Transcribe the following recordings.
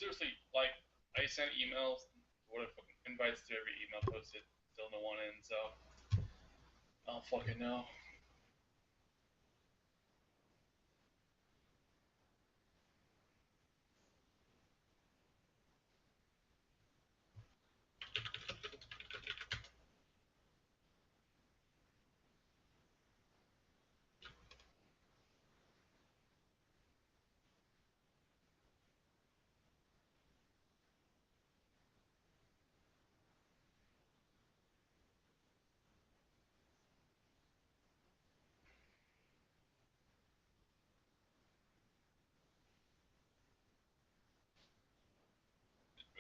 seriously, like, I sent emails, what if invites to every email posted, still no one in, so I don't fucking know.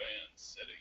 Advanced setting.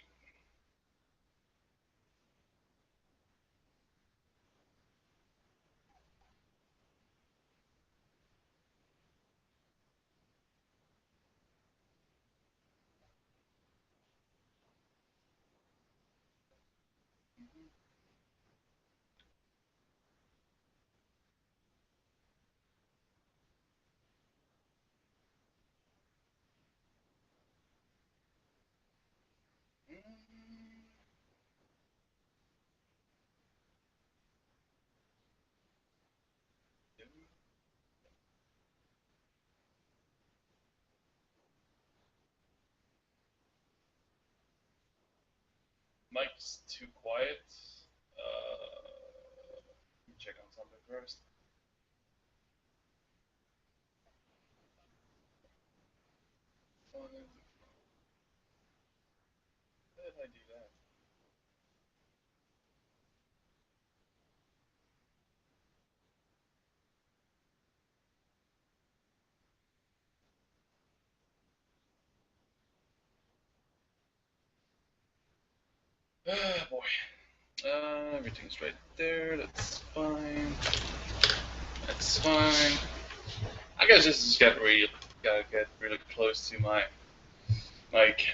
Mike's too quiet. Let me check on something first. How did I do that? Ah, boy. Everything's right there. That's fine. That's fine. I guess this is gotta get really close to my mic.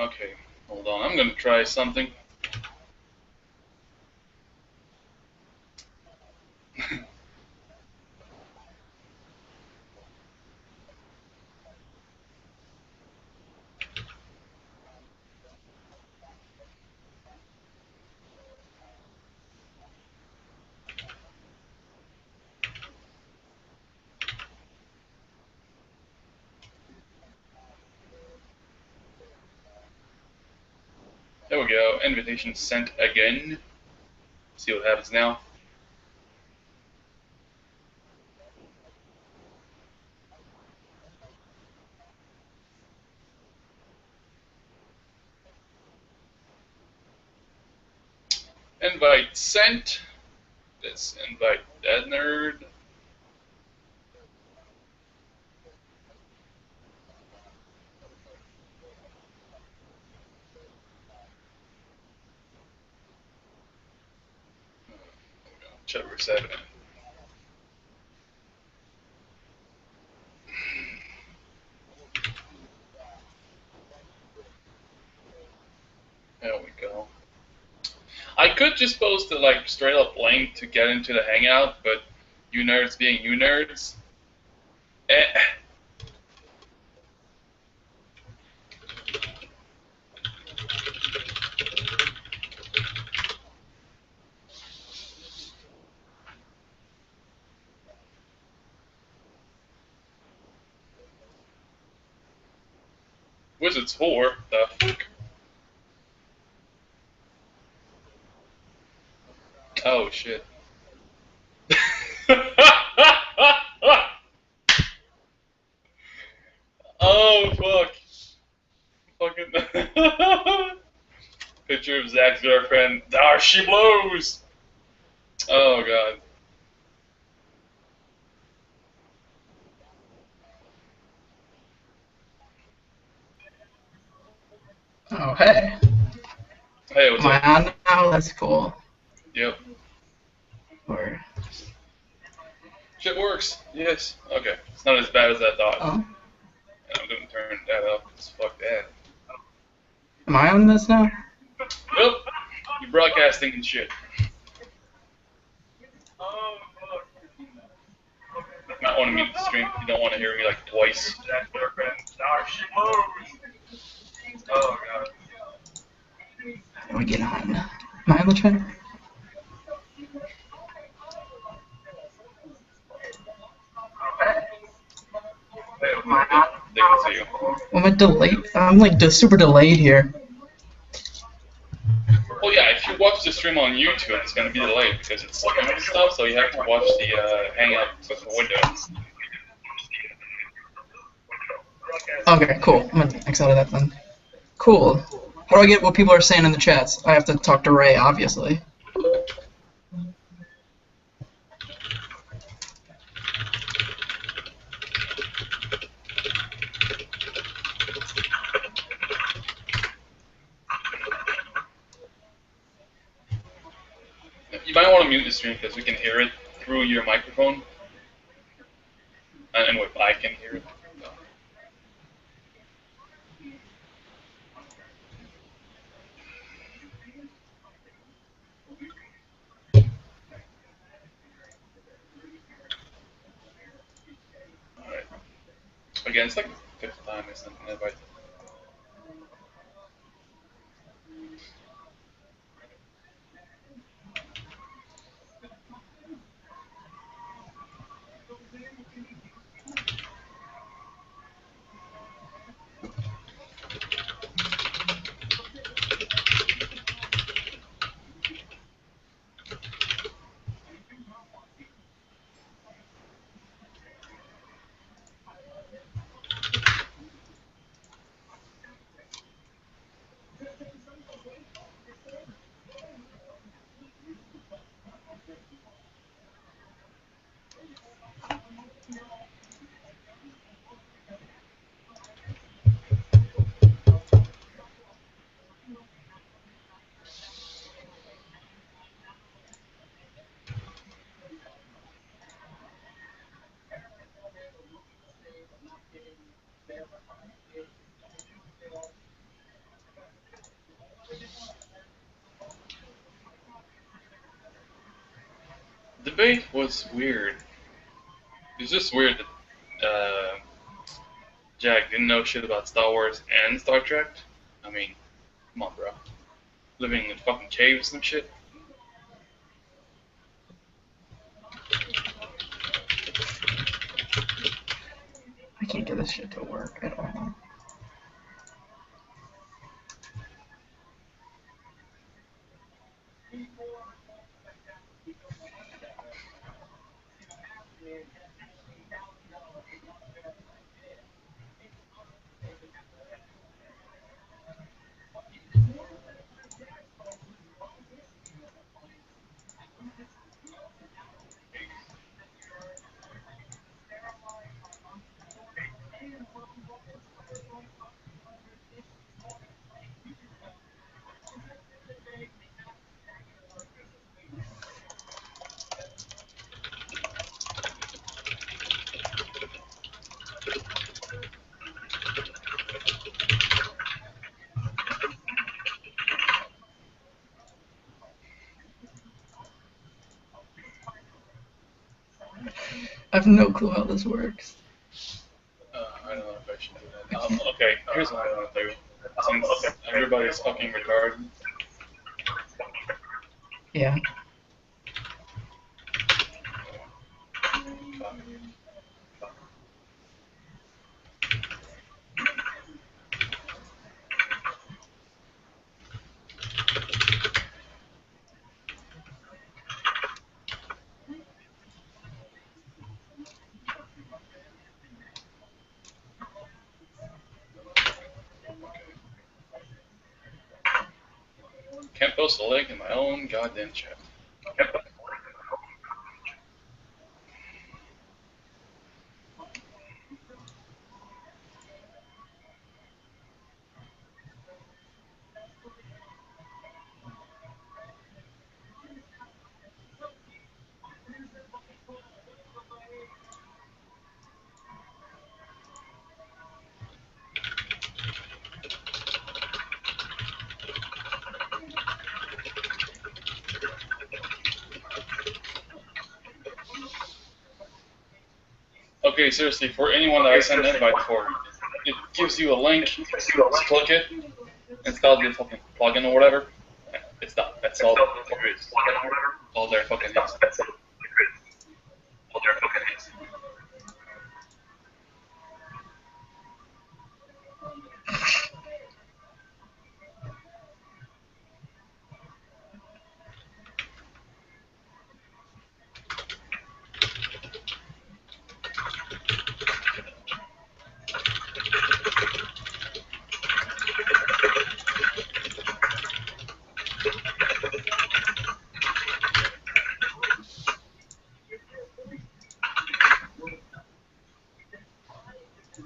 Okay, hold on. I'm gonna try something. There we go. Invitation sent again. See what happens now. Invite sent. Let's invite that nerd. Chapter 7. There we go. I could just post a like straight up link to get into the Hangout, but you nerds being you nerds. Eh. Wizards 4? The fuck? Oh shit. Oh fuck. Fucking picture of Zach's girlfriend. There she blows. Oh god. Oh, hey. Hey, what's Am I up? on now? That's cool. Yep. Or Shit works. Yes. Okay. It's not as bad as I thought. oh, And I'm gonna turn that up. Cause fuck that. am I on this now? Nope. You're broadcasting and shit. You might want to mute the stream. You don't want to hear me like twice. How do we get on? Am I on the channel? Yep. They can see you. Well, I'm delayed. I'm like super delayed here. Well, yeah. If you watch the stream on YouTube, it's gonna be delayed because it's streaming and stuff. So you have to watch the Hangout with the window. Okay, cool. I'm gonna X out of that then. Cool. How do I get what people are saying in the chats? I have to talk to Ray, obviously. You might want to mute the stream because we can hear it through your microphone. And what I can hear it. Alright. Again, it's like the fifth time I sent an invite. The debate was weird. It was just weird that Jack didn't know shit about Star Wars and Star Trek. I mean, come on, bro. Living in fucking caves and shit. I can't get this shit to work at all. I have no clue how this works. I don't know if I should do I that. can't. Okay, here's what I'm gonna do. Since everybody's fucking retarded, Yeah. can't post a link in my own goddamn chat. Okay, seriously, for anyone that I send an invite for, it gives you a link, just click it, install the fucking plugin or whatever. It's done. That's all there is. All there fucking is.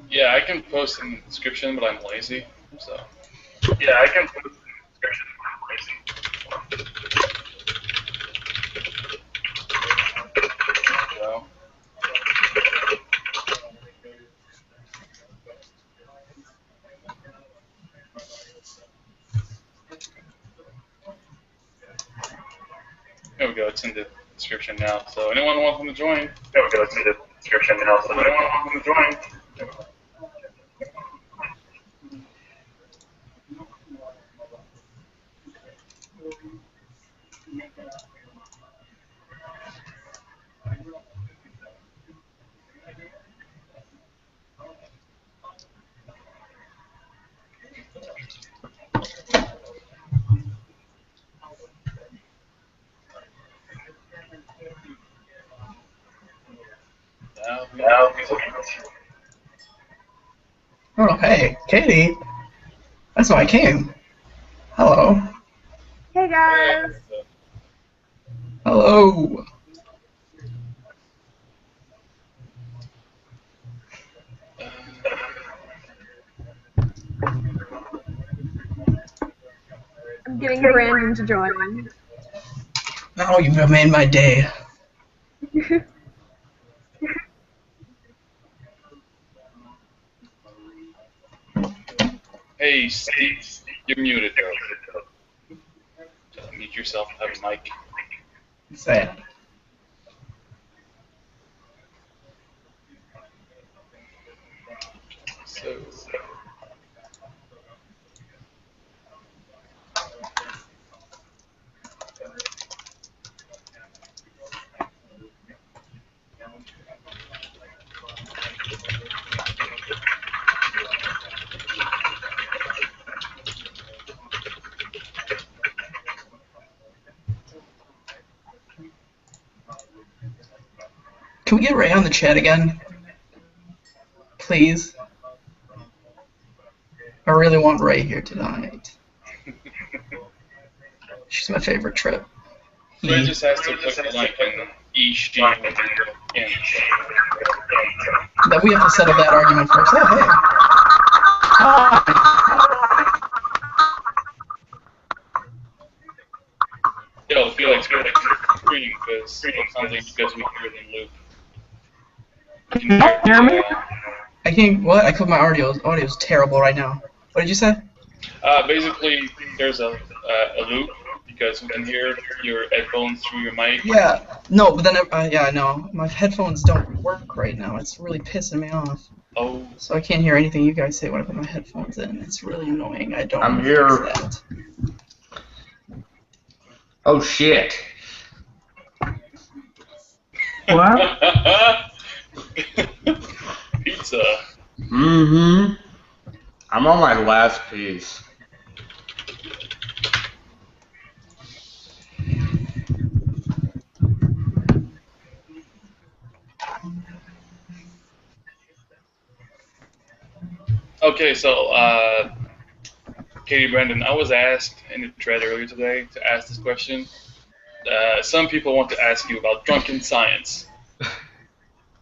Yeah, I can post in the description, but I'm lazy, so. Yeah, I can post in the description, but I'm lazy. So. There we go, it's in the description now. So anyone want to join? There we go, it's in the description now. So anyone want to join? Oh, hey, Katie. That's why I came. Hello. Hey guys. Hello. I'm getting Brandon to join. Oh, you've made my day. Hey, Steve, you're muted though. So mute yourself, have a mic. Say it. So. Can we get Ray on the chat again? Please? I really want Ray here tonight. She's my favorite trip. Ray just has to click the link and e-stream. Then we have to settle that argument first. Oh, hey. Yo, Felix, go ahead and screen because something because we hear them loop. Can you hear me? I can't. What? I put my audio's terrible right now. What did you say? Basically, there's a loop because we can hear your headphones through your mic. Yeah. No, but then yeah, I know. My headphones don't work right now. It's really pissing me off. Oh. So I can't hear anything you guys say when I put my headphones in. It's really annoying. I don't. I'm here. That. Oh shit. What? Pizza. Mm-hmm. I'm on my last piece. Okay, so Katie, Brandon, I was asked in the thread earlier today to ask this question. Some people want to ask you about drunken science.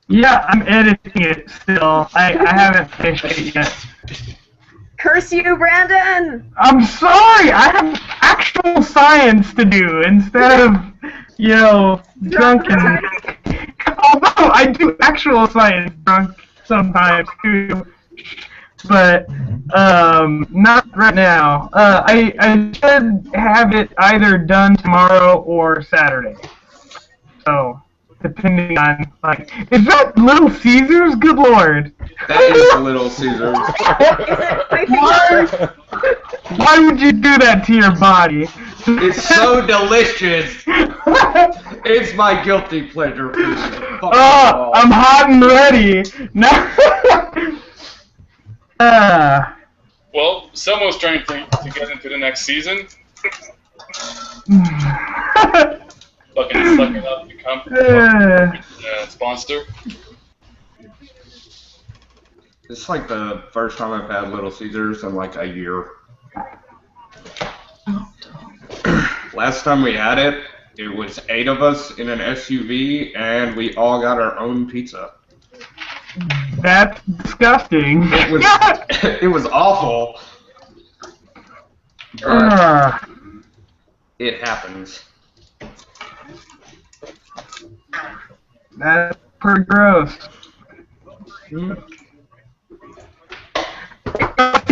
Yeah, I'm editing it still. I haven't finished it yet. Curse you, Brandon! I'm sorry! I have actual science to do instead of, you know, drunken. Although I do actual science drunk sometimes too. But, not right now. I should have it either done tomorrow or Saturday. So, depending on, like, is that Little Caesars? Good lord. That is Little Caesars. Why would you do that to your body? It's so delicious. It's my guilty pleasure food. Oh, I'm hot and ready. No. Well, someone's trying to get into the next season. Fucking suck it up, become sponsor. It's like the first time I've had Little Caesars in like a year. Last time we had it, it was 8 of us in an SUV, and we all got our own pizza. That's disgusting. It was awful. But it happens. That's pretty gross.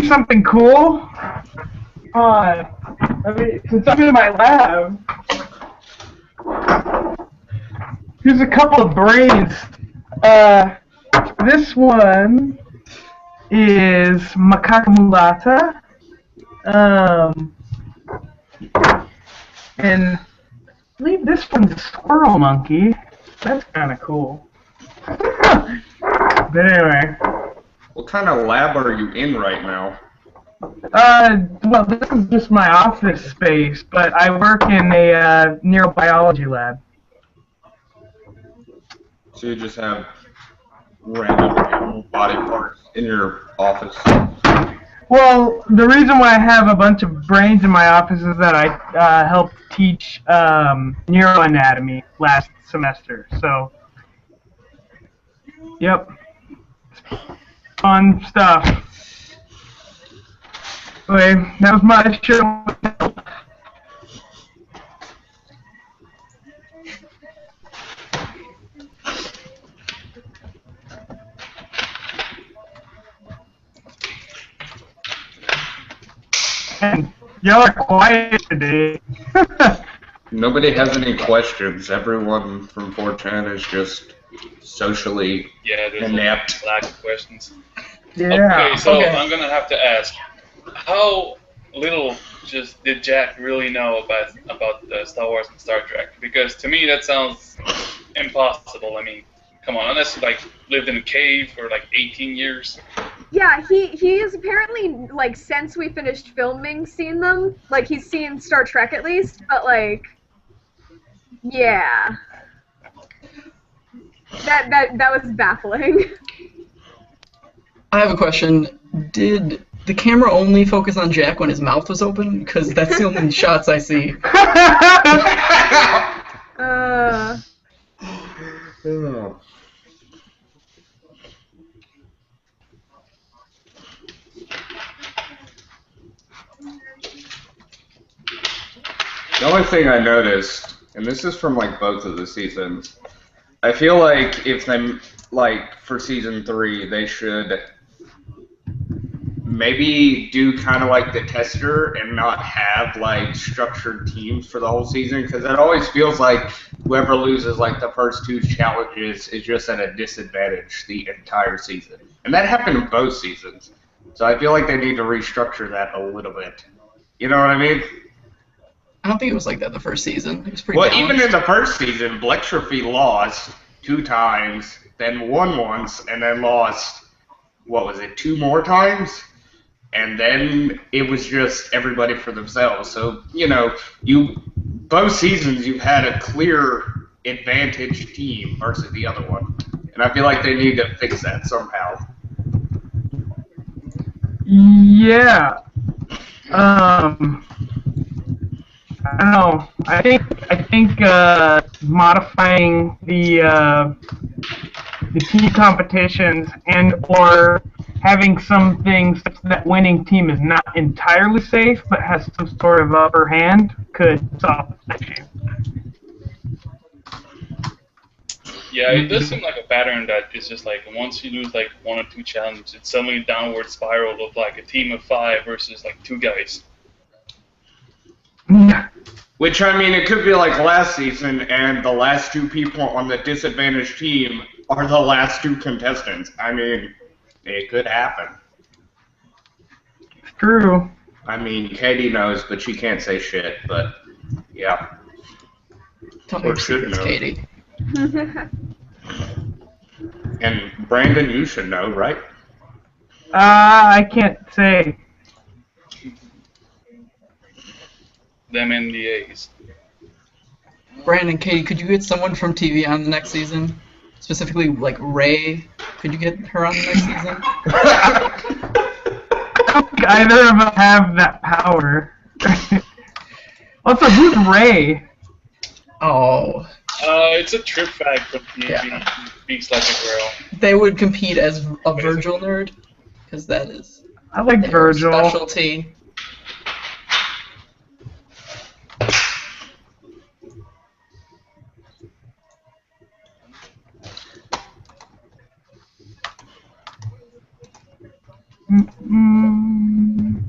Something cool? Since I'm in my lab, here's a couple of brains. This one is macaca mulata. And I believe this one's a squirrel monkey. That's kind of cool. But anyway. What kind of lab are you in right now? Well, this is just my office space, but I work in a neurobiology lab. So you just have random animal body parts in your office? Well, the reason why I have a bunch of brains in my office is that I helped teach neuroanatomy last semester. So, yep, fun stuff. Anyway, that was my show. And y'all are quiet today. Nobody has any questions. Everyone from 4chan is just socially inept. A lack of questions. Yeah. Okay, so I'm gonna have to ask, how little just did Jack really know about Star Wars and Star Trek? Because to me that sounds impossible. I mean, come on, unless you like lived in a cave for like 18 years. Yeah, he has apparently, like, since we finished filming, seen them. Like, he's seen Star Trek at least, but, like, yeah. That was baffling. I have a question. Did the camera only focus on Jack when his mouth was open? Because that's the only shots I see. The only thing I noticed, and this is from like both of the seasons, I feel like if they, like for season 3, they should maybe do kind of like the tester and not have like structured teams for the whole season, because it always feels like whoever loses like the first 2 challenges is just at a disadvantage the entire season. And that happened in both seasons. So I feel like they need to restructure that a little bit. You know what I mean? I don't think it was like that the first season. It was pretty Well, balanced. even in the first season, Blextrophy lost 2 times, then won once, and then lost, what was it, 2 more times? And then it was just everybody for themselves. So, you know, both seasons you've had a clear advantage team versus the other one. And I feel like they need to fix that somehow. Yeah. I don't know. I think modifying the team competitions and/or having some things such that winning team is not entirely safe but has some sort of upper hand could solve the issue. Yeah, it does seem like a pattern that is just like once you lose like 1 or 2 challenges, it's suddenly a downward spiral of like a team of 5 versus like 2 guys. Yeah. Which, I mean, it could be like last season, and the last two people on the disadvantaged team are the last two contestants. I mean, it could happen. It's true. I mean, Katie knows, but she can't say shit, but, yeah. Tell me Or your should secrets, know. Katie. And Brandon, you should know, right? I can't say. Them NDAs. Brandon, Katie, could you get someone from TV on the next season? Specifically, like Ray. Could you get her on the next season? I don't think either of us have that power. Also, who's Ray? Oh. It's a trip bag from TV. Yeah. Speaks like a girl. They would compete as a Virgil nerd, because that is I like their Virgil. specialty. Mm-mm.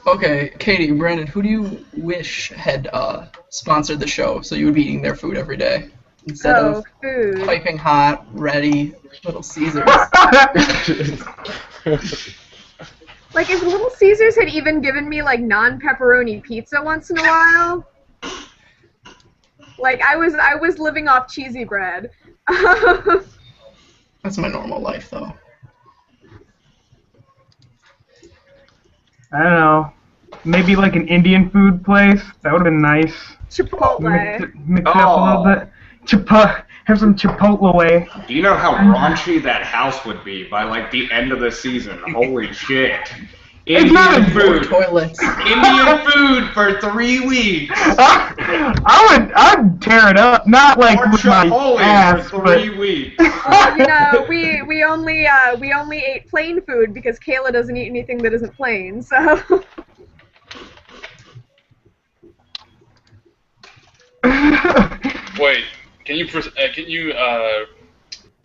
Okay, Katie, Brandon, who do you wish had sponsored the show so you would be eating their food every day instead Oh, of food. piping hot, ready Little Caesars? Like, if Little Caesars had even given me, like, non-pepperoni pizza once in a while, like, I was living off cheesy bread. That's my normal life, though. I don't know. Maybe like an Indian food place. That would have been nice. Chipotle. Mix it up a little bit. Have some Chipotle way. Do you know how raunchy that house would be by, like, the end of the season? Holy shit. It's not Indian a food. Toilets. Indian food for 3 weeks. I'd tear it up. Not like Or with my Chipotle ass, for but 3 weeks. Well, you know, we only ate plain food because Kayla doesn't eat anything that isn't plain. So. Wait, can you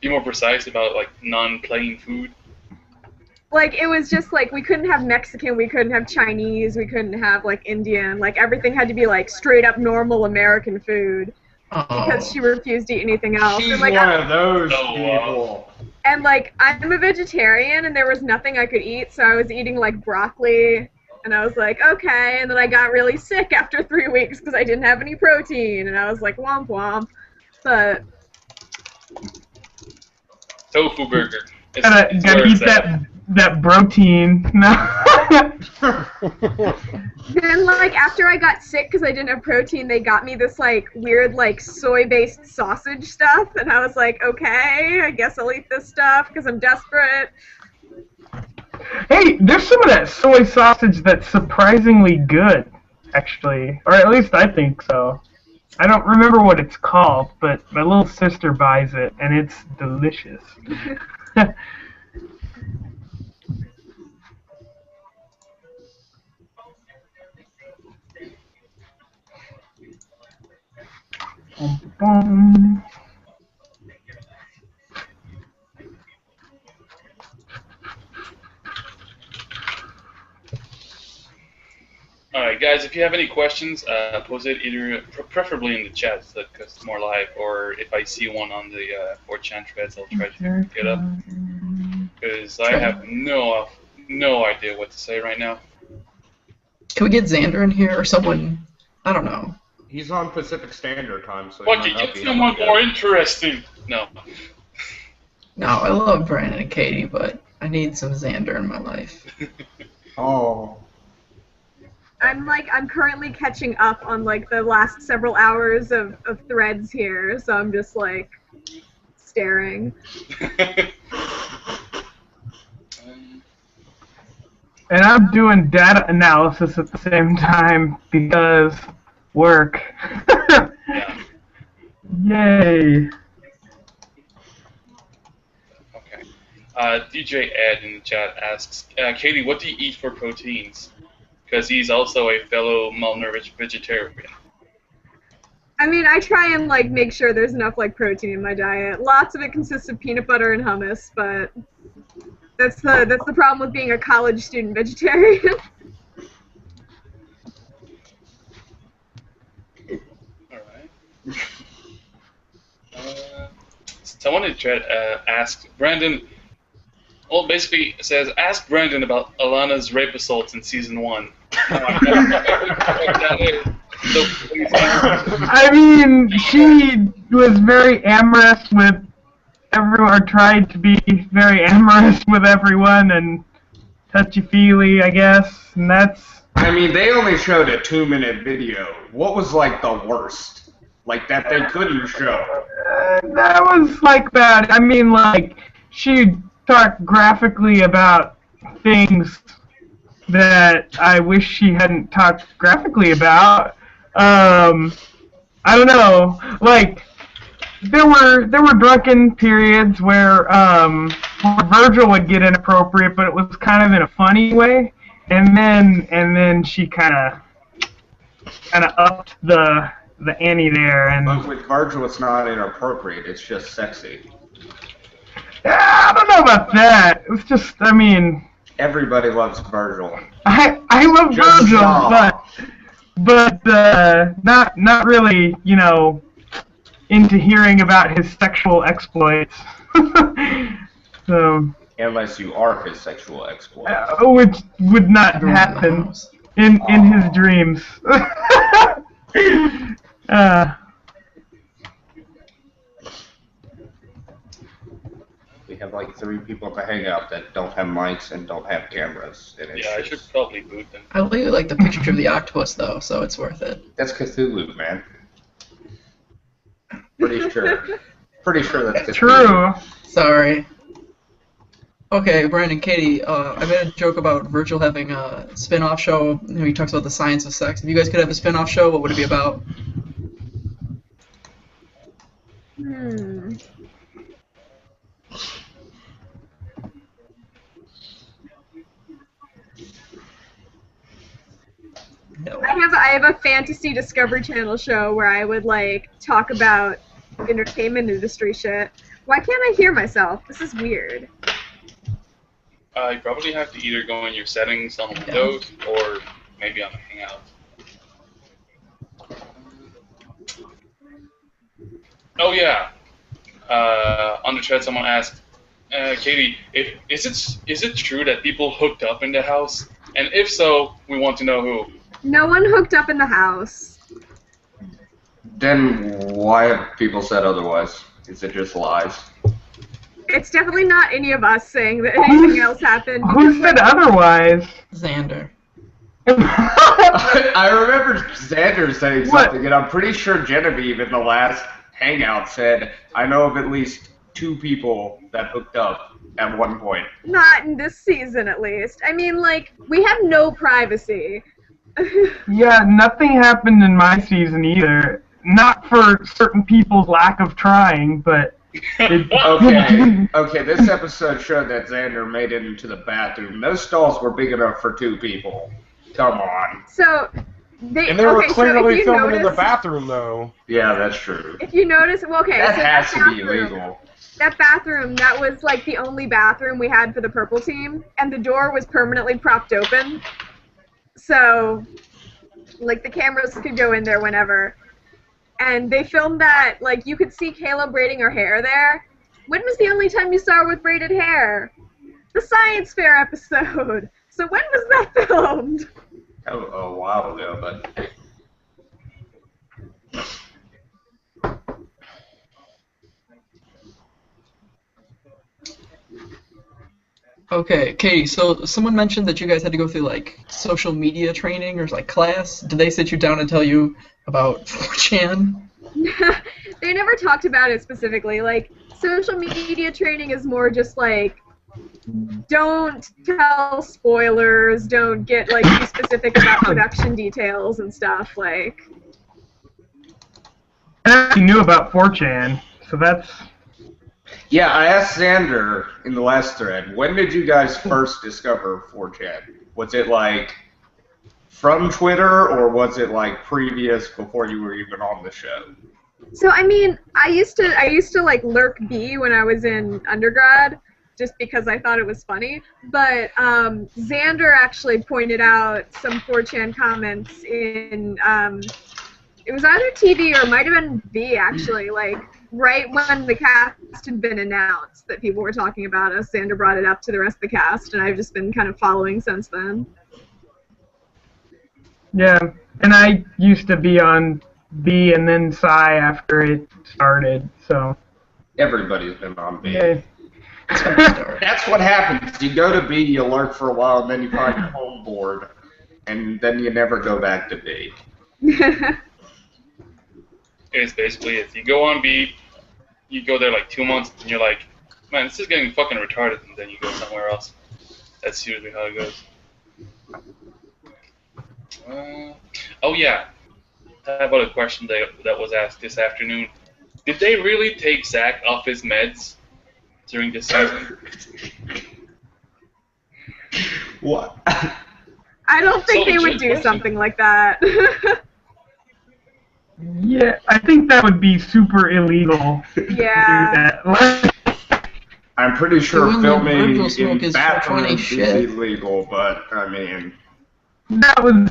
be more precise about like non-plain food? Like, it was just like we couldn't have Mexican, we couldn't have Chinese, we couldn't have like Indian. Like, everything had to be like straight up normal American food because she refused to eat anything else. She's And, like, one of those Oh, people. And, like, I'm a vegetarian, and there was nothing I could eat, so I was eating, like, broccoli, and I was like, okay, and then I got really sick after 3 weeks because I didn't have any protein, and I was like, womp womp, but... Tofu burger. gotta eat that protein. No. Then, like, after I got sick because I didn't have protein, they got me this, like, weird, like, soy-based sausage stuff, and I was like, okay, I guess I'll eat this stuff because I'm desperate. Hey, there's some of that soy sausage that's surprisingly good, actually. Or at least I think so. I don't remember what it's called, but my little sister buys it, and it's delicious. Bum. Alright, guys, if you have any questions, post it either preferably in the chat because it's more live, or if I see one on the 4chan threads, I'll try to get up. Because I have no idea what to say right now. Can we get Xander in here or someone? I don't know. He's on Pacific Standard Time, so What, he you might not get be someone able to more get- interesting? No. No, I love Brandon and Katie, but I need some Xander in my life. Oh. I'm currently catching up on, like, the last several hours of threads here, so I'm just, like, staring. And I'm doing data analysis at the same time because work. Yeah. Yay. Okay. DJ Ed in the chat asks, Katie, what do you eat for proteins? Because he's also a fellow malnourished vegetarian. I mean, I try and, like, make sure there's enough, like, protein in my diet. Lots of it consists of peanut butter and hummus, but... That's the problem with being a college student vegetarian. Alright. Someone in chat asked Brandon. Well, basically it says, ask Brandon about Alana's rape assaults in season 1. I mean, she was very amorous with everyone, or tried to be very amorous with everyone, and touchy-feely, I guess, and that's... I mean, they only showed a 2-minute video. What was, like, the worst? Like, that they couldn't show? That was, like, bad. I mean, like, she talked graphically about things that I wish she hadn't talked graphically about. I don't know, like, there were drunken periods where Virgil would get inappropriate, but it was kind of in a funny way, and then she kind of upped the ante there, and But with Virgil, it's not inappropriate. It's just sexy. I don't know about that. It's just, I mean, Everybody loves Virgil. I love Just Virgil, stop. but not really, you know, into hearing about his sexual exploits. So, Unless you are his sexual exploit. which would not happen in his dreams. We have like 3 people to hang out that don't have mics and don't have cameras. And it's Yeah, I should probably boot them. I really like the picture of the octopus though, so it's worth it. That's Cthulhu, man. Pretty sure. Pretty sure that's Cthulhu. True. Sorry. Okay, Brandon, Katie, I made a joke about Virgil having a spin-off show. You know, he talks about the science of sex. If you guys could have a spin-off show, what would it be about? No. I have a fantasy Discovery Channel show where I would like talk about entertainment industry shit. Why can't I hear myself? This is weird. You probably have to either go in your settings on Windows or maybe on Hangout. Oh yeah. On the chat, someone asked, Katie, is it true that people hooked up in the house? And if so, we want to know who. No one hooked up in the house. Then why have people said otherwise? Is it just lies? It's definitely not any of us saying that anything else happened. Who said otherwise? Xander. I remember Xander saying What? something, and I'm pretty sure Genevieve in the last Hangout said, I know of at least 2 people that hooked up at one point. Not in this season, at least. I mean, like, we have no privacy. Yeah, nothing happened in my season either. Not for certain people's lack of trying, but... Okay, this episode showed that Xander made it into the bathroom. Those stalls were big enough for 2 people. Come on. So, they were okay, clearly so if you filming in the notice, bathroom, though. Yeah, that's true. If you notice, well, okay, That so has to be bathroom- illegal. That bathroom, that was like the only bathroom we had for the purple team, and the door was permanently propped open. So, like, the cameras could go in there whenever. And they filmed that, like, you could see Kayla braiding her hair there. When was the only time you saw her with braided hair? The science fair episode. So when was that filmed? A while ago, but... Okay, Katie, so someone mentioned that you guys had to go through, like, social media training or, like, class. Did they sit you down and tell you about 4chan? They never talked about it specifically. Like, social media training is more just, like, don't tell spoilers, don't get, like, too specific about production details and stuff, like... I actually knew about 4chan, so that's... Yeah, I asked Xander in the last thread, when did you guys first discover 4chan? Was it, like, from Twitter, or was it, like, previous before you were even on the show? So, I mean, I used to like, lurk B when I was in undergrad, just because I thought it was funny. But Xander actually pointed out some 4chan comments in, it was either TV or it might have been V, actually, like, right when the cast had been announced that people were talking about us. Xander brought it up to the rest of the cast, and I've just been kind of following since then. Yeah, and I used to be on B and then Psy after it started, so. Everybody's been on B. Yeah. That's what happens. You go to B, you lurk for a while, and then you find your home board, and then you never go back to B. It's basically if you go on B, you go there like 2 months, and you're like, man, this is getting fucking retarded, and then you go somewhere else. That's usually how it goes. Oh yeah, I have a question that was asked this afternoon. Did they really take Zach off his meds during this season? What? I don't think they would do something like that. Yeah, I think that would be super illegal. Yeah. To do that. I'm pretty sure Doing filming virtual smoke in is bathrooms is shit. illegal, but I mean, That was,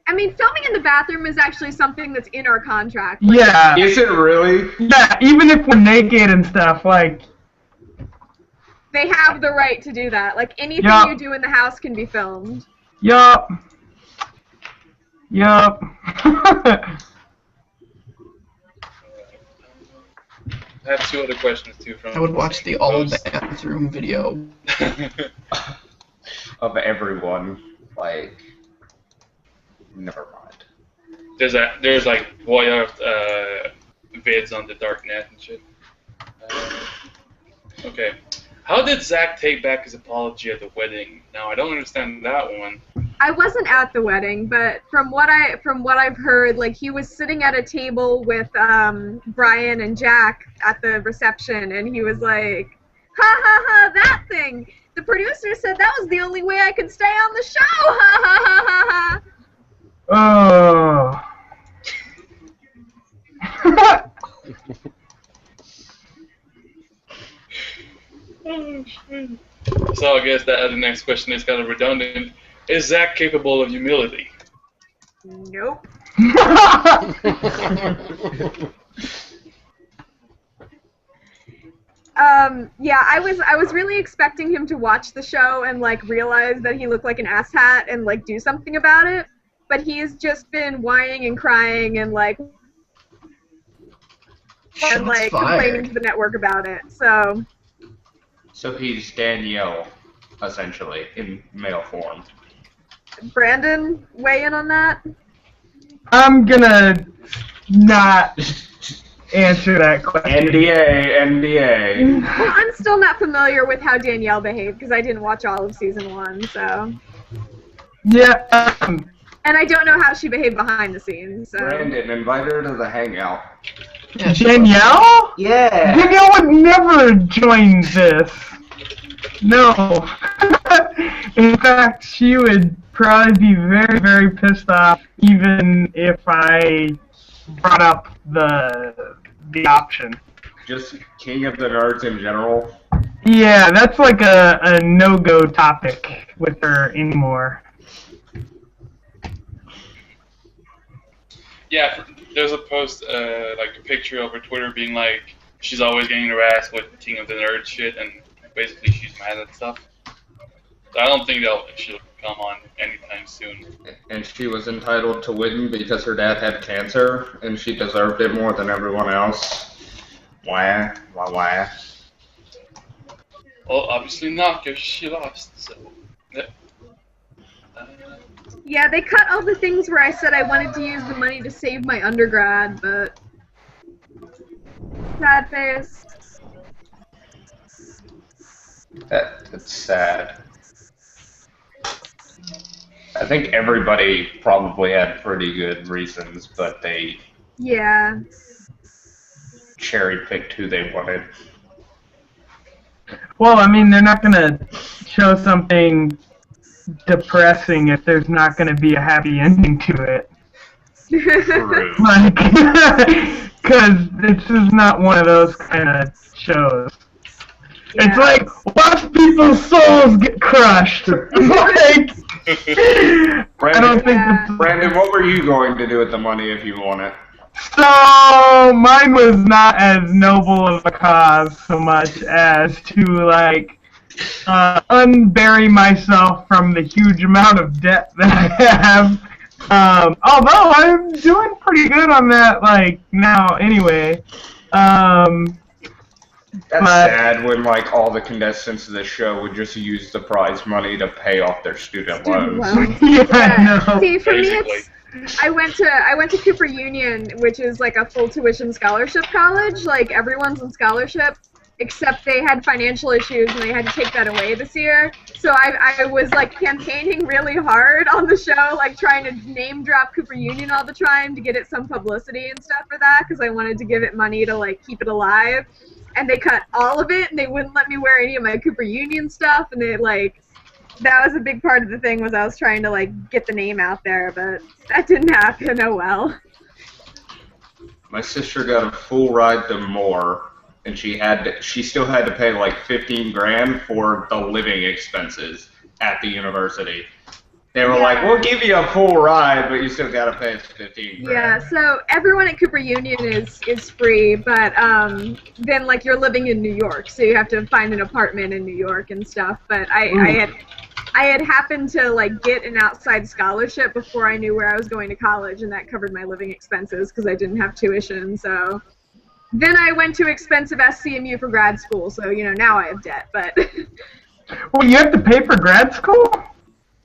I mean, filming in the bathroom is actually something that's in our contract. Like, yeah. is it really? Yeah, even if we're naked and stuff, like, they have the right to do that. Like, anything Yup. you do in the house can be filmed. yup. Yup. I have 2 other questions too from. I would watch the all bathroom video. Of everyone, like, never mind. There's like voyeur vids on the dark net and shit. Okay, how did Zach take back his apology at the wedding? Now I don't understand that one. I wasn't at the wedding, but from what I've heard, like, he was sitting at a table with Brian and Jack at the reception, and he was like, "Ha ha ha, that thing! The producer said that was the only way I could stay on the show! Ha ha ha ha ha!" Oh. So I guess that the next question is kind of redundant. Is Zach capable of humility? Nope. Yeah, I was really expecting him to watch the show and, like, realize that he looked like an asshat and, like, do something about it, but he's just been whining and crying and, like, complaining to the network about it. So he's Danielle, essentially, in male form. Brandon, weigh in on that? I'm gonna not answer that question. NDA. Well, I'm still not familiar with how Danielle behaved because I didn't watch all of season 1, so. Yeah. And I don't know how she behaved behind the scenes, so. Brandon, invite her to the Hangout. Yeah, Danielle? Yeah. Danielle would never join this. No. In fact, she would probably be very, very pissed off even if I brought up the option. Just King of the Nerds in general. Yeah, that's like a no-go topic with her anymore. Yeah, there's a post, like a picture of her Twitter being like, she's always getting harassed with King of the Nerd shit, and basically she's mad at stuff. So I don't think she'll come on anytime soon. And she was entitled to win because her dad had cancer, and she deserved it more than everyone else. Why? Well, obviously not, because she lost, so. Yeah. Yeah, they cut all the things where I said I wanted to use the money to save my undergrad, but. Sad face. That's sad. I think everybody probably had pretty good reasons, but they Yeah. cherry-picked who they wanted. Well, I mean, they're not gonna show something depressing if there's not gonna be a happy ending to it. True. Like, because this is not one of those kind of shows. It's Yeah. like, watch people's souls get crushed. Like, I don't think Yeah. it's... Brandon, what were you going to do with the money if you won it? So, mine was not as noble of a cause so much as to, like, unbury myself from the huge amount of debt that I have. Although I'm doing pretty good on that, like, now anyway. That's But- sad when, like, all the contestants of the show would just use the prize money to pay off their student loans. Yeah, I know. See, for me, Basically. I went to Cooper Union, which is like a full tuition scholarship college. Like everyone's on scholarship, except they had financial issues and they had to take that away this year. So I was like campaigning really hard on the show, like trying to name drop Cooper Union all the time to get it some publicity and stuff for that, because I wanted to give it money to like keep it alive. And they cut all of it, and they wouldn't let me wear any of my Cooper Union stuff, and they like, that was a big part of the thing, was I was trying to like get the name out there, but that didn't happen. Oh well. My sister got a full ride to Moore, and she still had to pay like 15 grand for the living expenses at the university. They were like, "We'll give you a full ride, but you still gotta pay us 15 grand." Yeah, so everyone at Cooper Union is free, but then like you're living in New York, so you have to find an apartment in New York and stuff. But I had happened to like get an outside scholarship before I knew where I was going to college, and that covered my living expenses because I didn't have tuition. So then I went to expensive SCMU for grad school, so you know now I have debt. But Well, you have to pay for grad school?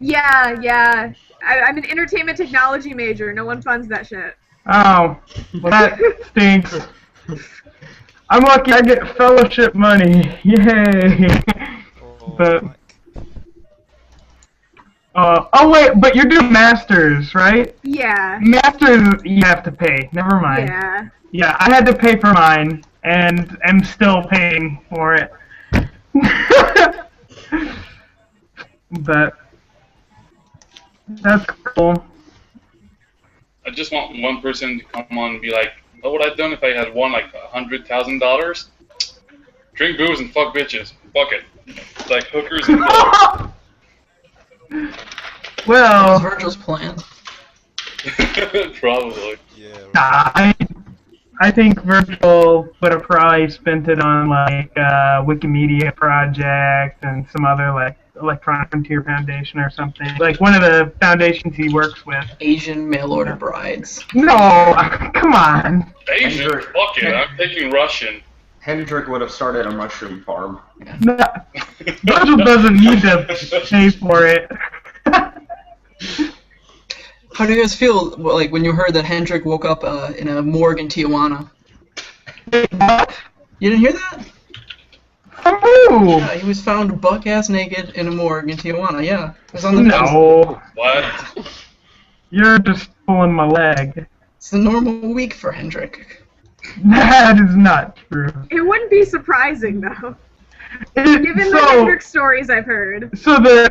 yeah, I'm an entertainment technology major. No one funds that shit. Oh, well, that stinks. I'm lucky I get fellowship money. Yay! But oh wait, but you're doing masters, right? Yeah. Masters you have to pay. Never mind. Yeah. Yeah, I had to pay for mine, and am still paying for it. But that's cool. I just want one person to come on and be like, "Know what I'd done if I had won like $100,000? Drink booze and fuck bitches. Fuck it. It's like hookers and That was Well, Virgil's plan. probably. nah, I think Virgil would have probably spent it on like Wikimedia Project and some other like Electronic Frontier Foundation or something. Like one of the foundations he works with. Asian mail order brides. No, come on. Asian? Fuck it. I'm taking Russian. Hendrik would have started a mushroom farm. No, Virgil doesn't need to pay for it. How do you guys feel like when you heard that Hendrik woke up in a morgue in Tijuana? What? You didn't hear that? Ooh. Yeah, he was found buck-ass naked in a morgue in Tijuana. Yeah, it was on the news. No, What? you're just pulling my leg. It's the normal week for Hendrik. That is not true. It wouldn't be surprising though, given the Hendrik stories I've heard. So well,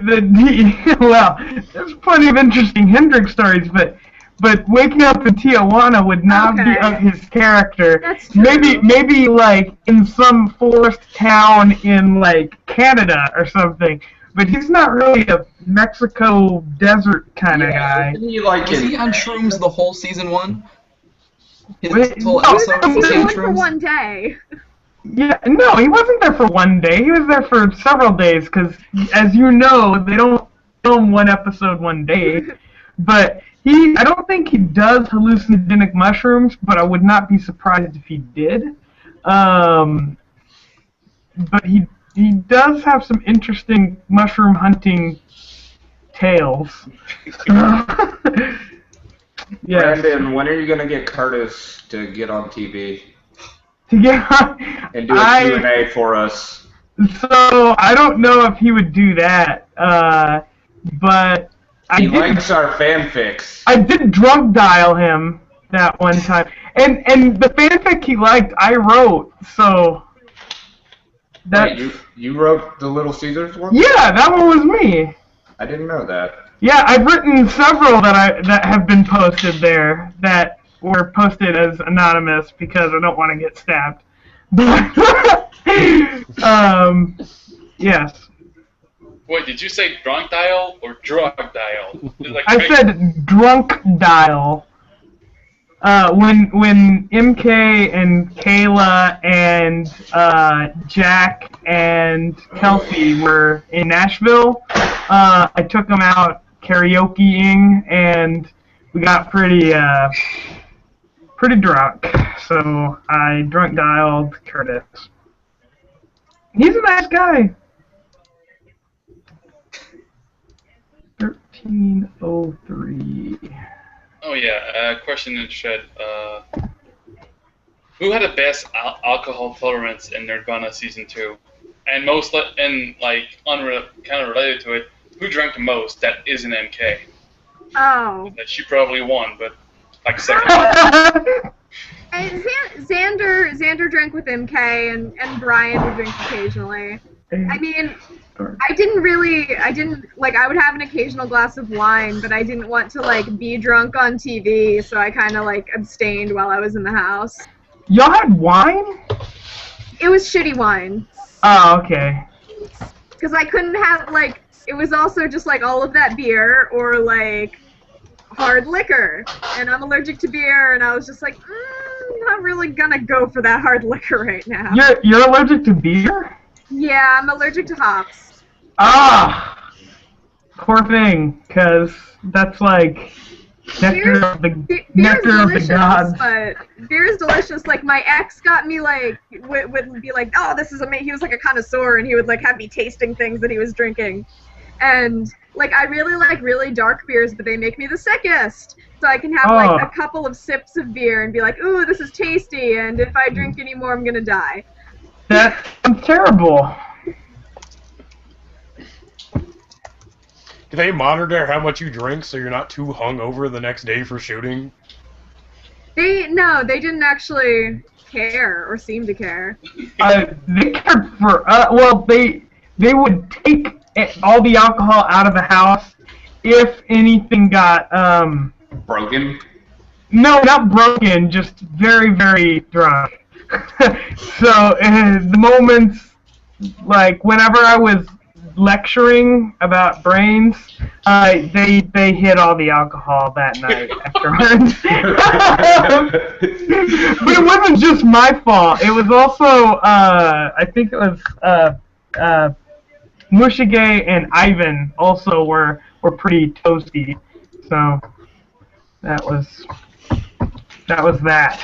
there's plenty of interesting Hendrik stories, but waking up in Tijuana would not be Okay. of his character. That's true. Maybe like in some forest town in like Canada or something. But he's not really a Mexico desert kind of guy. Isn't he like Was he in- on shrooms the whole season 1? His Wait, whole no, He was episode on was season on 1 for shrooms? 1 day. Yeah, no, he wasn't there for one day. He was there for several days because, as you know, they don't film one episode one day. But I don't think he does hallucinogenic mushrooms, but I would not be surprised if he did. But he does have some interesting mushroom hunting tales. Yeah. Brandon, when are you gonna get Curtis to get on TV Yeah. and do a Q&A for us? So I don't know if he would do that, but He likes our fanfics. I did drunk dial him that one time, and the fanfic he liked I wrote. So that Wait, you wrote the Little Caesars one? yeah, that one was me. I didn't know that. Yeah, I've written several that have been posted there that were posted as anonymous because I don't want to get stabbed. But Yes. Wait, did you say drunk dial or drug dial? Like, I said drunk dial. When MK and Kayla and Jack and Kelsey were in Nashville, I took them out karaokeing and we got pretty drunk. So I drunk dialed Curtis. He's a nice guy. 1303. Oh yeah, question in the shed. Who had the best alcohol tolerance in Nirvana season 2? And kind of related to it, who drank the most that isn't MK? Oh. She probably won, but like second. And Xander drank with MK, and Brian would drink occasionally. I mean, I would have an occasional glass of wine, but I didn't want to, like, be drunk on TV, so I kind of, like, abstained while I was in the house. Y'all had wine? It was shitty wine. Oh, okay. Because I couldn't have, like, it was also just, like, all of that beer, or, like, hard liquor. And I'm allergic to beer, and I was just like, I'm not really gonna go for that hard liquor right now. You're allergic to beer? Yeah, I'm allergic to hops. Ah! Poor thing, because that's like nectar of the gods. But beer is delicious. Like, my ex got me, like, would be like, oh, this is amazing. He was like a connoisseur, and he would, like, have me tasting things that he was drinking. And, like, I really like really dark beers, but they make me the sickest. So I can have, like, a couple of sips of beer and be like, ooh, this is tasty, and if I drink any more, I'm gonna die. That sounds terrible. Do they monitor how much you drink so you're not too hungover the next day for shooting? They didn't actually care or seem to care. They cared for they would take all the alcohol out of the house if anything got Broken? No, not broken, just very, very drunk. So the moments, like whenever I was lecturing about brains, they hid all the alcohol that night afterwards. But it wasn't just my fault. It was also I think it was Mushige and Ivan also were pretty toasty. So that was that.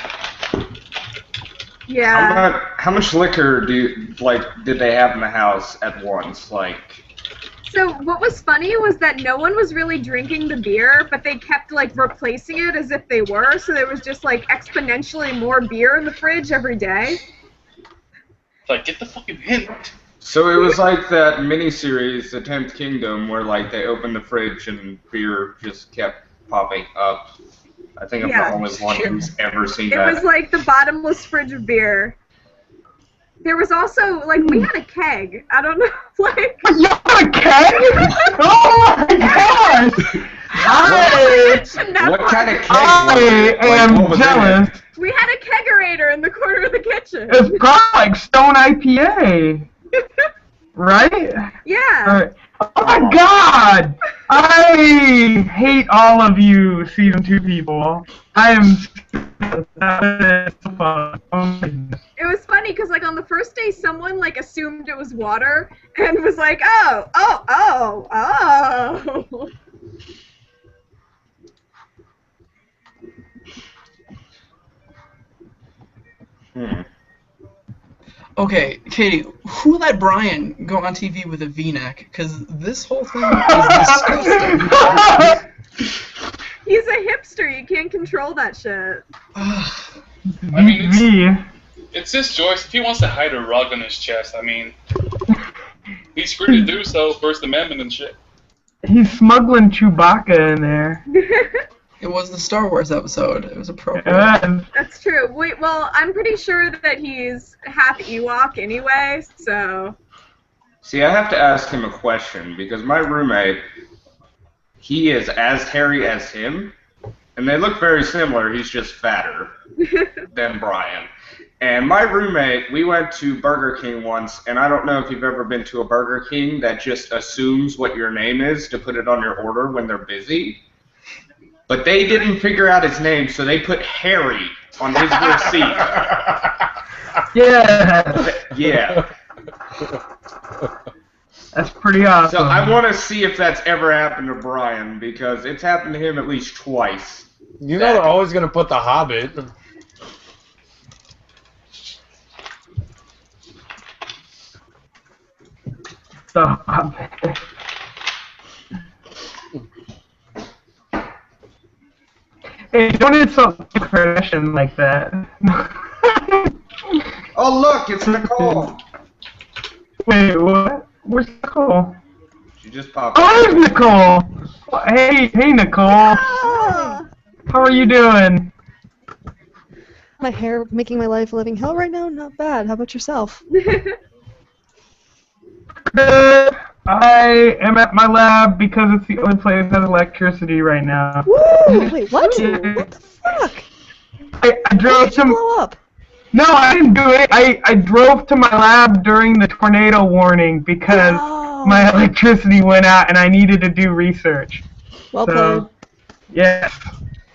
Yeah. How much liquor did they have in the house at once? Like. So what was funny was that no one was really drinking the beer, but they kept, like, replacing it as if they were. So there was just, like, exponentially more beer in the fridge every day. Like, get the fucking hint. So it was like that miniseries, The 10th Kingdom, where, like, they opened the fridge and beer just kept popping up. I think I'm the only one who's ever seen that. It was like the bottomless fridge of beer. There was also, like, we had a keg. I don't know, like... You had a keg? Oh my gosh! What kind of keg I am jealous. We had a kegerator in the corner of the kitchen. It's probably like Stone IPA. Right? Yeah. Right. Oh my god! I hate all of you, Season 2 people. I am... That is fun. Oh my goodness. It was funny because, like, on the first day, someone, like, assumed it was water and was like, oh. Okay, Katie, who let Brian go on TV with a V-neck? Because this whole thing is disgusting. He's a hipster. You can't control that shit. I mean, V. it's his choice. If he wants to hide a rug on his chest, I mean, he's free to do so. First Amendment and shit. He's smuggling Chewbacca in there. It was the Star Wars episode. It was appropriate. That's true. Wait, well, I'm pretty sure that he's half Ewok anyway, so... See, I have to ask him a question, because my roommate, he is as hairy as him, and they look very similar. He's just fatter than Brian. And my roommate, we went to Burger King once, and I don't know if you've ever been to a Burger King that just assumes what your name is to put it on your order when they're busy. But they didn't figure out his name, so they put Harry on his receipt. Yeah. Yeah. That's pretty awesome. So I want to see if that's ever happened to Brian, because it's happened to him at least twice. You know they're always going to put the Hobbit. Stop. Hey, don't insult Kardashian like that. Oh, look, it's Nicole. Wait, what? Where's Nicole? She just popped Oh, up. there's Nicole! Hey, Nicole. Ah! How are you doing? My hair making my life a living hell right now? Not bad. How about yourself? Good. I am at my lab because it's the only place that has electricity right now. Woo! Wait, what? What the fuck? I drove Did you to... blow up? No, I didn't do it. I drove to my lab during the tornado warning because Oh. my electricity went out and I needed to do research. Well So, played. yes.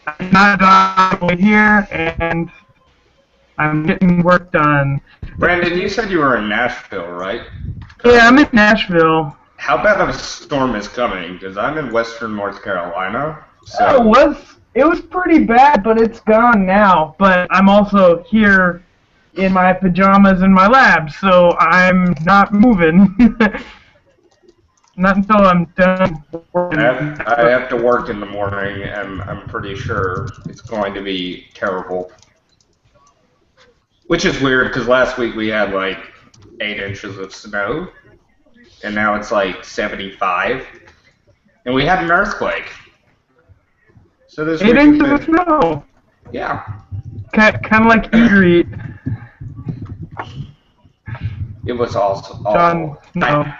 I'm not done here and I'm getting work done. Brandon, you said you were in Nashville, right? Yeah, I'm in Nashville. How bad of a storm is coming? Because I'm in western North Carolina. So It was pretty bad, but it's gone now. But I'm also here in my pajamas in my lab, so I'm not moving. Not until I'm done working. I have to work in the morning, and I'm pretty sure it's going to be terrible. Which is weird, because last week we had like 8 inches of snow, and now it's like 75, and we had an earthquake. So this 8 week inches has of been- snow. Yeah, Kind of like Erie. it was also John, awful. no.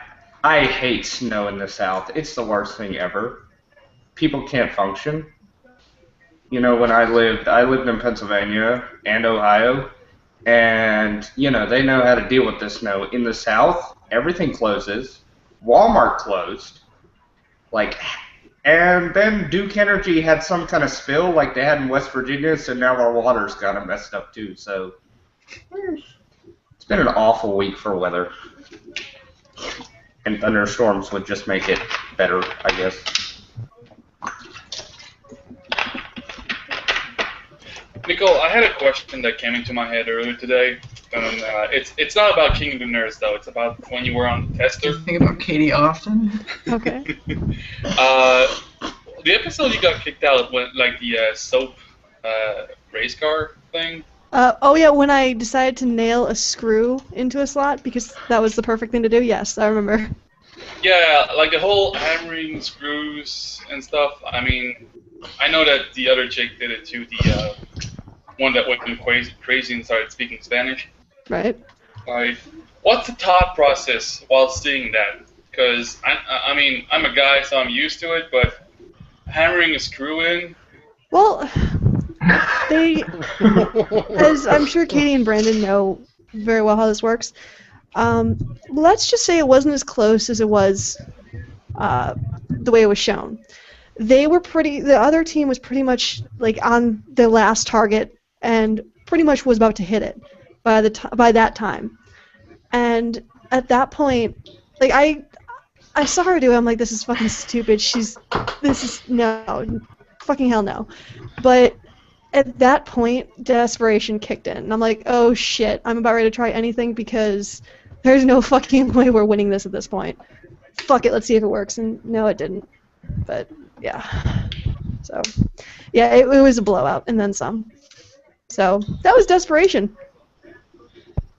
I hate snow in the South. It's the worst thing ever. People can't function. You know, when I lived in Pennsylvania and Ohio, and, you know, they know how to deal with the snow. In the South, everything closes. Walmart closed. Like, and then Duke Energy had some kind of spill like they had in West Virginia, so now our water's kind of messed up too. So it's been an awful week for weather. And thunderstorms would just make it better, I guess. Nicole, I had a question that came into my head earlier today, and it's not about King of the Nerds though. It's about when you were on Do Tester. you think about Katie often? Okay. The episode you got kicked out when like the soap race car thing. Oh yeah, when I decided to nail a screw into a slot because that was the perfect thing to do. Yes, I remember. Yeah, like the whole hammering screws and stuff. I mean, I know that the other chick did it too. The one that went crazy and started speaking Spanish. Right. Like, what's the thought process while seeing that? Because I mean, I'm a guy, so I'm used to it. But hammering a screw in. Well, they, as I'm sure Katie and Brandon know very well how this works. Let's just say it wasn't as close as it was the way it was shown. The other team was pretty much like on the last target and pretty much was about to hit it by that time. And at point, like I saw her do it. I'm like, this is fucking stupid. No, fucking hell no. But at that point, desperation kicked in, and I'm like, oh shit, I'm about ready to try anything because there's no fucking way we're winning this at this point. Fuck it, let's see if it works. And no, it didn't. But yeah. So yeah, it was a blowout and then some. So that was desperation.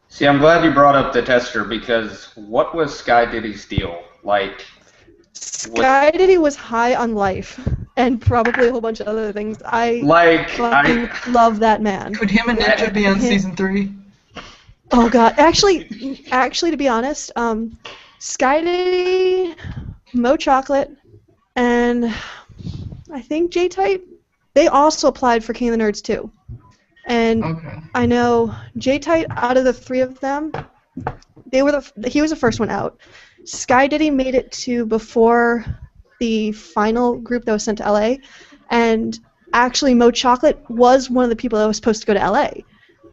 See, I'm glad you brought up the Tester, because what was Sky Diddy's deal? Like, Sky Diddy was high on life and probably a whole bunch of other things. I fucking love that man. Could him and Ninja be on season 3? Oh god, actually, to be honest, Sky Diddy, Mo Chocolate, and I think J-Type, they also applied for King of the Nerds too. And Okay. I know J-Tite, out of the three of them, he was the first one out. Sky Diddy made it to before the final group that was sent to LA, and actually Mo Chocolate was one of the people that was supposed to go to LA.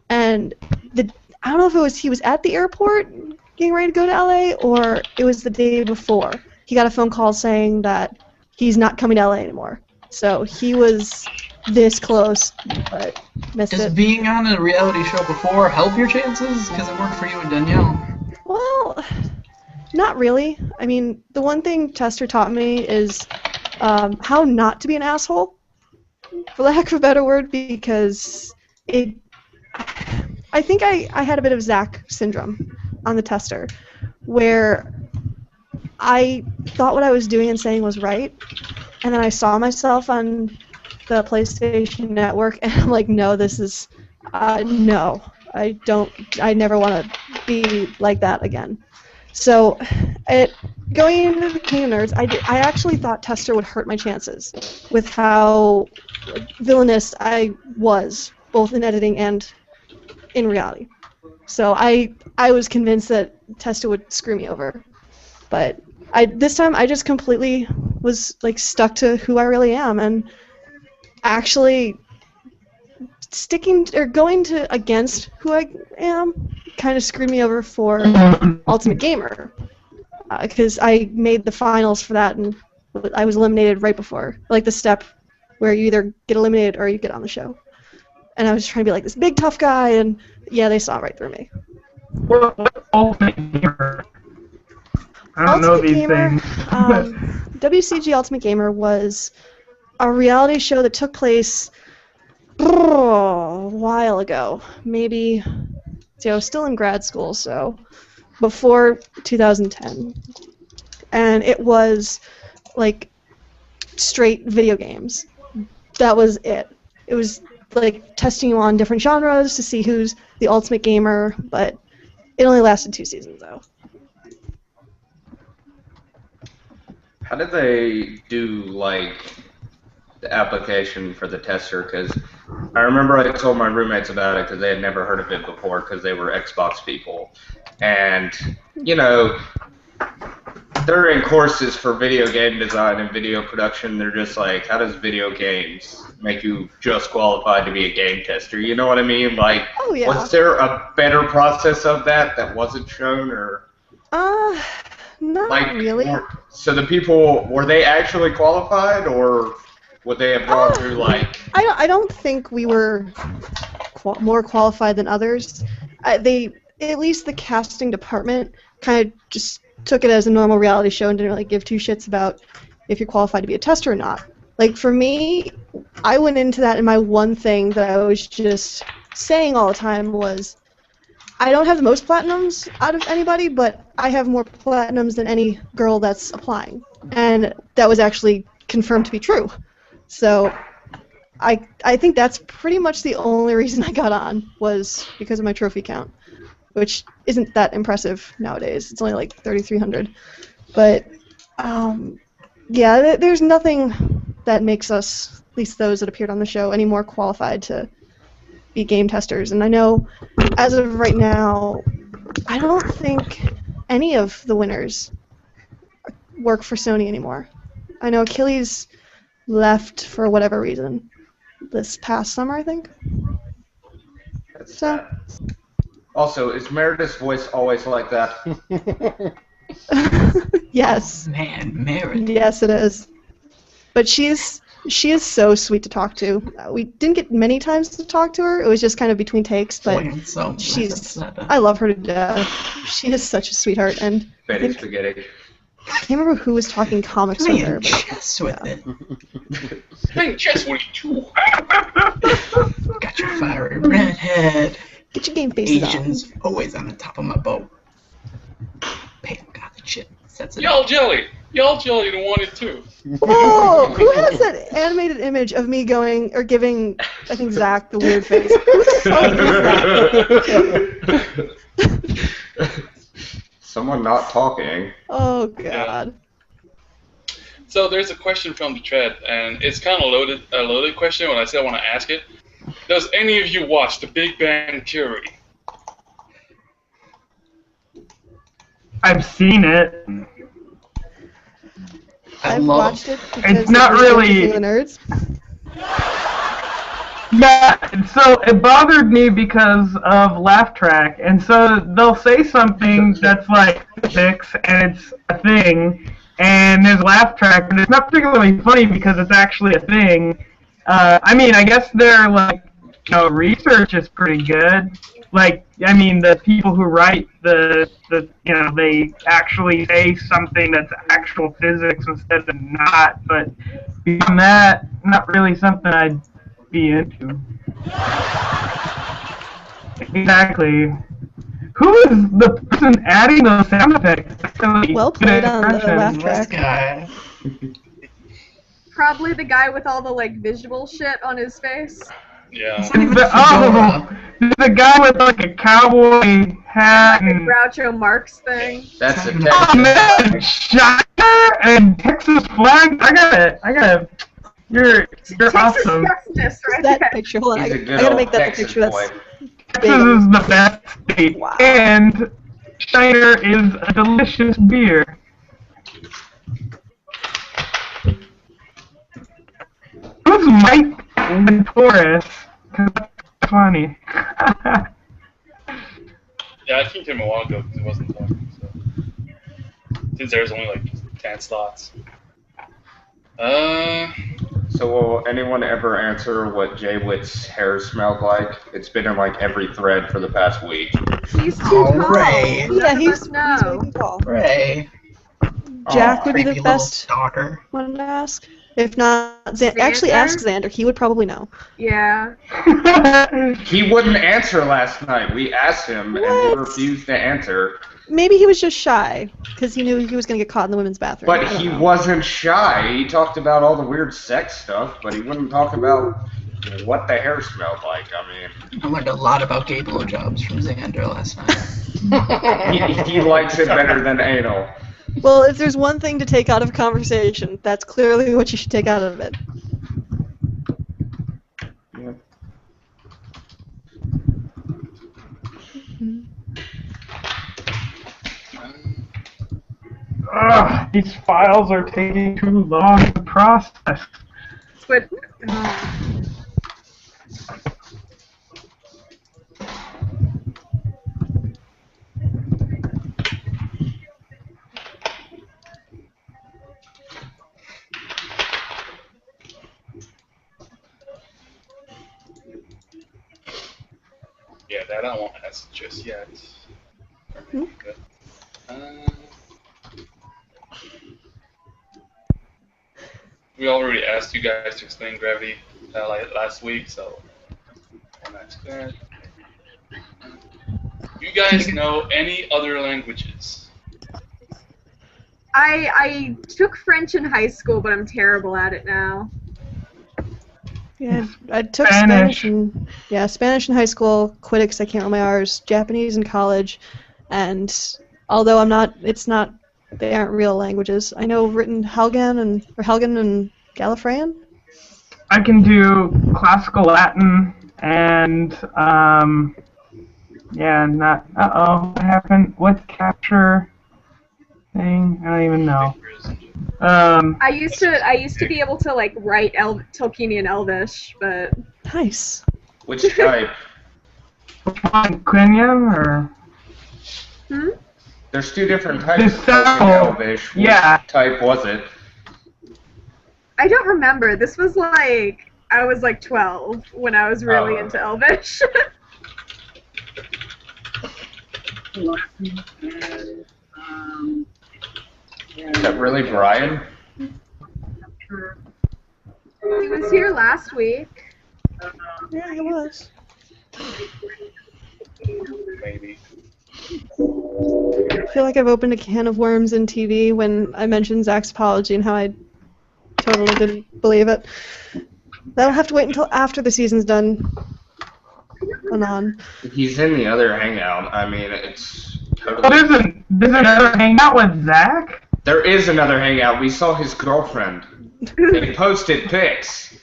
And I don't know if it was he was at the airport getting ready to go to LA, or it was the day before. He got a phone call saying that he's not coming to LA anymore. So he was this close, but missed Does it. being on a reality show before help your chances? Because it worked for you and Danielle. Well, not really. I mean, the one thing Tester taught me is how not to be an asshole, for lack of a better word, because I think I had a bit of Zach syndrome on the Tester, where I thought what I was doing and saying was right, and then I saw myself on the PlayStation Network, and I'm like, no, this is, no, I never want to be like that again. So, going into the King of Nerds, I actually thought Tester would hurt my chances with how villainous I was, both in editing and in reality. So I was convinced that Tester would screw me over. But this time I just completely was like stuck to who I really am, and actually sticking or going to against who I am kind of screwed me over for Ultimate Gamer, because I made the finals for that and I was eliminated right before, like the step where you either get eliminated or you get on the show. And I was trying to be like this big tough guy, and yeah, they saw right through me. What Ultimate Gamer? I don't know these things. WCG Ultimate Gamer was a reality show that took place a while ago. Maybe, see, I was still in grad school, so before 2010. And it was like straight video games. That was it. It was like testing you on different genres to see who's the ultimate gamer, but it only lasted 2 seasons though. How did they do, like, the application for the Tester? Because I remember I told my roommates about it because they had never heard of it before because they were Xbox people. And, you know, they're in courses for video game design and video production. They're just like, how does video games make you just qualified to be a game tester? You know what I mean? Like, Oh, yeah. was there a better process of that wasn't shown, or? Not Like, really. So the people, were they actually qualified, or would they have gone through, like... I don't think we were more qualified than others. At least the casting department kind of just took it as a normal reality show and didn't really give two shits about if you're qualified to be a tester or not. Like, for me, I went into that, and my one thing that I was just saying all the time was, I don't have the most platinums out of anybody, but I have more platinums than any girl that's applying. And that was actually confirmed to be true. So I think that's pretty much the only reason I got on, was because of my trophy count, which isn't that impressive nowadays. It's only like 3,300. But yeah, there's nothing that makes us, at least those that appeared on the show, any more qualified to be game testers. And I know, as of right now, I don't think any of the winners work for Sony anymore. I know Achilles left for whatever reason this past summer, I think. That's So. sad. Also, is Meredith's voice always like that? Yes. Man, Meredith. Yes, it is. But she is so sweet to talk to. We didn't get many times to talk to her. It was just kind of between takes, but So I love her to death. She is such a sweetheart, and Betty Spaghetti. I can't remember who was talking comics with her. Playing But chess with it. Playing chess with you. Got your fiery redhead. get your game faces on. Asians always on the top of my boat. Pam got the chip. Sets it Y'all jelly. Y'all jelly wanted too. Whoa! Who has that animated image of me going or giving, I think, Zach the weird face? Who the fuck is that? Someone not talking. Oh God. So there's a question from the thread, and it's kind of a loaded question when I say I want to ask it. Does any of you watch The Big Bang Theory? I've seen it. I've watched it because It's not it was really- the nerds. Yeah, so it bothered me because of laugh track, and so they'll say something that's like physics, and it's a thing, and there's laugh track, and it's not particularly funny because it's actually a thing. I mean, I guess their research is pretty good. Like, I mean, the people who write the they actually say something that's actual physics instead of not. But beyond that, not really something I'd be into. Exactly. Who is the person adding those sound effects? That's really Well good played on the impression. laugh This track. guy. Probably the guy with all the like visual shit on his face. Yeah. It's the guy with like a cowboy hat Like a and Groucho Marx thing. That's a oh Texas man, flag. Shire and Texas flag. I got it. You're Texas awesome. justice right That there. picture, hold on, He's I a good gotta old make that the Texas picture that's boy. Texas is the best state, Wow. and Shire is a delicious beer. Who's Mike Venturis? Cause that's funny. Yeah, I think him a while ago because it wasn't talking. So. Since there's only like 10 slots. So will anyone ever answer what Jay Witt's hair smelled like? It's been in like every thread for the past week. He's too tall. Ray. None Yeah, of he's us know. way too tall. Ray. Jack would be Creepy the little best stalker. one to ask. If not, actually Xander? ask Xander. He would probably know. Yeah. He wouldn't answer last night. We asked him and he What? refused to answer. Maybe he was just shy because he knew he was gonna get caught in the women's bathroom. But I don't he know. wasn't shy. He talked about all the weird sex stuff, but he wouldn't talk about what the hair smelled like. I I learned a lot about gay blowjobs from Xander last night. mean, he likes it better than anal. Well, if there's one thing to take out of conversation, that's clearly what you should take out of it. Ugh, these files are taking too long to process. But yeah, that I won't ask just yet. Hmm? Good. We already asked you guys to explain gravity like last week, so I'll ask that. You guys know any other languages? I took French in high school, but I'm terrible at it now. Yeah, I took Spanish. Spanish in high school. Quit it 'cause I can't roll my R's. Japanese in college, and although they aren't real languages. I know written Helgen and Gallifreyan. I can do classical Latin and what happened? What capture thing? I don't even know. I used to be able to like write Tolkienian and Elvish, but Nice. Which type? Quenya or There's two different types The of Tolkien Cell. Elvish. Which Yeah. type was it? I don't remember. This was like I was like 12 when I was really Oh. into Elvish. Is that really Brian? He was here last week. Yeah, it was. Maybe. I feel like I've opened a can of worms in TV when I mentioned Zach's apology and how I totally didn't believe it. That'll have to wait until after the season's done. And on. He's in the other hangout. I mean, it's Oh, totally... there's another hangout with Zach? There is another hangout. We saw his girlfriend. They posted pics.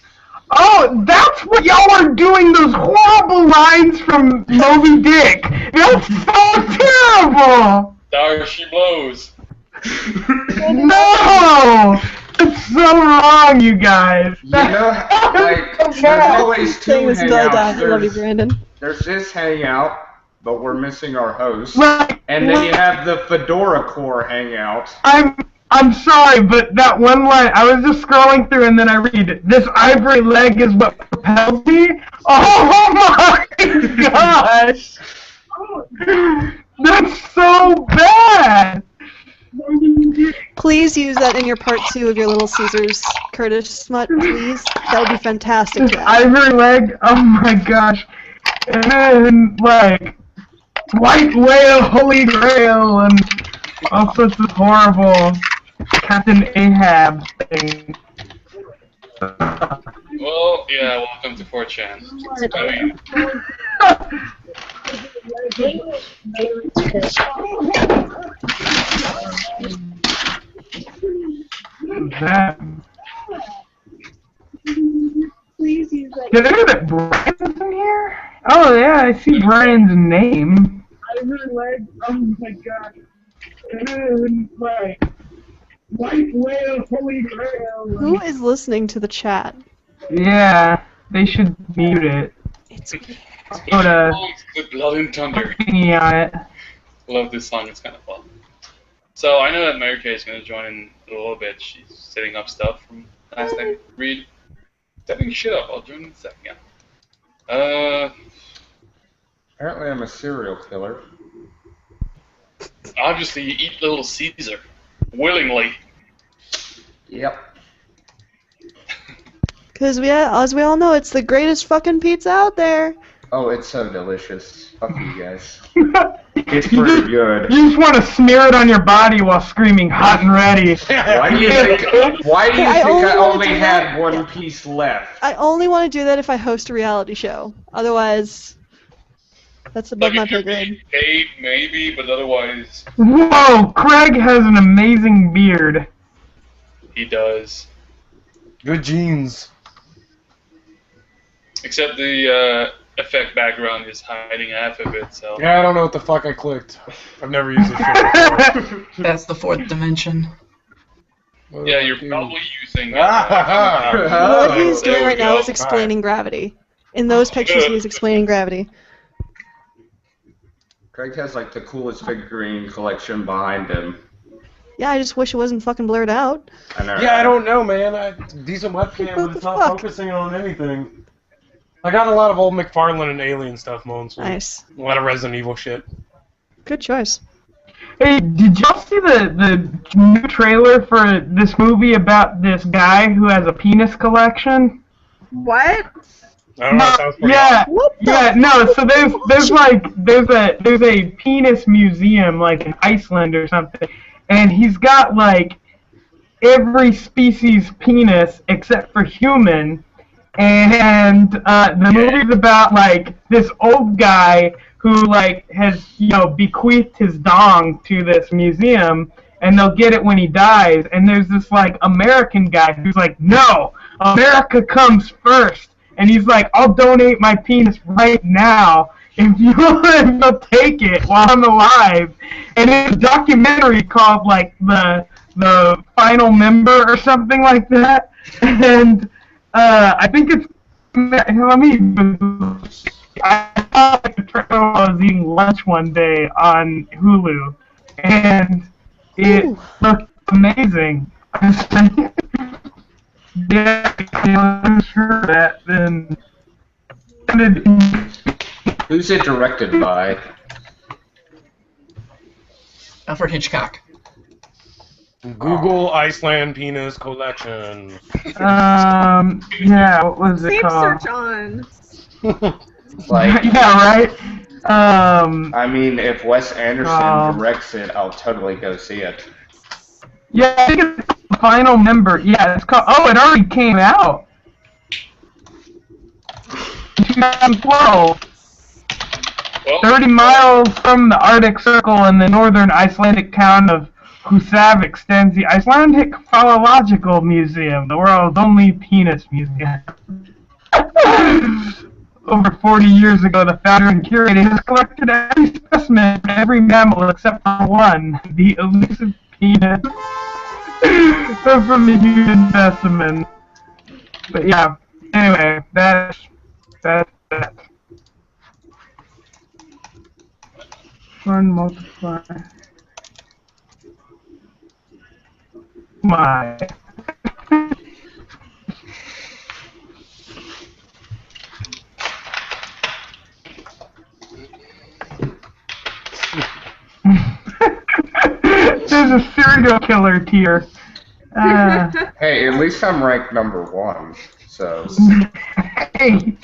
Oh, that's what y'all are doing, those horrible lines from Moby Dick. That's so terrible! There she blows. No! It's so wrong, you guys. You know, like, there's always two Saying this guy down. I love you, hangouts. Brandon. There's this hangout, but we're missing our host. Like, And then you have the Fedora Core hangout. I'm sorry, but that one line, I was just scrolling through and then I read, this ivory leg is what propels me? Oh my gosh! That's so bad! Please use that in your part 2 of your Little Caesars Curtis smut, please. That would be fantastic. Jack. Ivory leg, oh my gosh. And then, like, white whale, holy grail, and all sorts of horrible Captain Ahab thing. Well, yeah, welcome to 4chan. That. Please use that. Did I know that Brian's in here? Oh yeah, I see Brian's name. Ivory leg, oh my god. And like white whale, holy grail. Who is listening to the chat? Yeah, they should mute it. It's Put a The Blood and Thunder. thingy on it. Love this song, it's kind of fun. So I know that Mary Kay is going to join in a little bit. She's setting up stuff from last time. Read. Setting shit up. I'll join in a second. Apparently I'm a serial killer. Obviously, you eat Little Caesar. Willingly. Yep. because as we all know, it's the greatest fucking pizza out there. Oh, it's so delicious. Fuck you guys. You It's pretty good. just want to smear it on your body while screaming hot and ready. Why do you think, I only wanna only do had that. one piece left? I only want to do that if I host a reality show. Otherwise, that's above my pay grade. Hey, maybe, but otherwise, Whoa, Craig has an amazing beard. he does. Good genes. Except the effect background is hiding half of it, so. Yeah, I don't know what the fuck I clicked. I've never used this shit before. That's the fourth dimension. What do Yeah, I you're do? probably using. What he's there doing we right now go. is explaining gravity. In those pictures, he is explaining gravity. Craig has like the coolest figurine collection behind him. Yeah, I just wish it wasn't fucking blurred out. I know. Yeah, I don't know, man. Decent webcam, What but it's the not fuck? focusing on anything. I got a lot of old McFarlane and Alien stuff mostly. Nice. A lot of Resident Evil shit. Good choice. Hey, did y'all see the new trailer for this movie about this guy who has a penis collection? What? I don't know, it sounds pretty Yeah, What the yeah, no. So there's a penis museum like in Iceland or something, and he's got like every species penis except for human, and the movie's about like this old guy who like has bequeathed his dong to this museum, and they'll get it when he dies, and there's this like American guy who's like, no, America comes first. And he's like, I'll donate my penis right now if you'll take it while I'm alive. And it's a documentary called like the Final Member or something like that. And I think it's I saw like the trailer while I was eating lunch one day on Hulu, and it Ooh. looked amazing. Yeah, I'm sure that then. Who's it directed by? Alfred Hitchcock. Google Iceland penis collection. Yeah, what was it Save called? search on. Like, Yeah, right. I mean, if Wes Anderson Oh. directs it, I'll totally go see it. Yeah, I think it's the Final Member. Yeah, it's called. Oh, it already came out. 2012. Well, 30 miles from the Arctic Circle in the northern Icelandic town of Husavik stands the Icelandic Phallological Museum, the world's only penis museum. Over 40 years ago, the founder and curator has collected every specimen from every mammal except for one, the elusive penis from the human specimen. But yeah, anyway, that's that. Fun multiply. My. There's a serial killer tier. Hey, at least I'm ranked #1, so. Hey,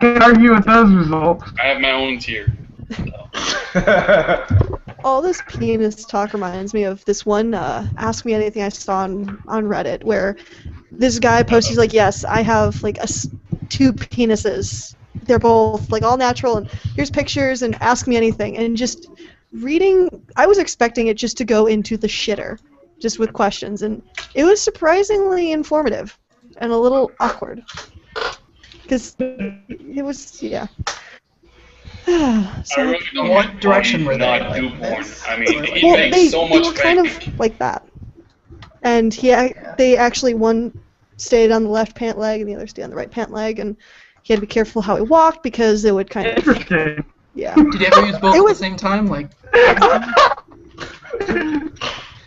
can't argue with those results. I have my own tier. All this penis talk reminds me of this one Ask Me Anything I saw on Reddit, where this guy posted, he's like, yes, I have like 2 penises. They're both like all natural, and here's pictures, and ask me anything. And just reading, I was expecting it just to go into the shitter, just with questions, and it was surprisingly informative and a little awkward. Because it was, yeah. I So, really don't What get direction why were they not like do porn. this? I mean, he well, makes so they much were kind bank. of like that. And they actually, one stayed on the left pant leg and the other stayed on the right pant leg, and he had to be careful how he walked because it would kind of, Interesting. yeah. Did you ever use both It at the was- same time? Like,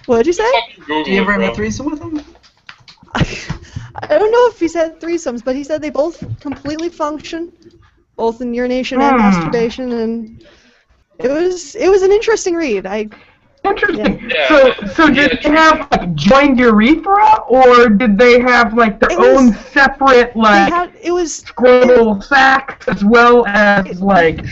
What did you say? Fucking Google do you ever it, have a bro. threesome with him? I don't know if he said threesomes, but he said they both completely function, both in urination and masturbation, and it was an interesting read. Interesting. Yeah. So did they have like joined urethra, or did they have like their It was- own separate like It was scrotal sacs as well as like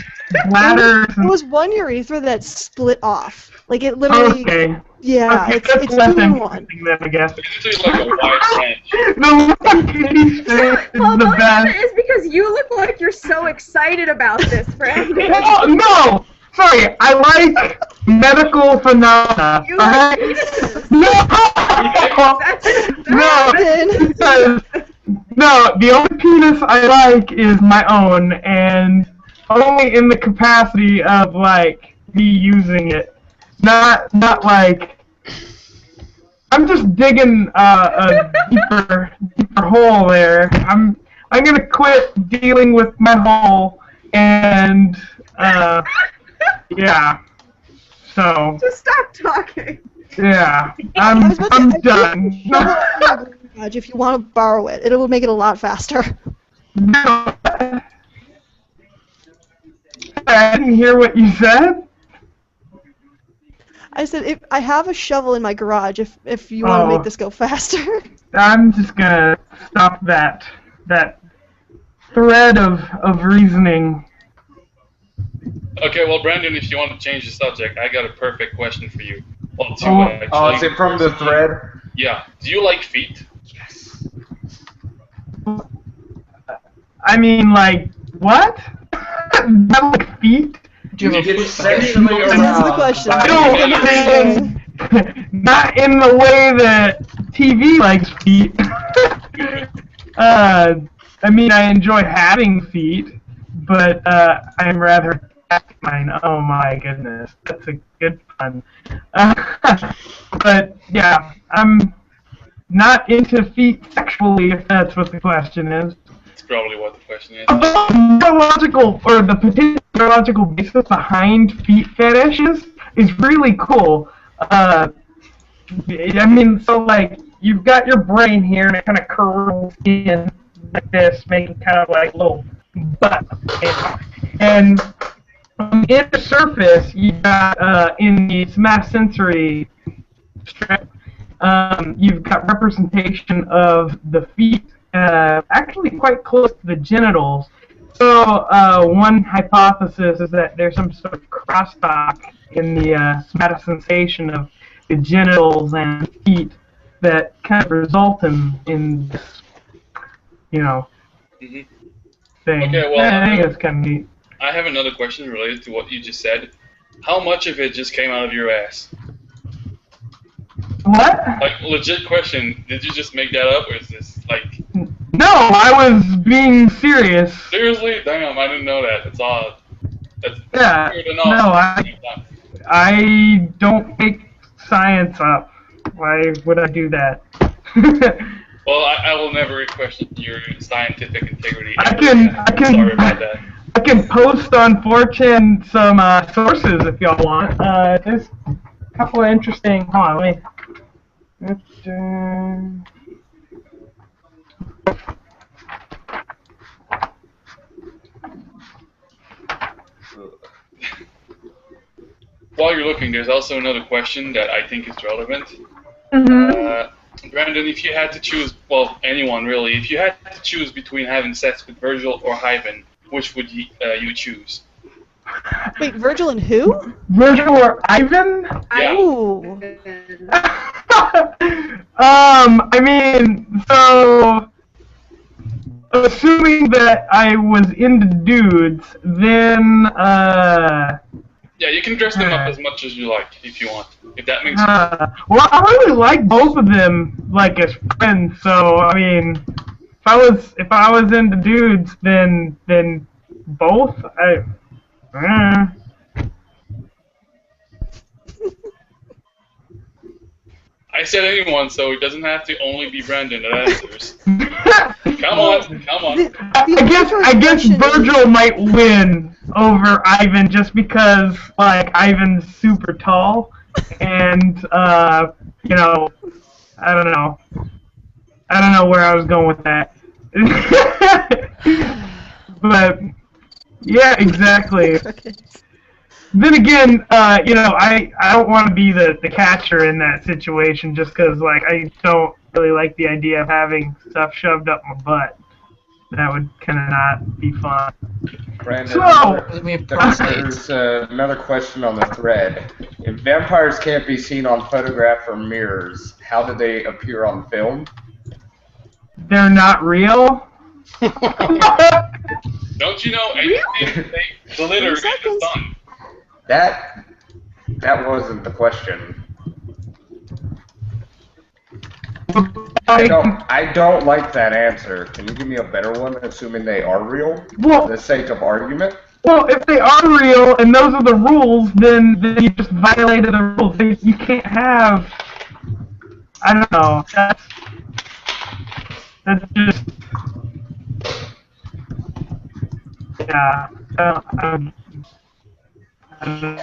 bladders? It was one urethra that split off. Like it literally. Okay. Yeah, Okay, it's that's 2 less in 1. interesting then, I guess. It's usually like a wide range. The one Katie's face is Well, the most of best. it is because you look like you're so excited about this, Brandon. No! Sorry, I like medical phenomena. You like Alright? penises. No! That's No! Because, no, the only penis I like is my own, and only in the capacity of, like, me using it. Not like... I'm just digging a deeper hole there. I'm gonna quit dealing with my hole, and, yeah. So, Just stop talking. yeah, I was about to I'm say, done. If you want to borrow it, it will make it a lot faster. No. I didn't hear what you said. I said I have a shovel in my garage. If you want to make this go faster. I'm just gonna stop that thread of reasoning. Okay, well, Brandon, if you want to change the subject, I got a perfect question for you. Well, 2 Oh, actually. Oh, is it from the thread? Yeah. Do you like feet? Yes. I mean, like, what? Not like feet? Do you have You a get foot fetish? sexually Answer aroused the question. by- No, not in the way that TV likes feet. I mean, I enjoy having feet, but I'm rather mine. Oh my goodness, that's a good pun. But yeah, I'm not into feet sexually, if that's what the question is. That's probably what the question is. The neurological or the potential neurological basis behind feet fetishes is really cool. I mean, so like you've got your brain here, and it kind of curls in like this, making kind of like little butt. And on the inner surface, you've got in the somatosensory strip, you've got representation of the feet. Actually quite close to the genitals. So one hypothesis is that there's some sort of crosstalk in the somatosensation of the genitals and feet that kind of result in this, Mhm. thing. Okay, well, I think it's kind of neat. I have another question related to what you just said. How much of it just came out of your ass? What? Like, legit question. Did you just make that up, or is this like? No, I was being serious. Seriously? Damn, I didn't know that. It's odd. That's Yeah, weird no, enough. I don't make science up. Why would I do that? Well, I will never question your scientific integrity. I can Sorry about that. I can post on 4chan some sources if y'all want. There's a couple of interesting. Hold on, let me. While you're looking, there's also another question that I think is relevant. Brandon, if you had to choose, well, anyone really, if you had to choose between having sex with Virgil or Hyven, which would you choose? Wait, Virgil and who? Virgil or Ivan? Yeah. Ooh. I mean, so assuming that I was into dudes, then Yeah, you can dress them up as much as you like if you want. If that makes sense. well, I really like both of them, like as friends. So I mean, if I was into dudes, then both. I said anyone, so it doesn't have to only be Brandon that answers. Come on. I guess Virgil might win over Ivan just because like Ivan's super tall, and you know, I don't know where I was going with that. But yeah, exactly. Then again, you know, I don't want to be the catcher in that situation just because, like, I don't really like the idea of having stuff shoved up my butt. That would kind of not be fun. Brandon, So, there's another question on the thread. If vampires can't be seen on photograph or mirrors, how do they appear on film? they're not real? Don't you know anything? They glitter in the sun. That wasn't the question. I don't like that answer. Can you give me a better one, assuming they are real, Well, for the sake of argument? Well, if they are real and those are the rules, then you just violated the rules. You can't have. I don't know. That's just. Yeah. I don't know.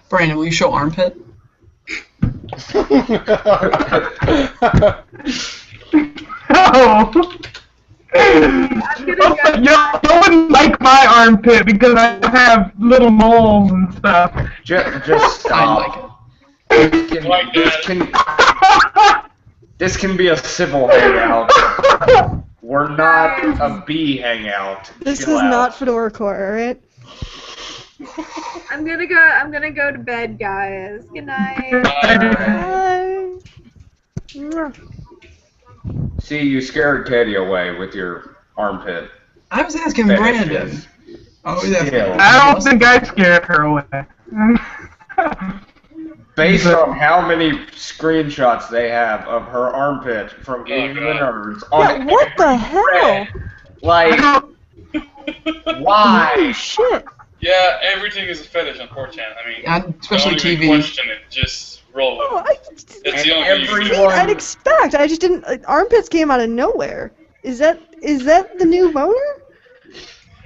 Brandon, will you show armpit? No! You wouldn't like my armpit because I have little moles and stuff. Just stop. This can be a civil hangout. We're not a bee hangout. This Chill is out. not Fedora Core, alright? I'm gonna go to bed, guys. Good night. Bye. See, you scared Katie away with your armpit. I was asking fetishes. Brandon. Oh, he's asking. Still. I don't think I scared her away. Based on how many screenshots they have of her armpit from Gaming the Nerds on Yeah, what the hell? thread, like, why? Holy shit. Yeah, everything is a fetish on 4chan. I mean, And especially don't even TV. question it. Just roll with Oh, it. That's the only thing you can do. everyone- I'd expect. I just didn't. Armpits came out of nowhere. Is that the new boner?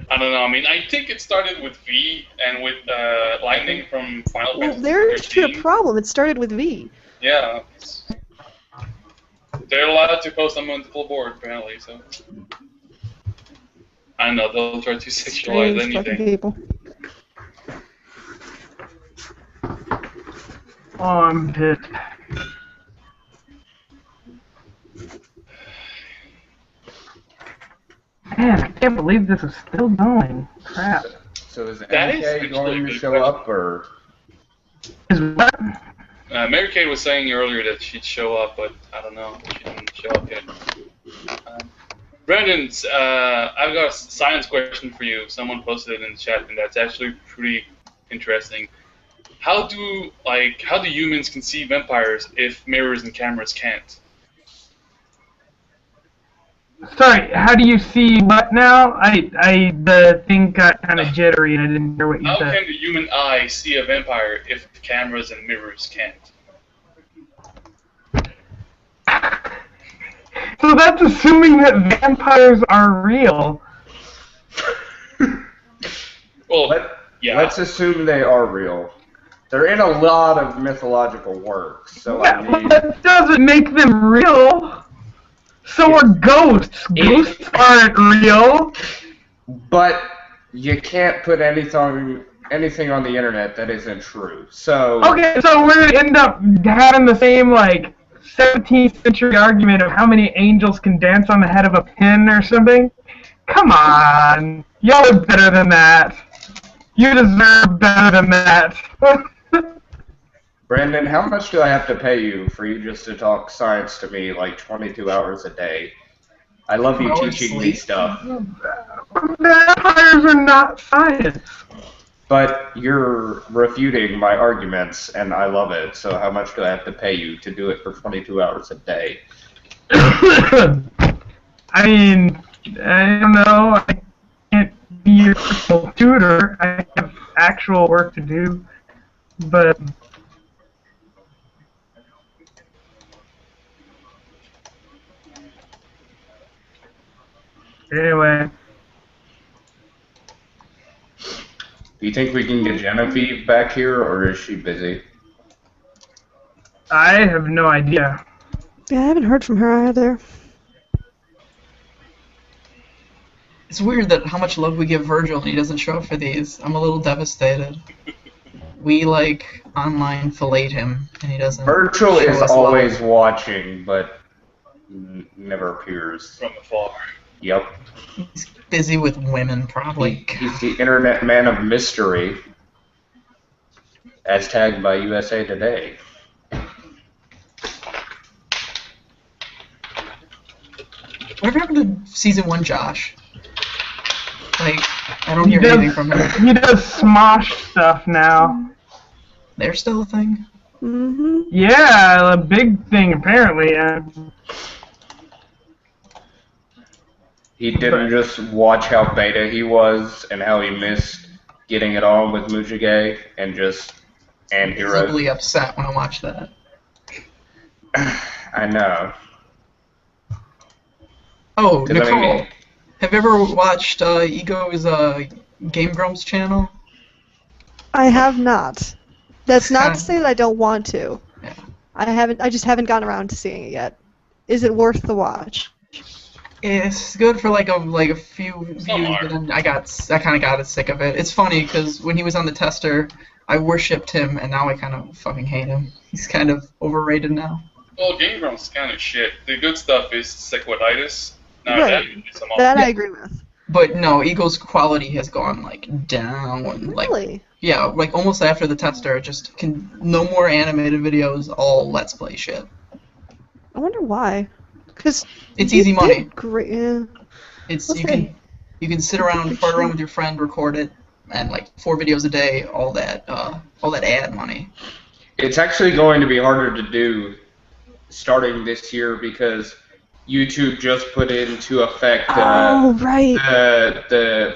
I don't know. I mean, I think it started with V and with Lightning from Final Well, Fantasy there's the 13. problem. It started with V. Yeah. They're allowed to post on multiple boards, apparently, so. I know, they'll try to sexualize Strange fucking anything. people. Armpit. Man, I can't believe this is still going. Crap. So is That is MK actually going a to good show question. up, or? Is what? Mary Kate was saying earlier that she'd show up, but I don't know. She didn't show up yet. Brandon, I've got a science question for you. Someone posted it in the chat, and that's actually pretty interesting. how do humans can see vampires if mirrors and cameras can't? Sorry, how do you see what now? The thing got kind of jittery and I didn't hear what you How said. can the human eye see a vampire if cameras and mirrors can't? So that's assuming that vampires are real. Well, yeah. Let's assume they are real. They're in a lot of mythological works, so Yeah, I but mean, that doesn't make them real. So are ghosts. Ghosts aren't real. but you can't put anything on the internet that isn't true. So Okay, so we're gonna end up having the same, like, 17th century argument of how many angels can dance on the head of a pin or something? Come on. Y'all are better than that. You deserve better than that. Brandon, how much do I have to pay you for you just to talk science to me like 22 hours a day? I love you Hours teaching me sleep. stuff, Vampires are not science. but you're refuting my arguments, and I love it. So how much do I have to pay you to do it for 22 hours a day? I mean, I don't know. I can't be your personal tutor. I have actual work to do. But anyway, Do you think we can get Genevieve back here, or is she busy? I have no idea. Yeah, I haven't heard from her either. It's weird that how much love we give Virgil and he doesn't show up for these. I'm a little devastated. We like online fillet him and he doesn't. Virtual show is us always love. watching, but never appears. From afar. Yep. He's busy with women, probably. He's the internet man of mystery, as tagged by USA Today. Whatever happened to season 1, Josh? Like, I don't hear anything from him. He does Smosh stuff now. They're still a thing. Mm-hmm. Yeah, a big thing apparently. He didn't just watch how beta he was and how he missed getting it on with Mujige and Hero. Visibly upset when I watch that. I know. Oh, 'Cause I Nicole, mean- have you ever watched Ego's Game Grumps channel? I have not. That's not Kinda- to say that I don't want to. Yeah. I just haven't gotten around to seeing it yet. Is it worth the watch? It's good for like a few views, Some but then I kind of got sick of it. It's funny because when he was on the tester, I worshipped him, and now I kind of fucking hate him. He's kind of overrated now. Well, Game Grumps is kind of shit. The good stuff is sequelitis. Now Right. that That I agree with. But no, Ego's quality has gone like down. Like Really? yeah, like almost after the tester, just no more animated videos, all Let's Play shit. I wonder why. Because It's easy money. Great. Yeah. It's We'll you see. can sit around, fart around with your friend, record it, and like 4 videos a day, all that ad money. It's actually going to be harder to do starting this year because YouTube just put into effect Oh, right.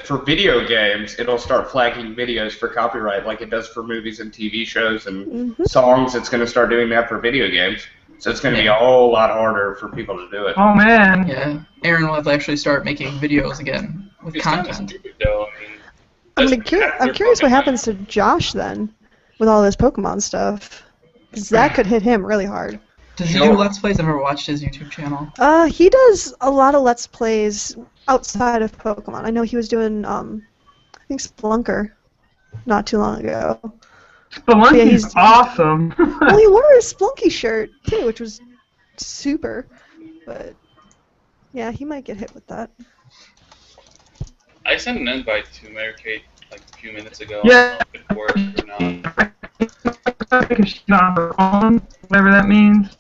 for video games, it'll start flagging videos for copyright like it does for movies and TV shows and Mhm. songs. It's going to start doing that for video games. So it's going to be a whole lot harder for people to do it. Oh man. Yeah, Aaron will have to actually start making videos again with It's kind of content. stupid, though. I mean, I'm doesn't matter I'm if curious what fucking- happens to Josh then, with all this Pokemon stuff. 'Cause that could hit him really hard. Does he do Let's Plays? I've never watched his YouTube channel. He does a lot of Let's Plays outside of Pokemon. I know he was doing, I think Splunker, not too long ago. Spelunky's Yeah, he's- awesome. Well, he wore his Splunky shirt, too, which was super. But, yeah, he might get hit with that. I sent an invite to Mary Kate like a few minutes ago. Yeah. I don't know if it worked or not. Because she's on her phone, whatever that means.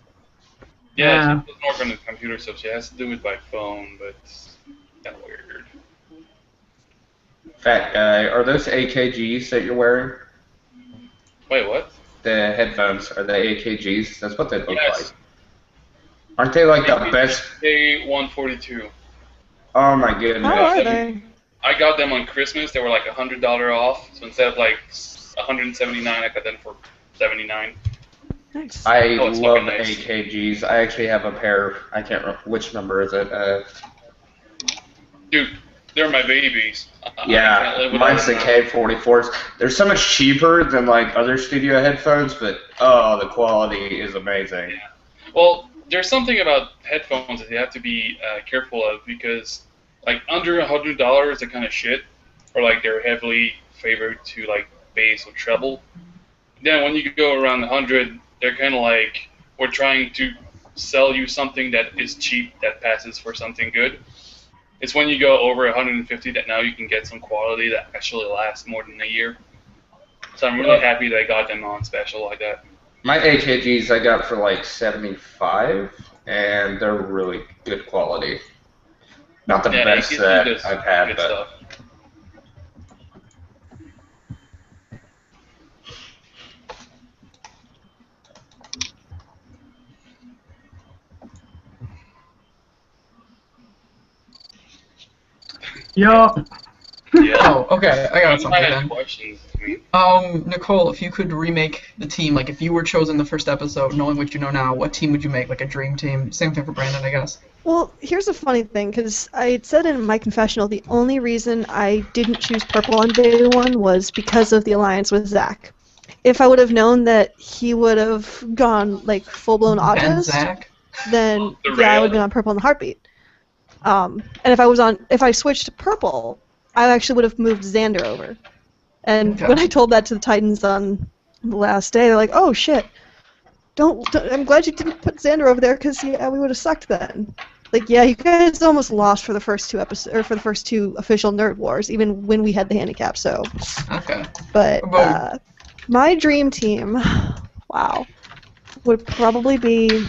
Yeah, Yeah. she doesn't work on the computer, so she has to do it by phone, but it's kind of weird. Fat guy, are those AKGs that you're wearing? Wait, what? The headphones are the AKGs. That's what they look Yes. like. Aren't they like the best? A142. Oh my goodness. How are they? I got them on Christmas. They were like $100 off. So instead of like 179, I got them for 79. Nice. I it's love fucking nice. AKGs. I actually have a pair. I can't remember which number is it. Dude, they're my babies. I can't Yeah, live without mine's the them. K44s. They're so much cheaper than like other studio headphones, but oh, the quality is amazing. Well, there's something about headphones that you have to be careful of because, like, under $100, they're kind of shit, or like they're heavily favored to like bass or treble. Then when you go around 100, they're kind of like we're trying to sell you something that is cheap that passes for something good. It's when you go over 150 that now you can get some quality that actually lasts more than a year. So I'm really happy that I got them on special like that. My AKGs I got for like 75, and they're really good quality. Not the best AKG that does I've had, good but stuff. Yo. Yeah. Oh, okay, I got something I had then. questions. I mean, Nicole, if you could remake the team, like if you were chosen the first episode, knowing what you know now, what team would you make? Like a dream team? Same thing for Brandon, I guess. Well, here's a funny thing, because I had said in my confessional the only reason I didn't choose purple on day one was because of the alliance with Zach. If I would have known that he would have gone like full-blown Ben autist, Zach. then The yeah, I rail. would have been on purple in the heartbeat. And if I switched to purple, I actually would have moved Xander over. And Okay. when I told that to the Titans on the last day, they're like, "Oh shit! Don't I'm glad you didn't put Xander over there because yeah, we would have sucked then." Like, yeah, you guys almost lost for the first two episodes, or for the first two official Nerd Wars, even when we had the handicap. So, Okay. but About- my dream team, wow, would probably be,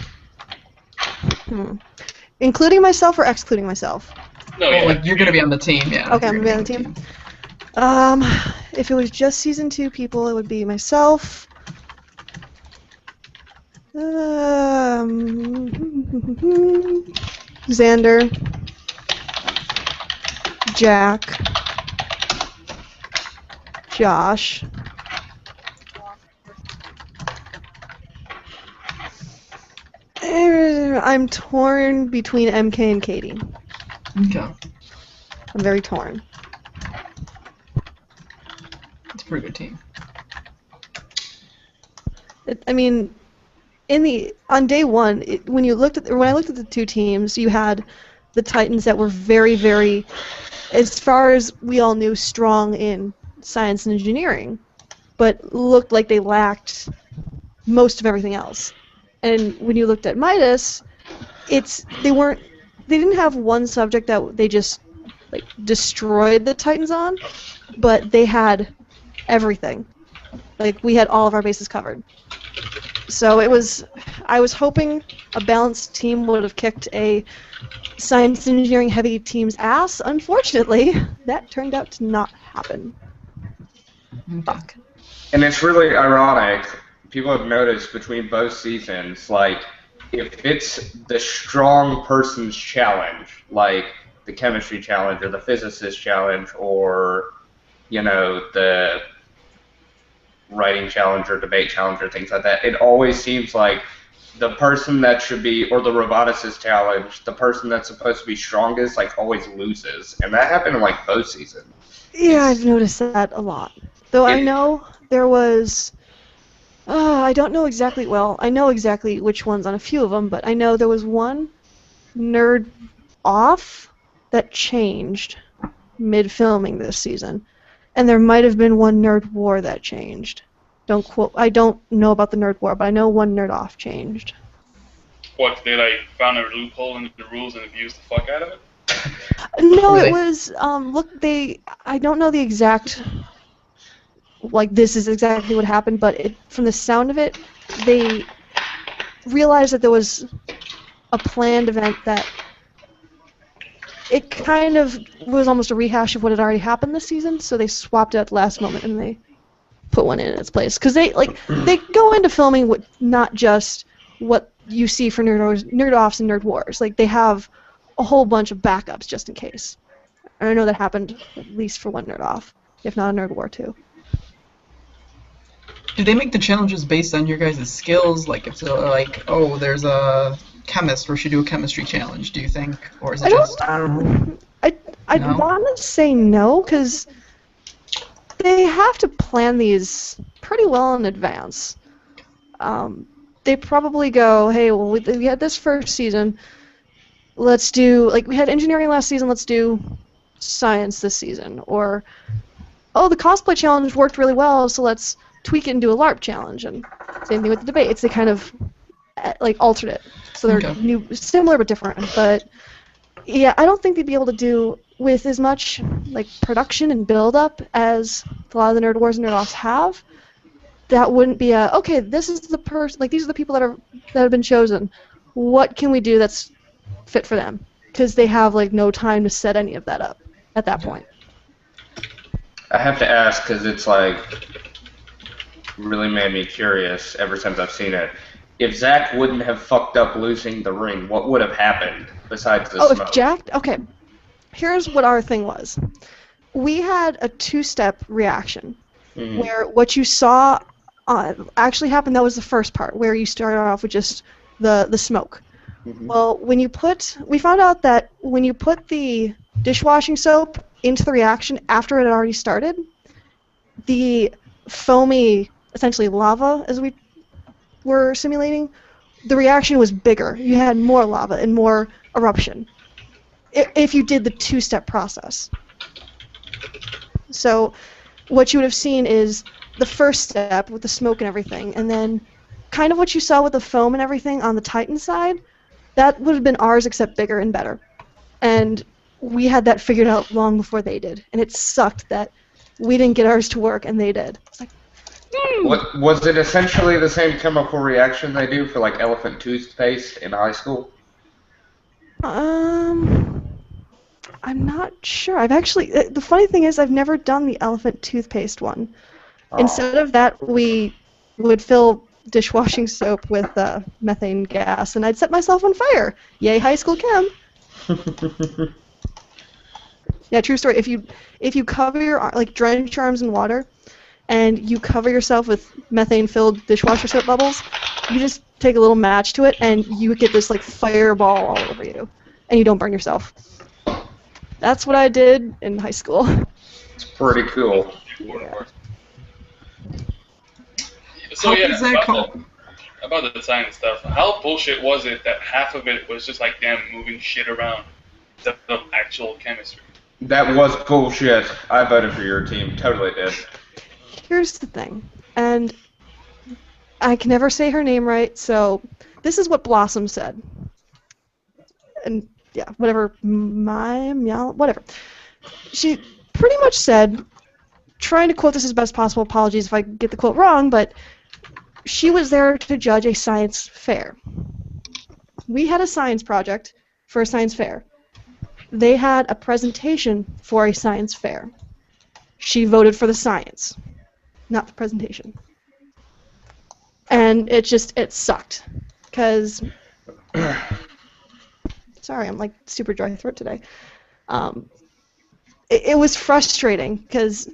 including myself or excluding myself. no, Oh, yeah. like you're gonna be on the team, yeah. Okay, I'm You're gonna be on the team. If it was just season 2 people, it would be myself. Xander, Jack, Josh, I'm torn between MK and Katie. Okay. I'm very torn. It's a pretty good team. I mean, on day one, when I looked at the two teams, you had the Titans that were very, very, as far as we all knew, strong in science and engineering, but looked like they lacked most of everything else. And when you looked at Midas, they didn't have one subject that they just like destroyed the Titans on, but they had everything. Like, we had all of our bases covered. So I was hoping a balanced team would have kicked a science and engineering heavy team's ass. Unfortunately, that turned out to not happen. Fuck. And it's really ironic. People have noticed between both seasons, like, if it's the strong person's challenge, like the chemistry challenge or the physicist challenge or, you know, the writing challenge or debate challenge or things like that, it always seems like the person that should be, or the roboticist challenge, the person that's supposed to be strongest, like, always loses. And that happened in, like, both seasons. Yeah, I've noticed that a lot. Though I know there was... I don't know exactly... Well, I know exactly which ones on a few of them, but I know there was one nerd off that changed mid-filming this season. And there might have been one nerd war that changed. I don't know about the nerd war, but I know one nerd off changed. What, they like found a loophole in the rules and abused the fuck out of it? No, Really? it was, I don't know the exact, like, this is exactly what happened, but from the sound of it, they realized that there was a planned event that it kind of was almost a rehash of what had already happened this season, so they swapped it at the last moment and they put one in its place, because they go into filming with not just what you see for nerd offs and nerd wars. Like, they have a whole bunch of backups just in case. And I know that happened at least for one nerd off, if not a nerd war too. Do they make the challenges based on your guys' skills? Like, if so, like, oh, there's a chemist, we should do a chemistry challenge, do you think? Or is it just... I'd No? want to say no, because they have to plan these pretty well in advance. They probably go, hey, well, we had this first season, let's do, like, we had engineering last season, let's do science this season. Or, oh, the cosplay challenge worked really well, so let's tweak it and do a LARP challenge. And same thing with the debates, they kind of, like, altered it. So they're Okay. similar but different. But, yeah, I don't think they'd be able to do with as much, like, production and build-up as a lot of the Nerd Wars and Nerd Offs have. That wouldn't be a, okay, this is the person, like, these are the people that have been chosen. What can we do that's fit for them? Because they have, like, no time to set any of that up at that point. I have to ask because it's like really made me curious ever since I've seen it. If Zach wouldn't have fucked up losing the ring, what would have happened besides the smoke? If Jack, okay, here's what our thing was. We had a two-step reaction where what you saw actually happened. That was the first part where you started off with just the smoke. Well, we found out that when you put the dishwashing soap into the reaction after it had already started, the foamy, essentially lava, as we were simulating, the reaction was bigger. You had more lava and more eruption if you did the two-step process. So what you would have seen is the first step with the smoke and everything, and then kind of what you saw with the foam and everything on the Titan side, that would have been ours except bigger and better. And we had that figured out long before they did, and it sucked that we didn't get ours to work and they did. It's like, Was it essentially the same chemical reaction they do for like elephant toothpaste in high school? I'm not sure. I've actually, the funny thing is I've never done the elephant toothpaste one. Oh. Instead of that, we would fill dishwashing soap with methane gas, and I'd set myself on fire. Yay, high school chem. Yeah, true story. If you cover your, like, drench your arms in water, and you cover yourself with methane-filled dishwasher soap bubbles, you just take a little match to it, and you get this, like, fireball all over you, and you don't burn yourself. That's what I did in high school. It's pretty cool. Yeah. So How yeah, does that call? about the science stuff. How bullshit was it that half of it was just like them moving shit around instead of actual chemistry? That was bullshit. I voted for your team. Totally did. Here's the thing, and I can never say her name right, so this is what Blossom said. And yeah, whatever, whatever. She pretty much said, trying to quote this as best possible, apologies if I get the quote wrong, but she was there to judge a science fair. We had a science project for a science fair. They had a presentation for a science fair. She voted for the science, not the presentation. And it sucked. Because, sorry, I'm like super dry throat today. It was frustrating, because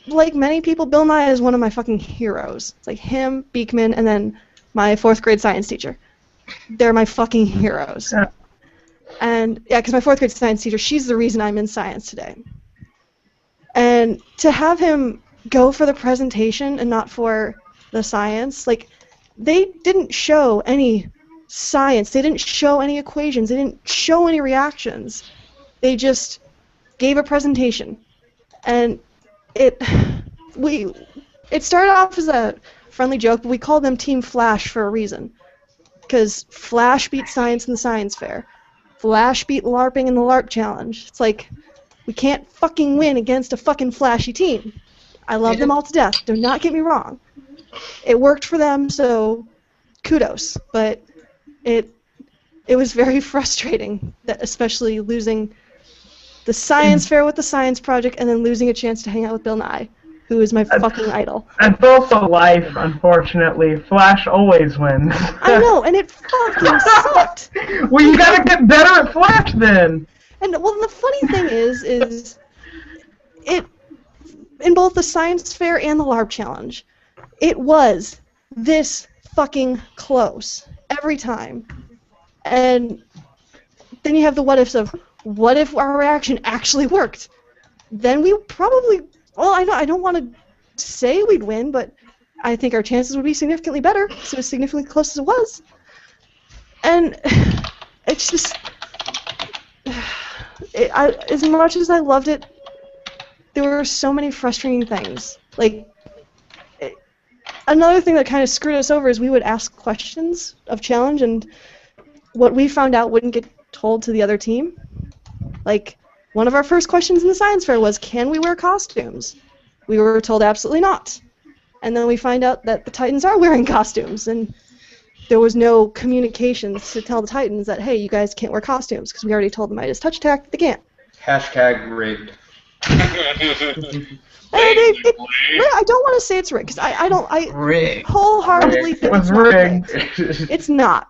like many people, Bill Nye is one of my fucking heroes. It's like him, Beekman, and then my 4th grade science teacher. They're my fucking heroes. Yeah. And yeah, because my 4th grade science teacher, she's the reason I'm in science today. And to have him go for the presentation and not for the science, like, they didn't show any science, they didn't show any equations, they didn't show any reactions. They just gave a presentation. And it started off as a friendly joke, but we called them Team Flash for a reason. Because Flash beat science in the science fair. Flash beat LARPing in the LARP challenge. It's like, we can't fucking win against a fucking flashy team. I love them all to death, do not get me wrong. It worked for them, so kudos. But it was very frustrating, that especially losing the science fair with the science project and then losing a chance to hang out with Bill Nye. who is my fucking idol. That's also life, unfortunately. Flash always wins. I know, and it fucking sucked. Well, you gotta get better at Flash then. And well, the funny thing is it in both the science fair and the LARP challenge, it was this fucking close every time. And then you have the what ifs of what if our reaction actually worked? Then we probably, well, I don't want to say we'd win, but I think our chances would be significantly better, so as significantly close as it was. And it's just, as much as I loved it, there were so many frustrating things. Like, another thing that kind of screwed us over is we would ask questions of challenge, and what we found out wouldn't get told to the other team. Like, one of our first questions in the science fair was, can we wear costumes? We were told absolutely not. And then we find out that the Titans are wearing costumes, and there was no communications to tell the Titans that, hey, you guys can't wear costumes, because we already told them Midas touch attack, they can't. Hashtag rigged. I don't want to say it's rigged, because I Rigged. wholeheartedly It think was it's not rigged. It's not.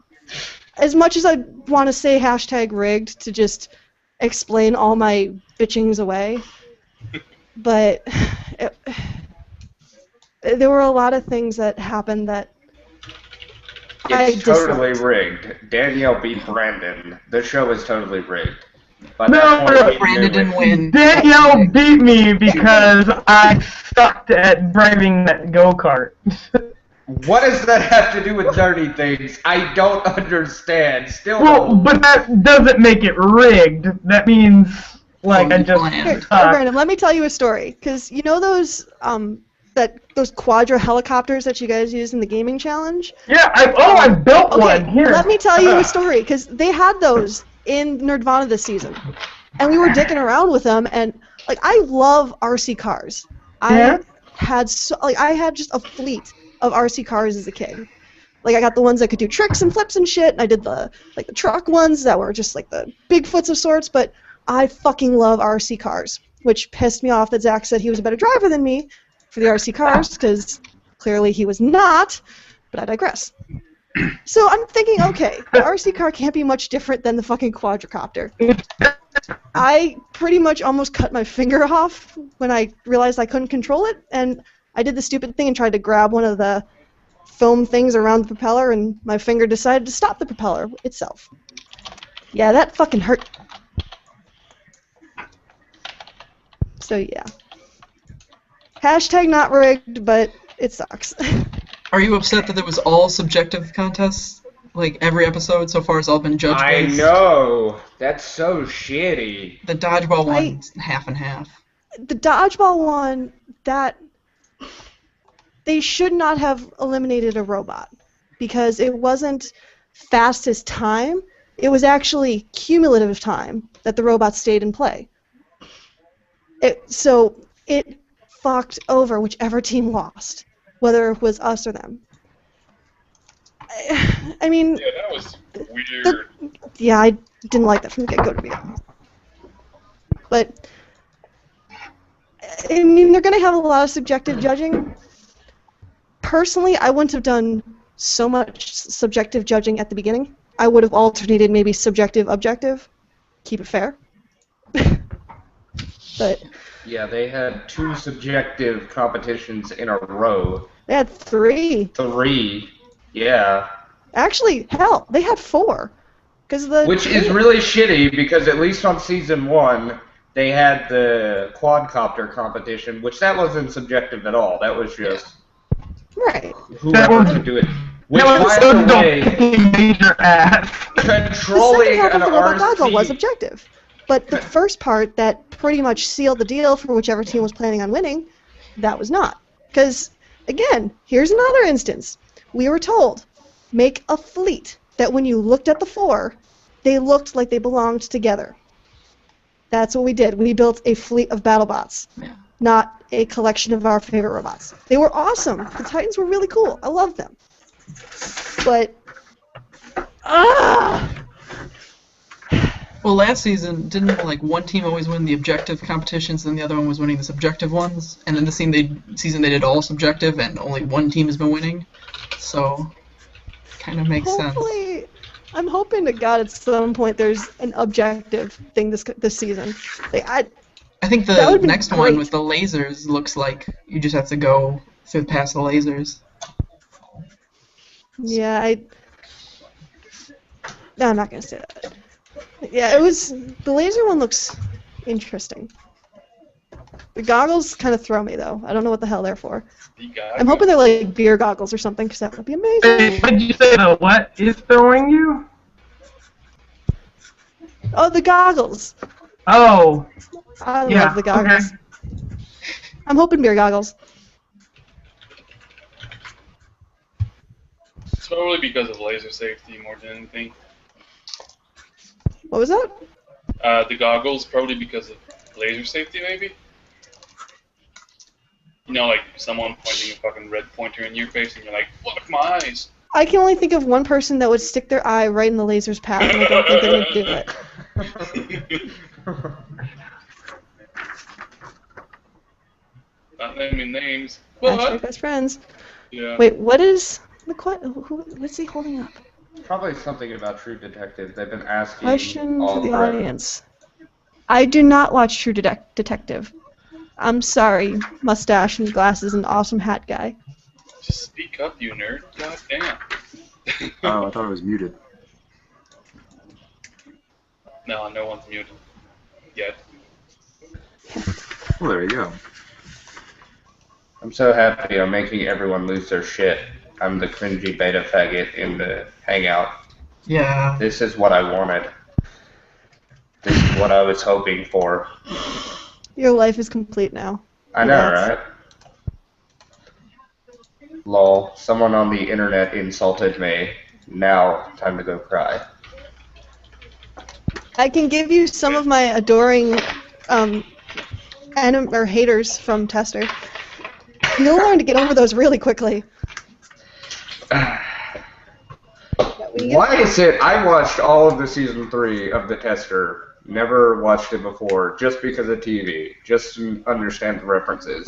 As much as I want to say hashtag rigged to just explain all my bitchings away, but there were a lot of things that happened that It's totally rigged. Danielle beat Brandon. The show is totally rigged. By No, that point, we Brandon knew didn't it. win. Danielle beat me because I sucked at driving that go-kart. What does that have to do with dirty things? I don't understand. Still Well, don't. but that doesn't make it rigged. That means, like, I just Here, sucked. Brandon, let me tell you a story, because you know those those quadra helicopters that you guys use in the gaming challenge? Yeah, I built Okay, one. Here. let me tell you a story, because they had those in Nerdvana this season, and we were dicking around with them, and like I love RC cars. Yeah? I had just a fleet of RC cars as a kid. Like I got the ones that could do tricks and flips and shit, and I did the truck ones that were just like the Bigfoots of sorts, but I fucking love RC cars, which pissed me off that Zach said he was a better driver than me for the RC cars, because clearly he was not, but I digress. So I'm thinking, okay, the RC car can't be much different than the fucking quadricopter. I pretty much almost cut my finger off when I realized I couldn't control it, and I did the stupid thing and tried to grab one of the foam things around the propeller, and my finger decided to stop the propeller itself. Yeah, that fucking hurt. So yeah. Hashtag not rigged, but it sucks. Are you upset that it was all subjective contests? Like every episode so far has all been judge I based? know. That's so shitty. The dodgeball one's half and half. The dodgeball one, that they should not have eliminated a robot, because it wasn't fastest time, it was actually cumulative time that the robot stayed in play. So it fucked over whichever team lost, whether it was us or them. I mean, Yeah, that was weird. yeah, I didn't like that from the get-go, to be honest. But I mean, they're going to have a lot of subjective judging. Personally, I wouldn't have done so much subjective judging at the beginning. I would have alternated maybe subjective, objective. Keep it fair. But Yeah, they had 2 subjective competitions in a row. they had 3. 3. Yeah. Actually, hell, they had 4. Which is really shitty, because at least on Season 1, they had the quadcopter competition, which that wasn't subjective at all. That was just right. whoever could do it. Which, That was by the way, kicking major ass. The controlling second half an of the robot dodgeball was RC... objective. But the first part that pretty much sealed the deal for whichever team was planning on winning, that was not. Because, again, here's another instance. We were told, make a fleet that when you looked at the 4, they looked like they belonged together. That's what we did. We built a fleet of BattleBots, not a collection of our favorite robots. They were awesome. The Titans were really cool. I loved them. But, Well, last season, didn't like one team always win the objective competitions, and the other one was winning the subjective ones? And then this season they did all subjective, and only one team has been winning. So, kind of makes sense. Hopefully, I'm hoping to God at some point there's an objective thing this season. Like, I think that the would be next great. one with the lasers looks like you just have to go past the lasers. Yeah, No, I'm not gonna say that. Yeah, the laser one looks interesting. The goggles kind of throw me though. I don't know what the hell they're for. I'm hoping they're like beer goggles or something, because that would be amazing. Hey, what did you say? The what is throwing you? Oh, the goggles. Oh, I yeah. love the goggles. Okay. I'm hoping beer goggles. It's probably because of laser safety more than anything. What was that? The goggles, probably because of laser safety, maybe? You know, like someone pointing a fucking red pointer in your face and you're like, fuck my eyes! I can only think of one person that would stick their eye right in the laser's path, and I don't think they would do it. Not naming names. Hashtag What? best friends. Yeah. Wait, what is the what's he holding up? Probably something about True Detective. They've been asking Question all to the forever. audience. I do not watch True Detective. I'm sorry, mustache and glasses and awesome hat guy. Just speak up, you nerd. God damn. Oh, I thought it was muted. No, no one's muted. Yet. Well, there you go. I'm so happy I'm making everyone lose their shit. I'm the cringy beta faggot in the Hangout. Yeah. This is what I wanted. This is what I was hoping for. Your life is complete now. I know, Congrats. right? Lol. Someone on the internet insulted me. Now, time to go cry. I can give you some of my adoring haters from Tester. You'll learn to get over those really quickly. Why is it I watched all of the season 3 of The Tester, never watched it before, just because of TV, just to understand the references.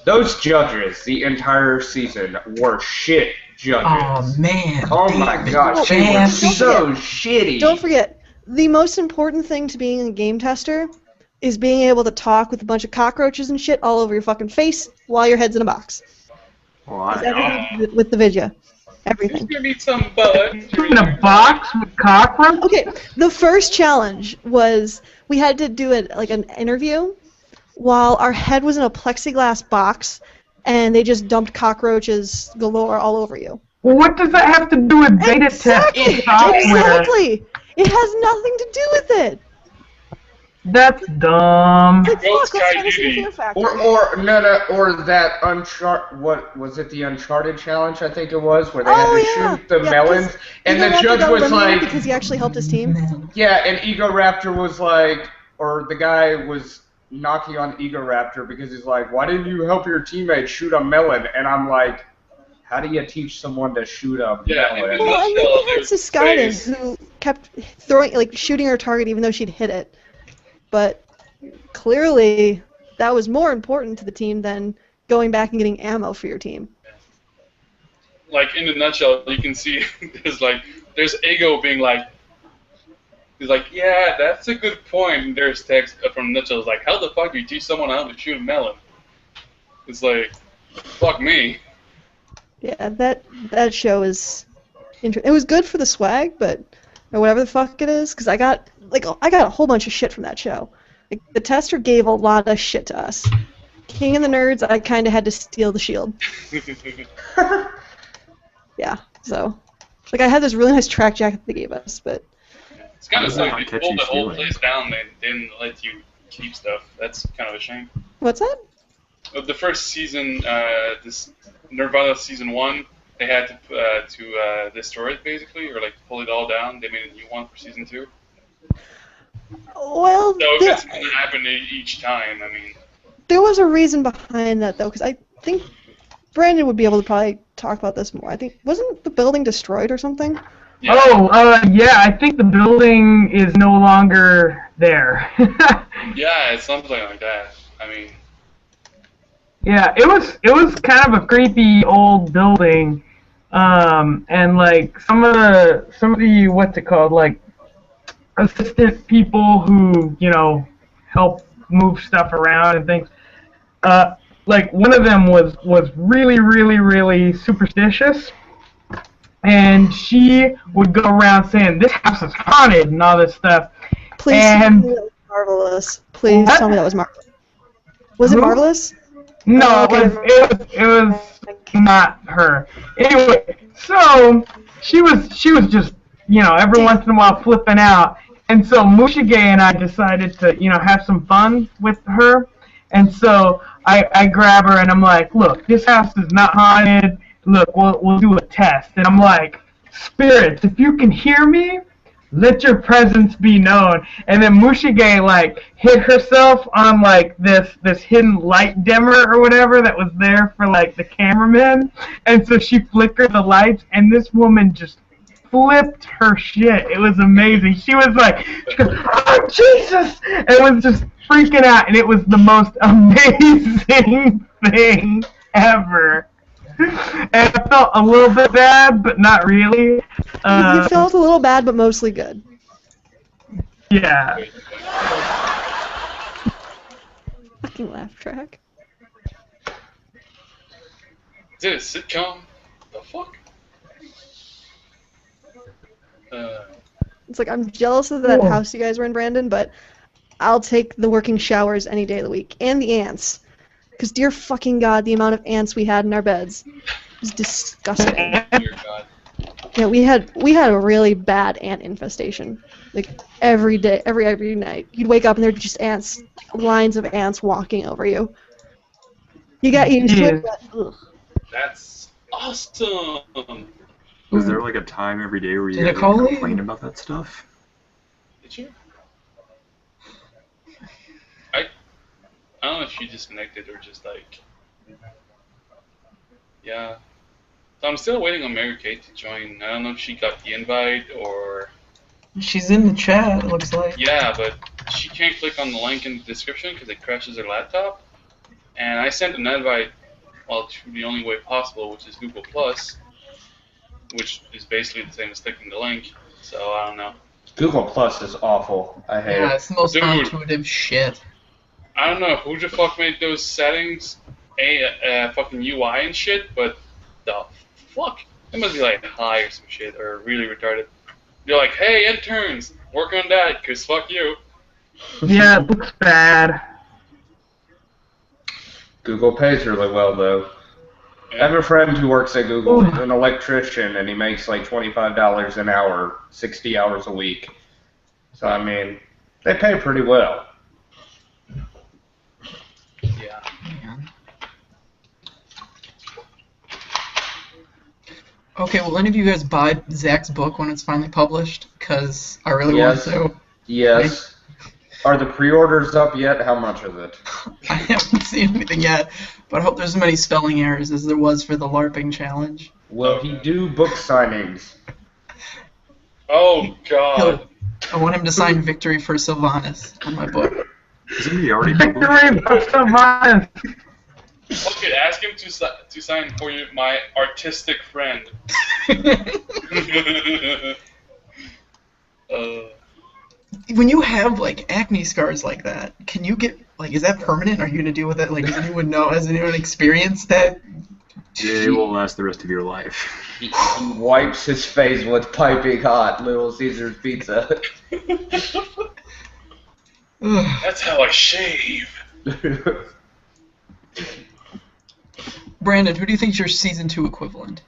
Those judges, the entire season, were shit judges. Oh man. Oh my gosh, they were so shitty. Don't forget, the most important thing to being a game tester is being able to talk with a bunch of cockroaches and shit all over your fucking face while your head's in a box. Well, It's everything with the video. Everything. There's gonna be some butt. In a box with cockroaches? Okay, the first challenge was we had to do an interview while our head was in a plexiglass box and they just dumped cockroaches galore all over you. Well, what does that have to do with beta testing software? Exactly! It has nothing to do with it! That's dumb. Like, Ghost fuck, let's Guy try to see Duty. Fear Factor. Or that what was it? The Uncharted challenge, I think it was, where they had to shoot the melons, and the judge was like, because he actually helped his team. yeah, and Ego Raptor was like, or the guy was knocking on Ego Raptor because he's like, why didn't you help your teammate shoot a melon? And I'm like, how do you teach someone to shoot a melon? Well, and then we had Siskiden, who kept shooting her target even though she'd hit it. But clearly, that was more important to the team than going back and getting ammo for your team. Like, in a nutshell, you can see there's Ego being like, he's like, yeah, that's a good point. And there's text from Nutshell like, how the fuck do you teach someone how to shoot a melon? It's like, fuck me. Yeah, that show is interesting. It was good for the swag, or whatever the fuck it is, because I got a whole bunch of shit from that show. Like, the tester gave a lot of shit to us. King of the Nerds, I kind of had to steal the shield. Yeah, so I had this really nice track jacket they gave us, but It's kind of Yeah, sad. They catch pulled you the whole stealing. place down and didn't let you keep stuff. That's kind of a shame. what's that? Of the first season, this Nirvana season 1, they had to destroy it basically, or like pull it all down. They made a new one for season 2. Well, So if it's going to happen each time, I mean. there was a reason behind that, though, because I think Brandon would be able to probably talk about this more. I think, wasn't the building destroyed or something? Yeah. Oh, yeah, I think the building is no longer there. Yeah, it's something like that. I mean, Yeah, it was kind of a creepy old building, and like some of the what's it called, like assistant people who help move stuff around and things. Like one of them was really really really superstitious, and she would go around saying this house is haunted and all this stuff. Please tell me that was marvelous. Please What? tell me that was marvelous. Was it Who? marvelous? No, Okay. it was not her. Anyway, so she was just every once in a while flipping out, and so Mushige and I decided to have some fun with her, and so I grab her and I'm like, look, this house is not haunted. Look, we'll do a test, and I'm like, spirits, if you can hear me, let your presence be known. And then Mushige like hit herself on like this hidden light dimmer or whatever that was there for like the cameraman, and so she flickered the lights, and this woman just flipped her shit. It was amazing. She was like, she goes, oh Jesus! It was just freaking out, and it was the most amazing thing ever. And I felt a little bit bad, but not really. You felt a little bad, but mostly good. Yeah. Fucking laugh track. is it a sitcom? The fuck? It's like, I'm jealous of that house you guys were in, Brandon, but I'll take the working showers any day of the week. And the ants. Because, dear fucking God, the amount of ants we had in our beds was disgusting. Dear God. Yeah, we had a really bad ant infestation. Like, every day, every night. You'd wake up and there'd be just ants, lines of ants walking over you. You got used to it, but ugh. That's awesome. Was there like a time every day where you Did it guys call would you? complain about that stuff? Did you? I don't know if she disconnected or just like. Yeah. So I'm still waiting on Mary Kate to join. I don't know if she got the invite or. She's in the chat, it looks like. Yeah, but she can't click on the link in the description because it crashes her laptop. And I sent an invite, well, to the only way possible, which is Google Plus, which is basically the same as clicking the link. So I don't know. Google Plus is awful. I hate Yeah, it. it's the most Dude. intuitive shit. I don't know who the fuck made those settings, fucking UI and shit, but the fuck? It must be like high or some shit, or really retarded. You're like, hey, interns, work on that, cause fuck you. Yeah, it looks bad. Google pays really well, though. I have a friend who works at Google, an electrician, and he makes like $25 an hour, 60 hours a week. So, I mean, they pay pretty well. Yeah. Man. Okay, will any of you guys buy Zach's book when it's finally published? Because I really Yes. want to. Yes. Are the pre-orders up yet? How much is it? I haven't seen anything yet, but I hope there's as many spelling errors as there was for the LARPing challenge. Will he do book signings? Oh god. I want him to sign Victory for Sylvanas on my book. Isn't he already published? Victory of Sylvanas. Okay, ask him to sign for you, my artistic friend. When you have like acne scars like that, can you get like, is that permanent? Are you gonna deal with it? Like, does anyone know? Has anyone experienced that? Yeah, it will last the rest of your life. He wipes his face with piping hot Little Caesar's pizza. Ugh. That's how I shave. Brandon, who do you think is your season 2 equivalent?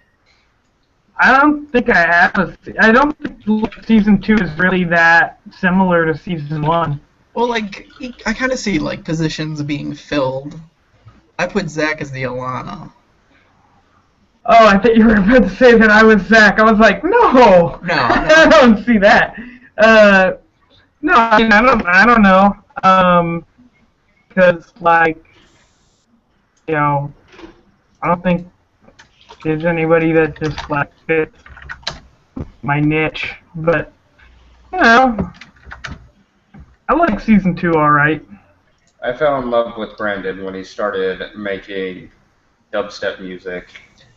I don't think I have I don't think season 2 is really that similar to season 1. Well, like, I kind of see like positions being filled. I put Zach as the Alana. Oh, I thought you were about to say that I was Zach. I was like, no, No. I don't see that. No, I mean, I don't know. Because like, I don't think there's anybody that just like fits. my niche, but you know, I like season 2 all right. I fell in love with Brandon when he started making dubstep music.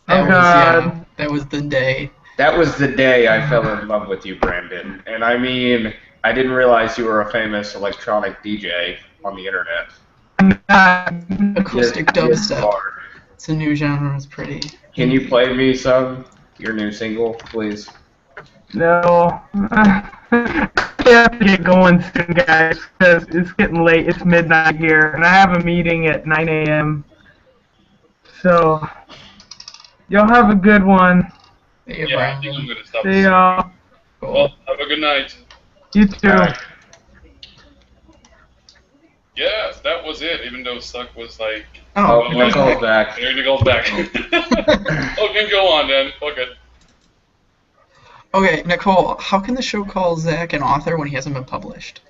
That Oh, was God. that was the day. That was the day I fell in love with you, Brandon. And I mean, I didn't realize you were a famous electronic DJ on the internet. Acoustic Yes, you dubstep. are. It's a new genre. It's pretty. Can you play me your new single, please? No. I have to get going soon, guys, because it's getting late. It's midnight here, and I have a meeting at 9 a.m. So, y'all have a good one. Hey, Yeah, I think I'm gonna stop. See y'all. Well, have a good night. You too. Alright. Yes, that was it. Even though Suq was like, Oh, Nicole's back. there Nicole's back. Okay, go on then. Fuck it. Okay, Nicole, how can the show call Zach an author when he hasn't been published?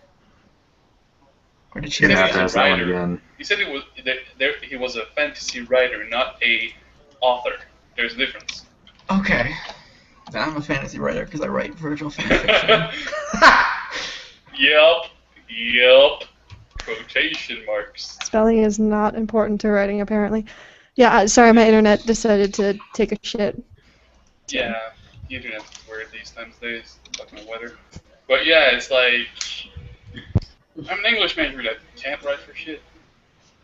Or did she You're Yeah, gonna he's have a to ask that one writer. again. He said he was a fantasy writer, not a author. There's a difference. Okay. Then I'm a fantasy writer because I write Virgil fanfiction. Yep. Quotation marks. Spelling is not important to writing, apparently. Yeah, sorry, my internet decided to take a shit. Yeah, the internet's weird these days. Fucking weather. But yeah, it's like I'm an English major that can't write for shit.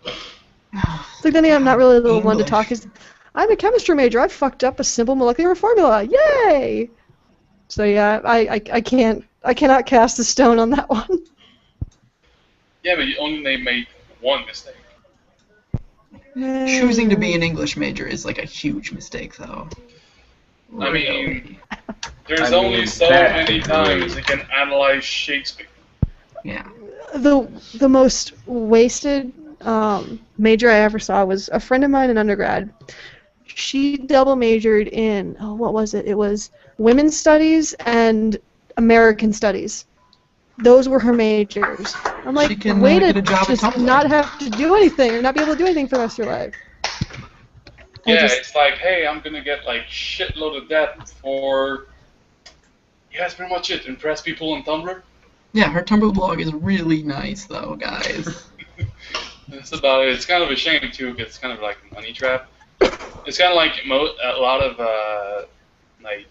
It's like, then again, I'm not really the one to English. talk. I'm a chemistry major. I fucked up a simple molecular formula. Yay! So yeah, I cannot cast a stone on that one. Yeah, but you only made one mistake. Choosing to be an English major is like a huge mistake, though. I mean, there's I only mean, so that many degree. times you can analyze Shakespeare. Yeah. The most wasted major I ever saw was a friend of mine in undergrad. She double majored in, what was it? It was women's studies and American studies. Those were her majors. I'm like, She can, way to get a job at just Tumblr. not have to do anything or not be able to do anything for the rest of your life. Yeah, it's like, hey, I'm gonna get like shitload of that for. Yeah, that's pretty much it. Impress people on Tumblr. Yeah, her Tumblr blog is really nice, though, guys. That's about it. It's kind of a shame too, because it's kind of like a money trap. It's kind of like a lot of like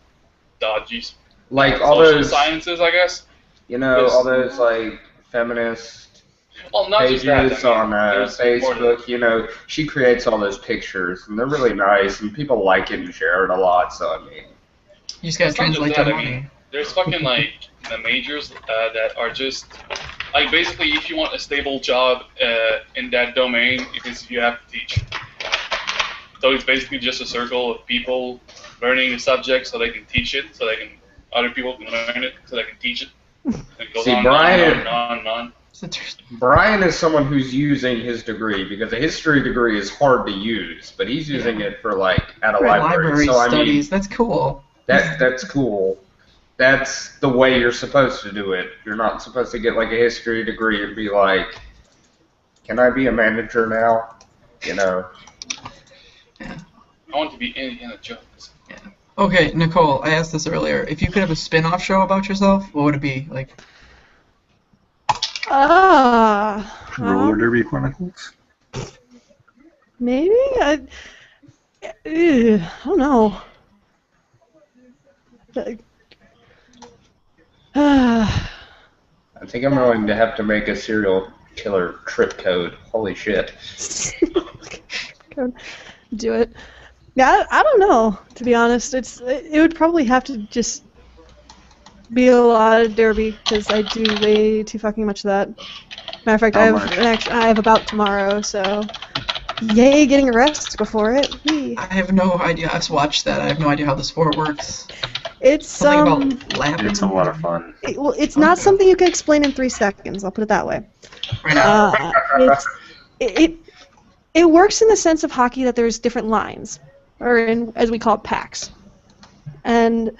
dodgy Like all social those, sciences, I guess. you know, all those like feminist Well, not just that. pages I mean, on there's more to Facebook. You know, she creates all those pictures, and they're really nice, and people like it and share it a lot. So I mean, You just gotta It's not just translate that, that I money. mean, there's fucking like the majors that are just like basically if you want a stable job in that domain, you have to teach. So it's basically just a circle of people learning the subject so they can teach it, so other people can learn it, so they can teach it. And it goes See, on Brian- and on and on. Brian is someone who's using his degree because a history degree is hard to use, but he's using it for like at a Right, library. So I mean, studies, that's cool. that's cool. That's the way you're supposed to do it. You're not supposed to get like a history degree and be like, "Can I be a manager now?" You know. I want to be Indiana Jones. Okay, Nicole, I asked this earlier. If you could have a spin-off show about yourself, what would it be? Like, Roller Derby Chronicles. Maybe? I don't know. I think I'm going to have to make a serial killer trip code. Holy shit. Do it. Yeah, I don't know, to be honest. It would probably have to just be a lot of derby, because I do way too fucking much of that. Matter of fact, I have a bout tomorrow, so yay, getting a rest before it. Whee. I have no idea. I've watched that. I have no idea how the sport works. It's Something about lapping. It's a lot of fun. it's not something you can explain in 3 seconds. I'll put it that way. Right now. It works in the sense of hockey that there's different lines, or in, as we call it, packs. And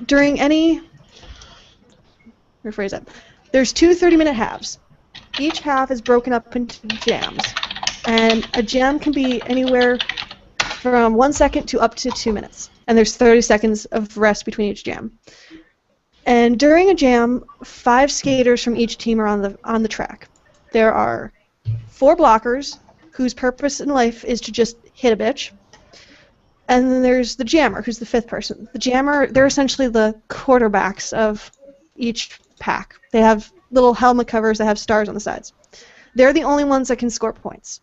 during any, rephrase that, there's 2 30-minute halves. Each half is broken up into jams, and a jam can be anywhere from 1 second to up to 2 minutes. and there's 30 seconds of rest between each jam. And during a jam, 5 skaters from each team are on the track. There are 4 blockers whose purpose in life is to just hit a bitch. And then there's the jammer, who's the 5th person. The jammer, they're essentially the quarterbacks of each pack. They have little helmet covers that have stars on the sides. They're the only ones that can score points.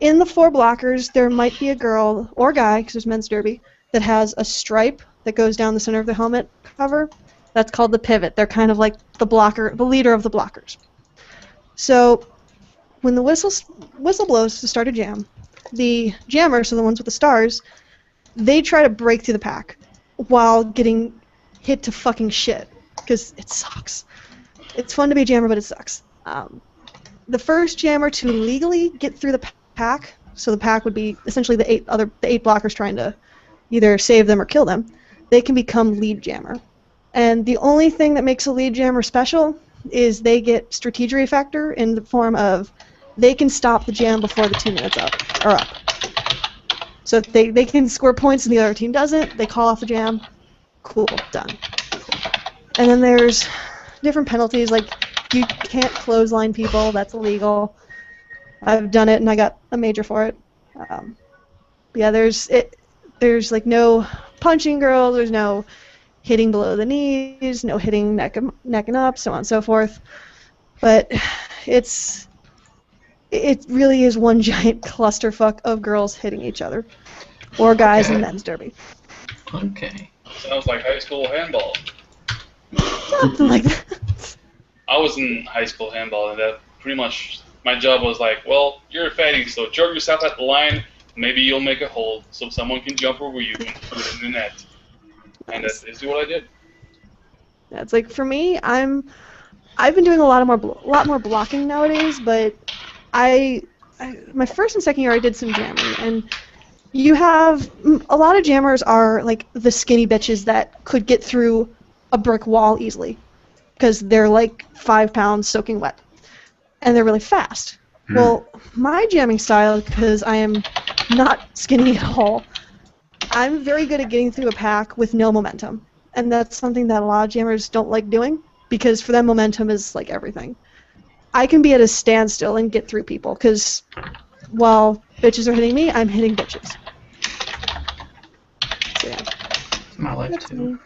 In the 4 blockers, there might be a girl or guy, because there's men's derby, that has a stripe that goes down the center of the helmet cover. That's called the pivot. They're kind of like the leader of the blockers. So when the whistle blows to start a jam, the jammers, so the ones with the stars, they try to break through the pack while getting hit to fucking shit, because it sucks. It's fun to be a jammer, but it sucks. The first jammer to legally get through the pack, so the pack would be essentially the 8 blockers trying to either save them or kill them, they can become lead jammer. And the only thing that makes a lead jammer special is they get strategery factor in the form of they can stop the jam before the 2 minutes are up. So if they can score points and the other team doesn't, they call off the jam. Cool, done. And then there's different penalties, like you can't clothesline people, that's illegal. I've done it and I got a major for it. Yeah, there's like no punching girls, there's no hitting below the knees, no hitting neck and up, so on and so forth. But it really is one giant clusterfuck of girls hitting each other, or guys in men's derby. Okay. Sounds like high school handball. Something like that. I was in high school handball, and that pretty much my job was like, well, you're a fatty, so jerk yourself at the line. Maybe you'll make a hole so someone can jump over you and put it in the net. And that's basically what I did. That's like, for me, I've been doing a lot more blocking nowadays, but my first and second year I did some jamming, and you have a lot of jammers are like the skinny bitches that could get through a brick wall easily because they're like 5 pounds soaking wet, and they're really fast. Well, my jamming style, because I am not skinny at all, I'm very good at getting through a pack with no momentum, and that's something that a lot of jammers don't like doing, because for them momentum is like everything. I can be at a standstill and get through people, because while bitches are hitting me, I'm hitting bitches. So yeah. It's my life That's too. me.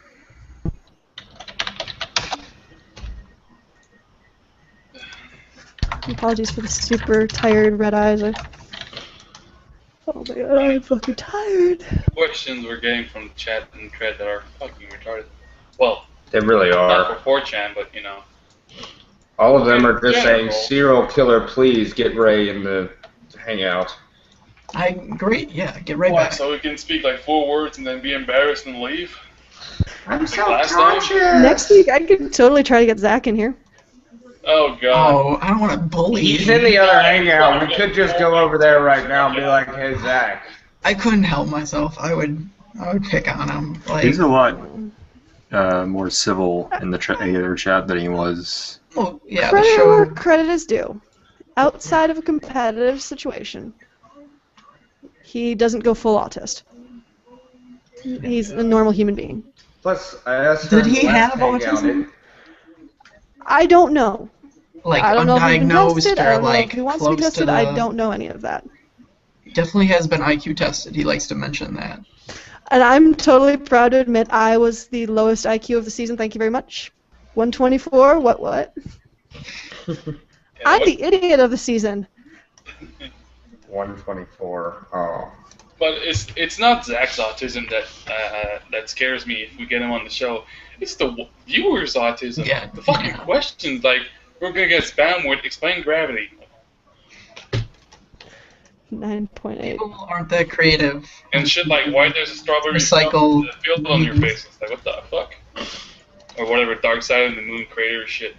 Apologies for the super tired red eyes. Oh my god, I'm fucking tired. Questions we're getting from the chat and thread that are fucking retarded. Well, They really not are. for 4chan, but you know. All of them are just General. saying, serial killer, please get Ray in the hangout. Great, yeah, get right What, back. so we can speak like 4 words and then be embarrassed and leave? I'm so tortured. Next week, I could totally try to get Zach in here. Oh god. Oh, I don't want to bully He's you. in the other hangout. We could just go over there right now and be like, hey, Zach. I couldn't help myself. I would pick on him. Like, He's a lot more civil in the other chat than he was. well, yeah, the Credit show. where credit is due. Outside of a competitive situation, he doesn't go full autist. He's a normal human being. Plus, I asked Did him he last have hangout, autism? I don't know. Like I don't know if he's been undiagnosed tested. I or don't know like if he wants to be close tested. the. I don't know any of that. Definitely has been IQ tested. He likes to mention that. And I'm totally proud to admit I was the lowest IQ of the season. Thank you very much. 124. What? I'm the idiot of the season. 124. Oh. But it's not Zach's autism that scares me if we get him on the show. It's the viewers' autism. Yeah. The fucking questions, like, we're gonna get spam with explain gravity. 9.8. People aren't that creative. And shit like, why there's a strawberry Recycle field on your memes. face. It's like, what the fuck? Or whatever, Dark Side of the Moon crater shit.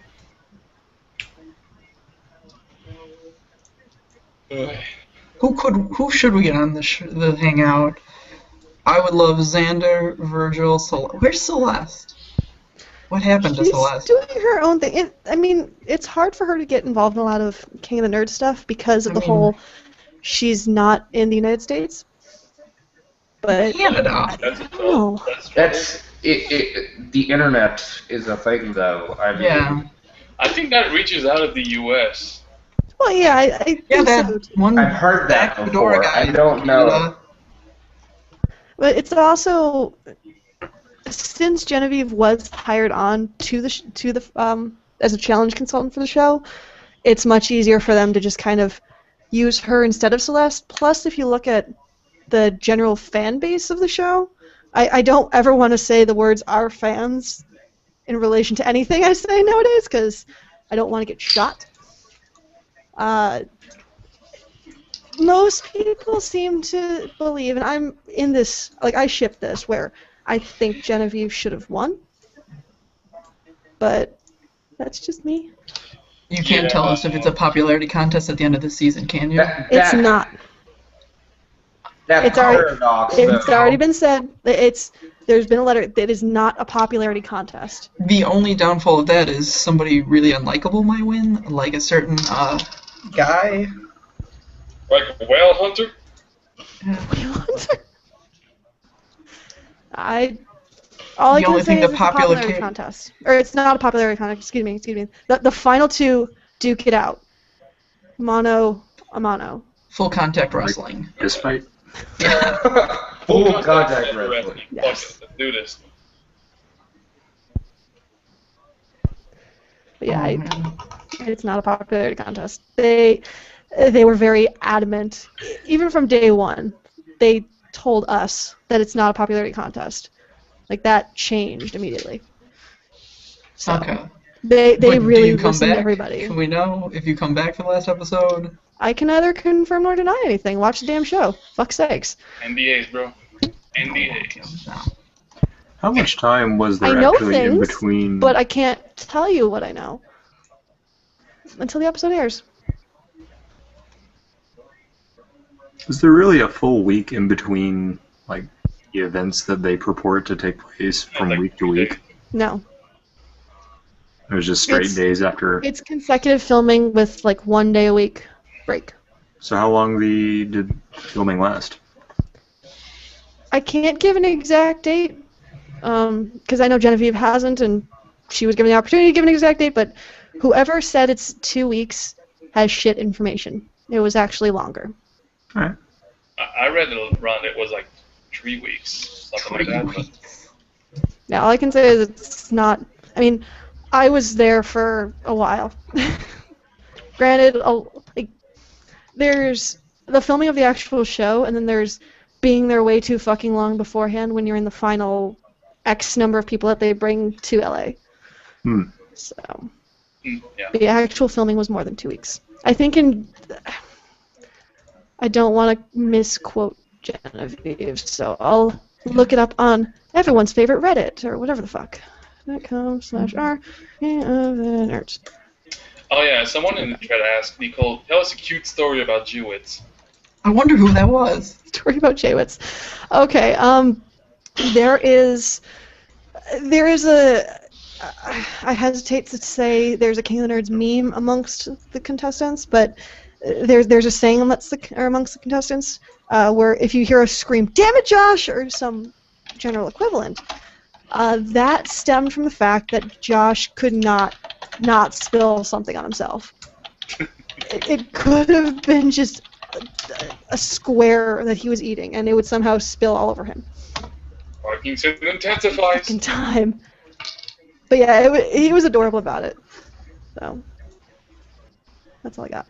Ugh. Who should we get on the hangout? I would love Xander, Virgil, Where's Celeste? What happened to She's Celeste? doing her own thing. It's hard for her to get involved in a lot of King of the Nerd stuff because of the whole she's not in the United States. but Canada. I That's don't know. That's it. The internet is a thing, though. I mean, Yeah. I think that reaches out of the U.S. Well, yeah, I Yeah, think that so. one I've heard that back fedora before. guy. I don't know. Canada. But it's also, since Genevieve was hired on to the as a challenge consultant for the show, it's much easier for them to just kind of use her instead of Celeste. Plus, if you look at the general fan base of the show, I don't ever want to say the words "our fans" in relation to anything I say nowadays because I don't want to get shot. Most people seem to believe, and I'm in this, like, I ship this, where I think Genevieve should have won. But that's just me. You can't tell us if it's a popularity contest at the end of the season, can you? It's not. That's It's already- paradox. It's though. already been said. There's been a letter. It is not a popularity contest. The only downfall of that is somebody really unlikable might win, like a certain guy. Like a whale hunter? All I The can only say thing is the it's a popular popularity kid- contest. Or it's not a popularity contest, excuse me. The final two duke it out. Mano a mano. Full contact wrestling. Fist fight? Full contact wrestling. Yes. Fuck it, let's do this. But yeah, Oh, man. it's not a popularity contest. They were very adamant, even from day one. They told us that it's not a popularity contest. Like, that changed immediately. So Okay. they But do really you come listened back? to everybody. Can we know if you come back for the last episode? I can neither confirm nor deny anything. Watch the damn show. Fuck's sakes. NDAs, bro. NDAs. No. How much time was I there know actually in things, between? but I can't tell you what I know until the episode airs. Was there really a full week in between, like, the events that they purport to take place from Like week to week? No. It was just straight It's- days after. It's consecutive filming with like 1 day a week break. So how long did filming last? I can't give an exact date because I know Genevieve hasn't, and she was given the opportunity to give an exact date, but whoever said it's 2 weeks has shit information. It was actually longer. All right. I read around it was like 3 weeks, something like that. But Now, all I can say is it's not. I mean, I was there for a while. Granted, like, there's the filming of the actual show, and then there's being there way too fucking long beforehand when you're in the final X number of people that they bring to LA. Hmm. So yeah. the actual filming was more than 2 weeks. I think I don't want to misquote Genevieve, so I'll look it up on everyone's favorite Reddit or whatever the fuck. .com/r nerds. Oh yeah, someone in the chat asked Nicole, tell us a cute story about Jewits. I wonder who that was. Story about Jaywitz. Okay, there is a. I hesitate to say there's a King of the Nerds meme amongst the contestants, but there's a saying amongst the contestants where if you hear a scream, "Damn it, Josh!" or some general equivalent, that stemmed from the fact that Josh could not spill something on himself. It could have been just a square that he was eating, and it would somehow spill all over him. Parking system intensifies. Fucking time. But yeah, he was adorable about it. So that's all I got.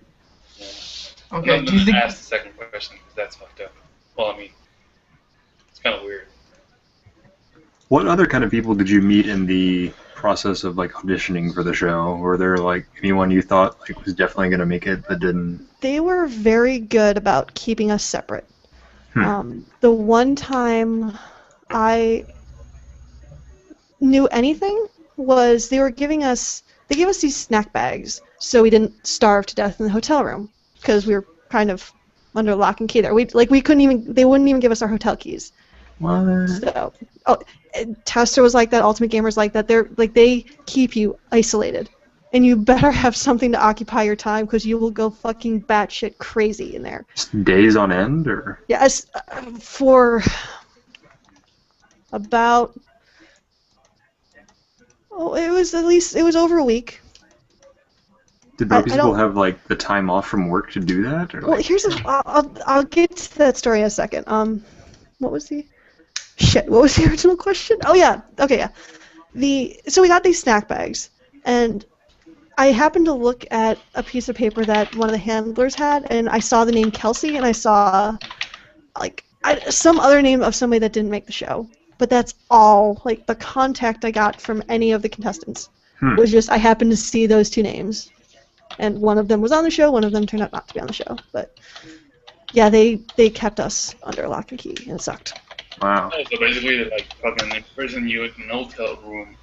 Okay, I'm do you gonna think ask the second question because that's fucked up. Well, I mean, it's kind of weird. What other kind of people did you meet in the process of like auditioning for the show? Were there like anyone you thought like was definitely going to make it but didn't? They were very good about keeping us separate. The one time I knew anything was they gave us these snack bags so we didn't starve to death in the hotel room because we were kind of under lock and key there. They wouldn't even give us our hotel keys. What? So, Tester was like that. Ultimate Gamer's like that. They keep you isolated, and you better have something to occupy your time because you will go fucking batshit crazy in there. Just days on end, or? Yes, for About it was over a week. Did I most people don't- have like the time off from work to do that? Or, Well, like, I'll get to that story in a second. What was the original question? Oh yeah, okay, yeah. So we got these snack bags, and I happened to look at a piece of paper that one of the handlers had, and I saw the name Kelsey, and I saw some other name of somebody that didn't make the show. But that's all, like, the contact I got from any of the contestants was just I happened to see those two names. And one of them was on the show, one of them turned out not to be on the show. But, yeah, they kept us under lock and key, and it sucked. wow. Oh, so basically, they, like, fucking imprison you in an hotel room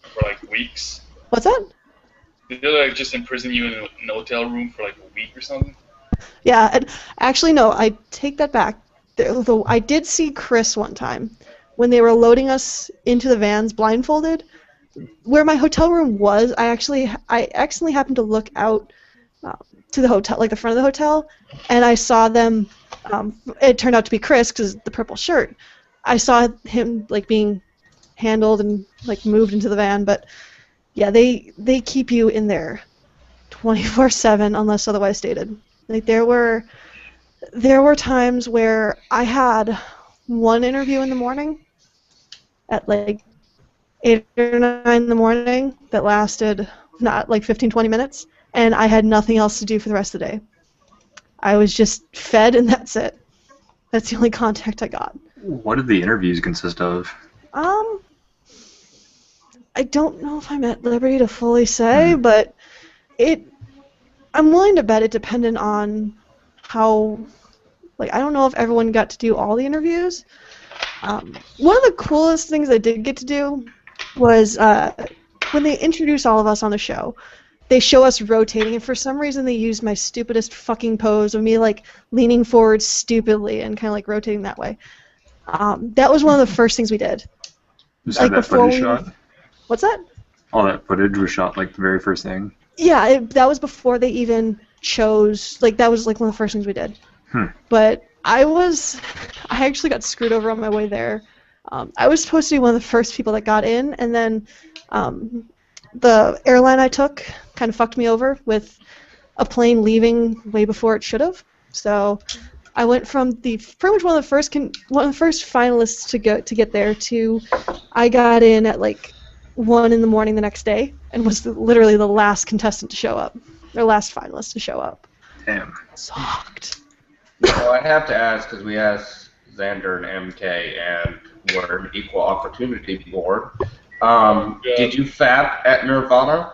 for, like, weeks. What's that? Did they, like, just imprison you in an hotel room for, like, a week or something? Yeah, and actually, no, I take that back. I did see Chris one time when they were loading us into the vans blindfolded. Where my hotel room was, I accidentally happened to look out to the hotel, like the front of the hotel, and I saw them. It turned out to be Chris because the purple shirt. I saw him like being handled and like moved into the van, but yeah, they keep you in there 24/7 unless otherwise stated. Like there were times where I had one interview in the morning at like 8 or 9 in the morning that lasted not like 15-20 minutes, and I had nothing else to do for the rest of the day. I was just fed, and that's it. That's the only contact I got. What did the interviews consist of? I don't know if I'm at liberty to fully say, but I'm willing to bet it depended on how, like, I don't know if everyone got to do all the interviews. One of the coolest things I did get to do was when they introduce all of us on the show, they show us rotating, and for some reason they used my stupidest fucking pose of me like leaning forward stupidly and kind of like rotating that way. That was one of the first things we did. Just had that footage shot? What's that? All that footage was shot like the very first thing? Yeah, that was before they even chose, like that was like one of the first things we did. But I actually got screwed over on my way there. I was supposed to be one of the first people that got in, and then the airline I took kind of fucked me over with a plane leaving way before it should have. So I went from pretty much one of the first finalists to get there to I got in at like 1 in the morning the next day and was literally the last contestant to show up, or last finalist to show up. Damn. Sucked. Well, I have to ask because we asked Xander and MK, and we're an equal opportunity board. Did you fap at Nirvana?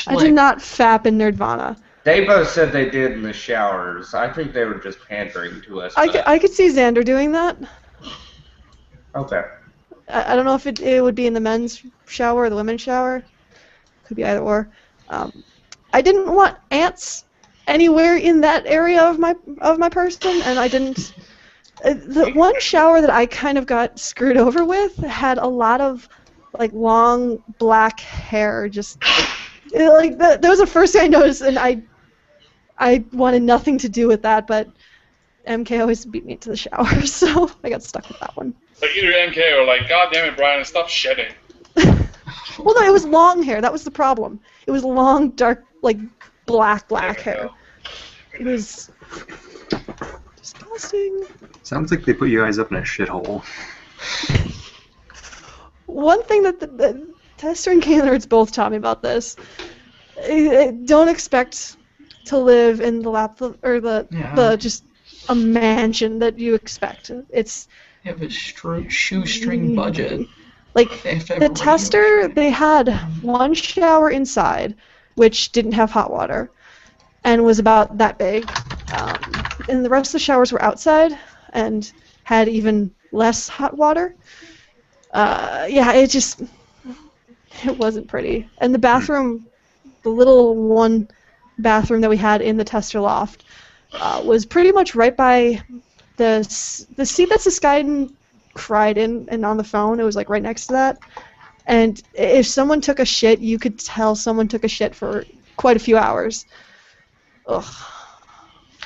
I did not fap in Nerdvana. They both said they did in the showers. I think they were just pandering to us. I could see Xander doing that. Okay. I don't know if it would be in the men's shower or the women's shower. Could be either or. I didn't want ants anywhere in that area of my person, and I didn't. The one shower that I kind of got screwed over with had a lot of like long black hair. Just like that was the first thing I noticed, and I wanted nothing to do with that, but MK always beat me to the shower, so I got stuck with that one. Like either MK or like, God damn it, Brian, stop shedding. Well, no, it was long hair. That was the problem. It was long, dark, like black hair. It was disgusting. Sounds like they put you guys up in a shithole. One thing that the Tester and K-Nerds both taught me about this: don't expect to live in the the just a mansion that you expect. It's They have a shoestring budget. like the Tester. They had one shower inside, which didn't have hot water, and was about that big. And the rest of the showers were outside and had even less hot water. Yeah, it wasn't pretty. And the bathroom, the little one bathroom that we had in the Tester loft, was pretty much right by the seat that Suq cried in and on the phone. It was like right next to that. And if someone took a shit, you could tell someone took a shit for quite a few hours. Ugh.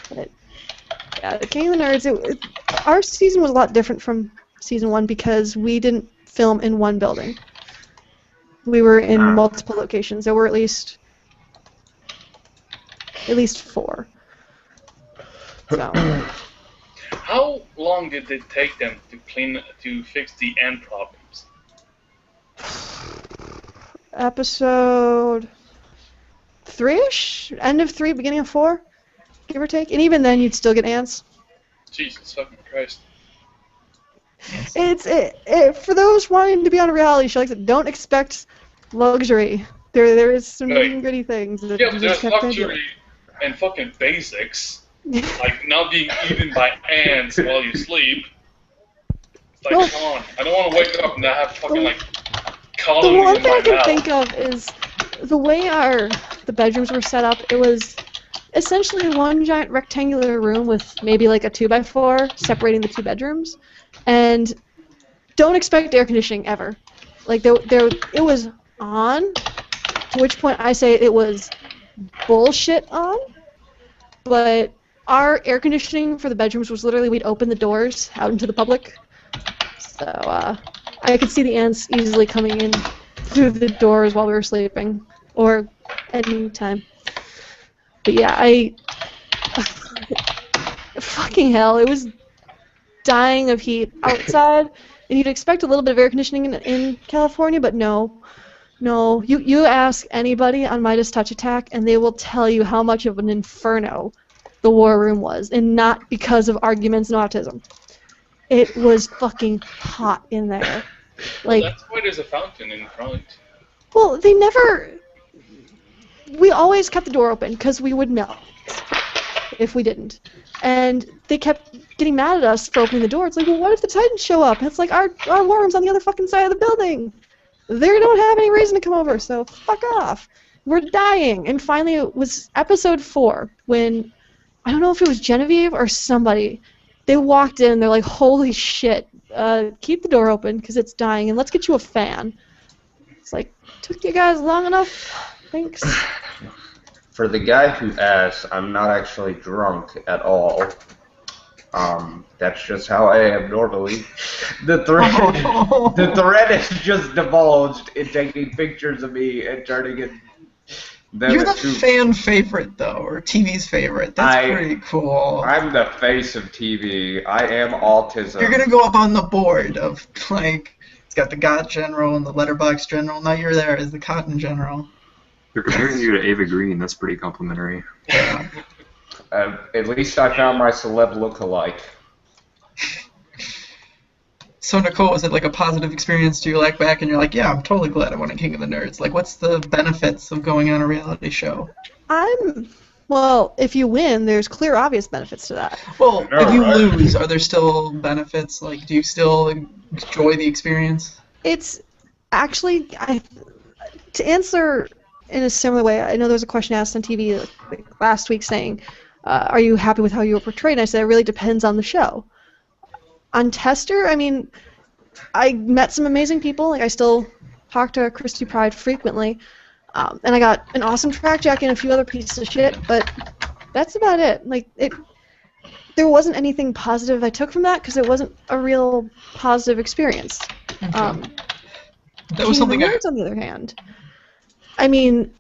But, yeah, the King of the Nerds, our season was a lot different from season 1 because we didn't film in one building. We were in multiple locations. There were at least 4. So. How long did it take them to fix the end problems? Episode 3-ish? End of 3, beginning of 4, give or take. And even then, you'd still get ants. Jesus fucking Christ. It's for those wanting to be on a reality show, like, don't expect luxury. There is some gritty things that Yeah, you but just there's have to luxury and fucking basics. Like not being eaten by ants while you sleep. It's like, Well, come on. I don't want to wake up and have fucking like The colony one in thing my I can mouth. think of is the way the bedrooms were set up. It was essentially one giant rectangular room with maybe like a 2x4 separating the 2 bedrooms, and don't expect air conditioning ever. Like it was on, to which point I say it was bullshit on, but our air conditioning for the bedrooms was literally we'd open the doors out into the public. So I could see the ants easily coming in through the doors while we were sleeping, or any time. But yeah, fucking hell, it was dying of heat outside, and you'd expect a little bit of air conditioning in California, but no. You ask anybody on Midas Touch Attack, and they will tell you how much of an inferno the war room was, and not because of arguments and autism. It was fucking hot in there. Well, that's why there's a fountain in front. Well, we always kept the door open because we would melt if we didn't. And they kept getting mad at us for opening the door. It's like, well, what if the Titans show up? And it's like, our war room's on the other fucking side of the building. They don't have any reason to come over, so fuck off. We're dying. And finally, it was episode 4 when, I don't know if it was Genevieve or somebody, they walked in and they're like, holy shit, keep the door open because it's dying, and let's get you a fan. It's like, took you guys long enough? Thanks. For the guy who asked, I'm not actually drunk at all. That's just how I am normally. The thread is just divulged in taking pictures of me and turning it. You're the fan favorite, though, or TV's favorite. That's pretty cool. I'm the face of TV. I am autism. You're gonna go up on the board of, like, it's got the GOT General and the Letterbox General. Now you're there as the KotN General. They're comparing you to Ava Green. That's pretty complimentary. Yeah. At least I found my celeb look-alike. So, Nicole, was it like a positive experience? Do you look back and you're like, yeah, I'm totally glad I won a King of the Nerds? Like, what's the benefits of going on a reality show? Well, if you win, there's clear, obvious benefits to that. Well, if you lose, are there still benefits? Like, do you still enjoy the experience? It's actually, to answer in a similar way, I know there was a question asked on TV like last week saying, are you happy with how you were portrayed? And I said, it really depends on the show. On Tester, I mean, I met some amazing people. Like, I still talk to Christy Pride frequently. And I got an awesome track jacket and a few other pieces of shit, but that's about it. Like, there wasn't anything positive I took from that because it wasn't a real positive experience. Okay. That was something on the other hand, I mean,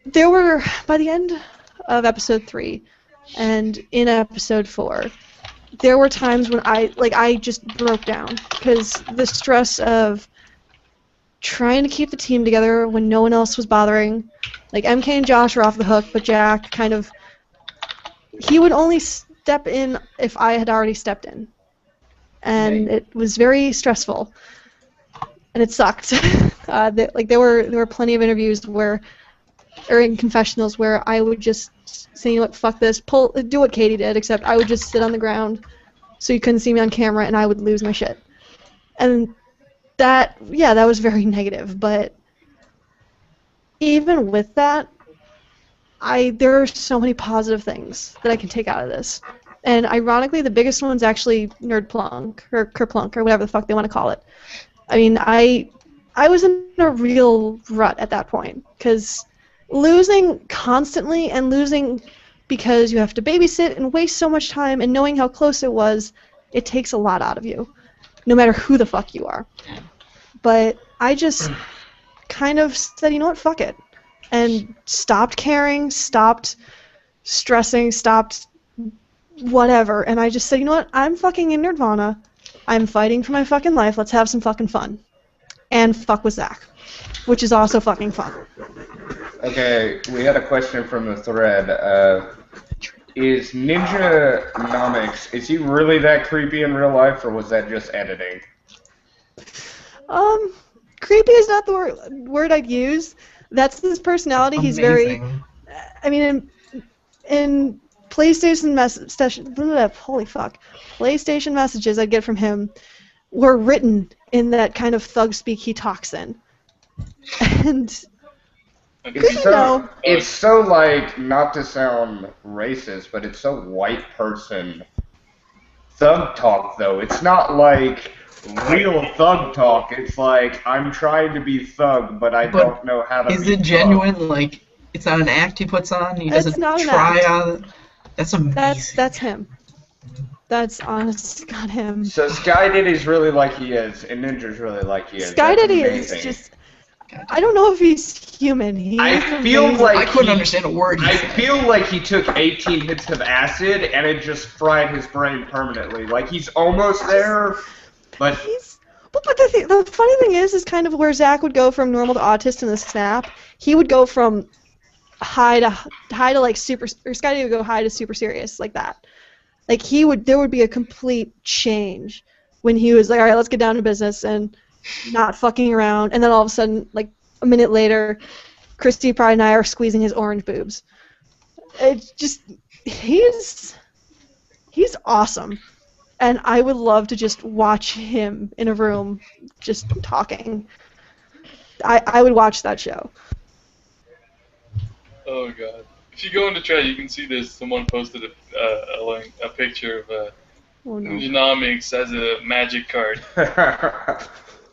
there were, by the end of episode 3 and in episode 4, there were times when I just broke down because the stress of trying to keep the team together when no one else was bothering. Like, MK and Josh were off the hook, but Jack he would only step in if I had already stepped in. And it was very stressful. And it sucked. There were plenty of interviews or in confessionals where I would just say, you know what, fuck this, do what Katie did, except I would just sit on the ground so you couldn't see me on camera and I would lose my shit. And that was very negative, but even with that, there are so many positive things that I can take out of this. And ironically, the biggest one's actually Nerdplunk, or Kerplunk, or whatever the fuck they want to call it. I mean, I was in a real rut at that point, because losing constantly and losing because you have to babysit and waste so much time and knowing how close it was, it takes a lot out of you. no matter who the fuck you are. But I just kind of said, you know what, fuck it. And stopped caring, stopped stressing, stopped whatever. And I just said, you know what, I'm fucking in Nirvana. I'm fighting for my fucking life. Let's have some fucking fun. And fuck with Zach, which is also fucking fun. Okay, we had a question from the thread. Is Ninja Nomics, is he really that creepy in real life, or was that just editing? Creepy is not the word I'd use. That's his personality. He's very. I mean, in PlayStation PlayStation messages I'd get from him were written in that kind of thug speak he talks in, and. It's so like, not to sound racist, but it's so white person thug talk though. It's not like real thug talk. It's like, I'm trying to be thug, but I don't know how to be Is it genuine? Thug. Like, it's not an act he puts on? He doesn't try on it? That's amazing. That's him. That's honest to God him. So Sky Diddy's really like he is, and Ninja's really like he is. Sky Diddy is just... I don't know if he's human. I feel like I couldn't understand a word. I feel like he took 18 hits of acid and it just fried his brain permanently. Like he's almost there, but But the funny thing is kind of where Zach would go from normal to autist in the snap. He would go from high to like super, or Scotty would go high to super serious like that. Like there would be a complete change when he was like, all right, let's get down to business and not fucking around, and then all of a sudden, like a minute later, Christy Pride and I are squeezing his orange boobs. It's just, he's awesome, and I would love to just watch him in a room just talking. I would watch that show. Oh god! If you go into chat, you can see there's someone posted a picture of Ninjanomics as a magic card.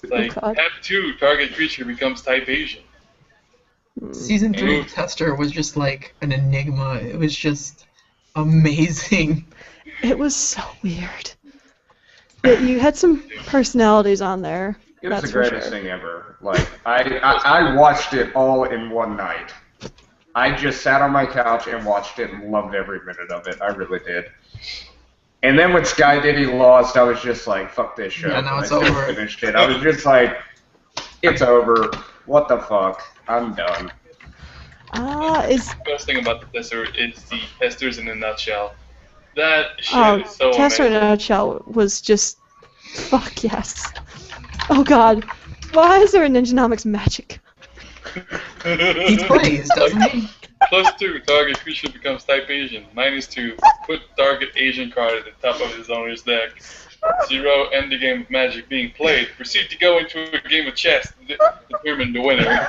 Like, tab 2, target creature becomes type Asian. Season 3 Tester was just like an enigma. It was just amazing. It was so weird. You had some personalities on there. It was the greatest thing ever. Like, I watched it all in one night. I just sat on my couch and watched it and loved every minute of it. I really did. And then when Sky Diddy lost, I was just like, fuck this show. Yeah, now it's over. Finished it. I was just like, it's over. What the fuck? I'm done. Is the best thing about the tester is the testers in a nutshell. That shit is so Tester amazing. in a nutshell was just, fuck yes. Oh god, why is there a Ninjanomics magic? He plays, doesn't he? +2, target creature becomes type Asian. -2, put target Asian card at the top of his owner's deck. 0, end the game of Magic being played. Proceed to go into a game of chess to determine the winner.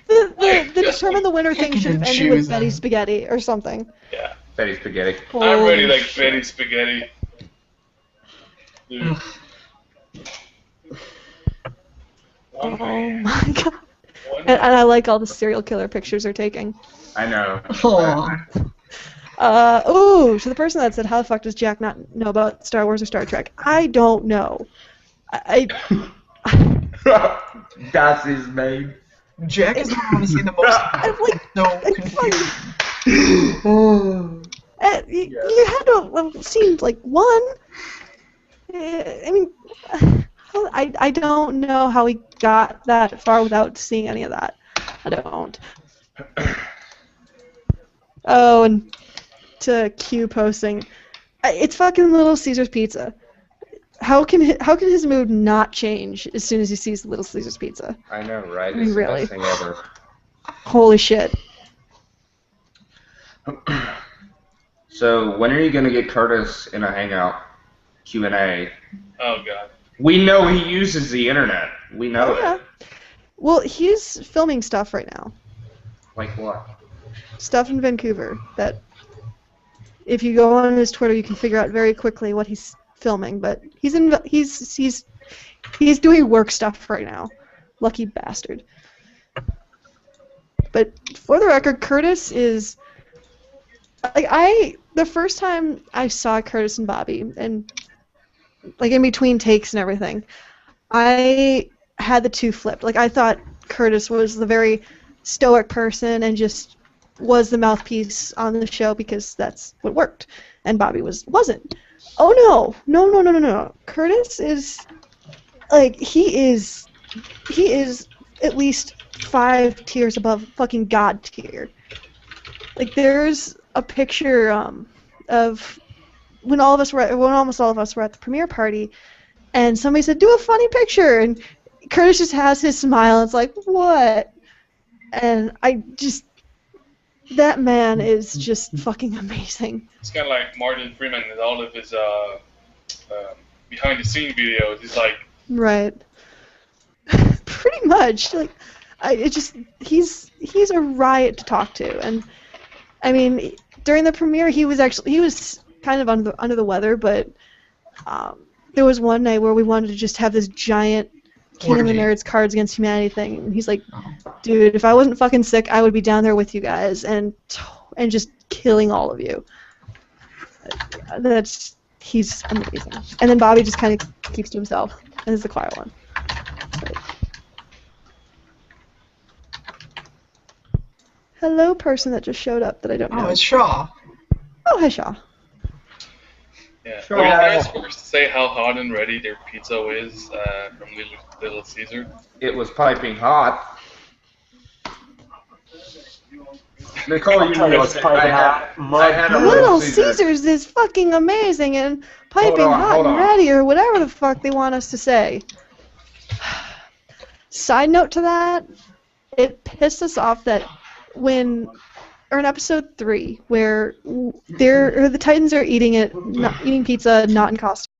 The determine the winner thing should have ended with Betty Spaghetti or something. Yeah. Betty Spaghetti. I'm ready like Betty Spaghetti. Dude. Oh my god. And I like all the serial killer pictures they're taking. I know. To the person that said, how the fuck does Jack not know about Star Wars or Star Trek? I don't know. That's his name. Jack is honestly the most confused. You had to have seen, like, one. I mean, I don't know how he got that far without seeing any of that. I don't. Oh, and to Q posting, it's fucking Little Caesar's Pizza. How can his mood not change as soon as he sees Little Caesar's Pizza? I know, right? It's really? the best thing ever. Holy shit. So, when are you going to get Curtis in a Hangout Q&A? Oh, God. We know he uses the internet. We know it. Well, he's filming stuff right now. Like what? Stuff in Vancouver that if you go on his Twitter, you can figure out very quickly what he's filming. But he's doing work stuff right now. Lucky bastard. But for the record, Curtis is like the first time I saw Curtis and Bobby, and like in between takes and everything, I had the two flipped. Like I thought Curtis was the very stoic person and just was the mouthpiece on the show because that's what worked, and Bobby wasn't. Oh no. Curtis is like he is at least 5 tiers above fucking God tier. Like there's a picture of when almost all of us were at the premiere party, and somebody said, "Do a funny picture," and Curtis just has his smile. And it's like, what? And that man is just fucking amazing. It's kind of like Martin Freeman and all of his behind-the-scene videos. He's like, right. Pretty much. Like, he's a riot to talk to, and I mean, during the premiere, he was kind of under the weather, but there was one night where we wanted to just have this giant King of the Nerds Cards Against Humanity thing, and he's like, dude, if I wasn't fucking sick, I would be down there with you guys and just killing all of you. He's amazing. And then Bobby just kind of keeps to himself and is the quiet one. But, hello, person that just showed up that I don't know. Oh, it's Shaw. Oh, hi, Shaw. yeah. Sure. Were you guys first to say how hot and ready their pizza is from Little Caesar? It was piping hot. Nicole, you know It's piping hot. I had a Little Caesars is fucking amazing and piping hot and ready or whatever the fuck they want us to say. Side note to that, it pissed us off that in episode 3, where the Titans are eating pizza not in costume.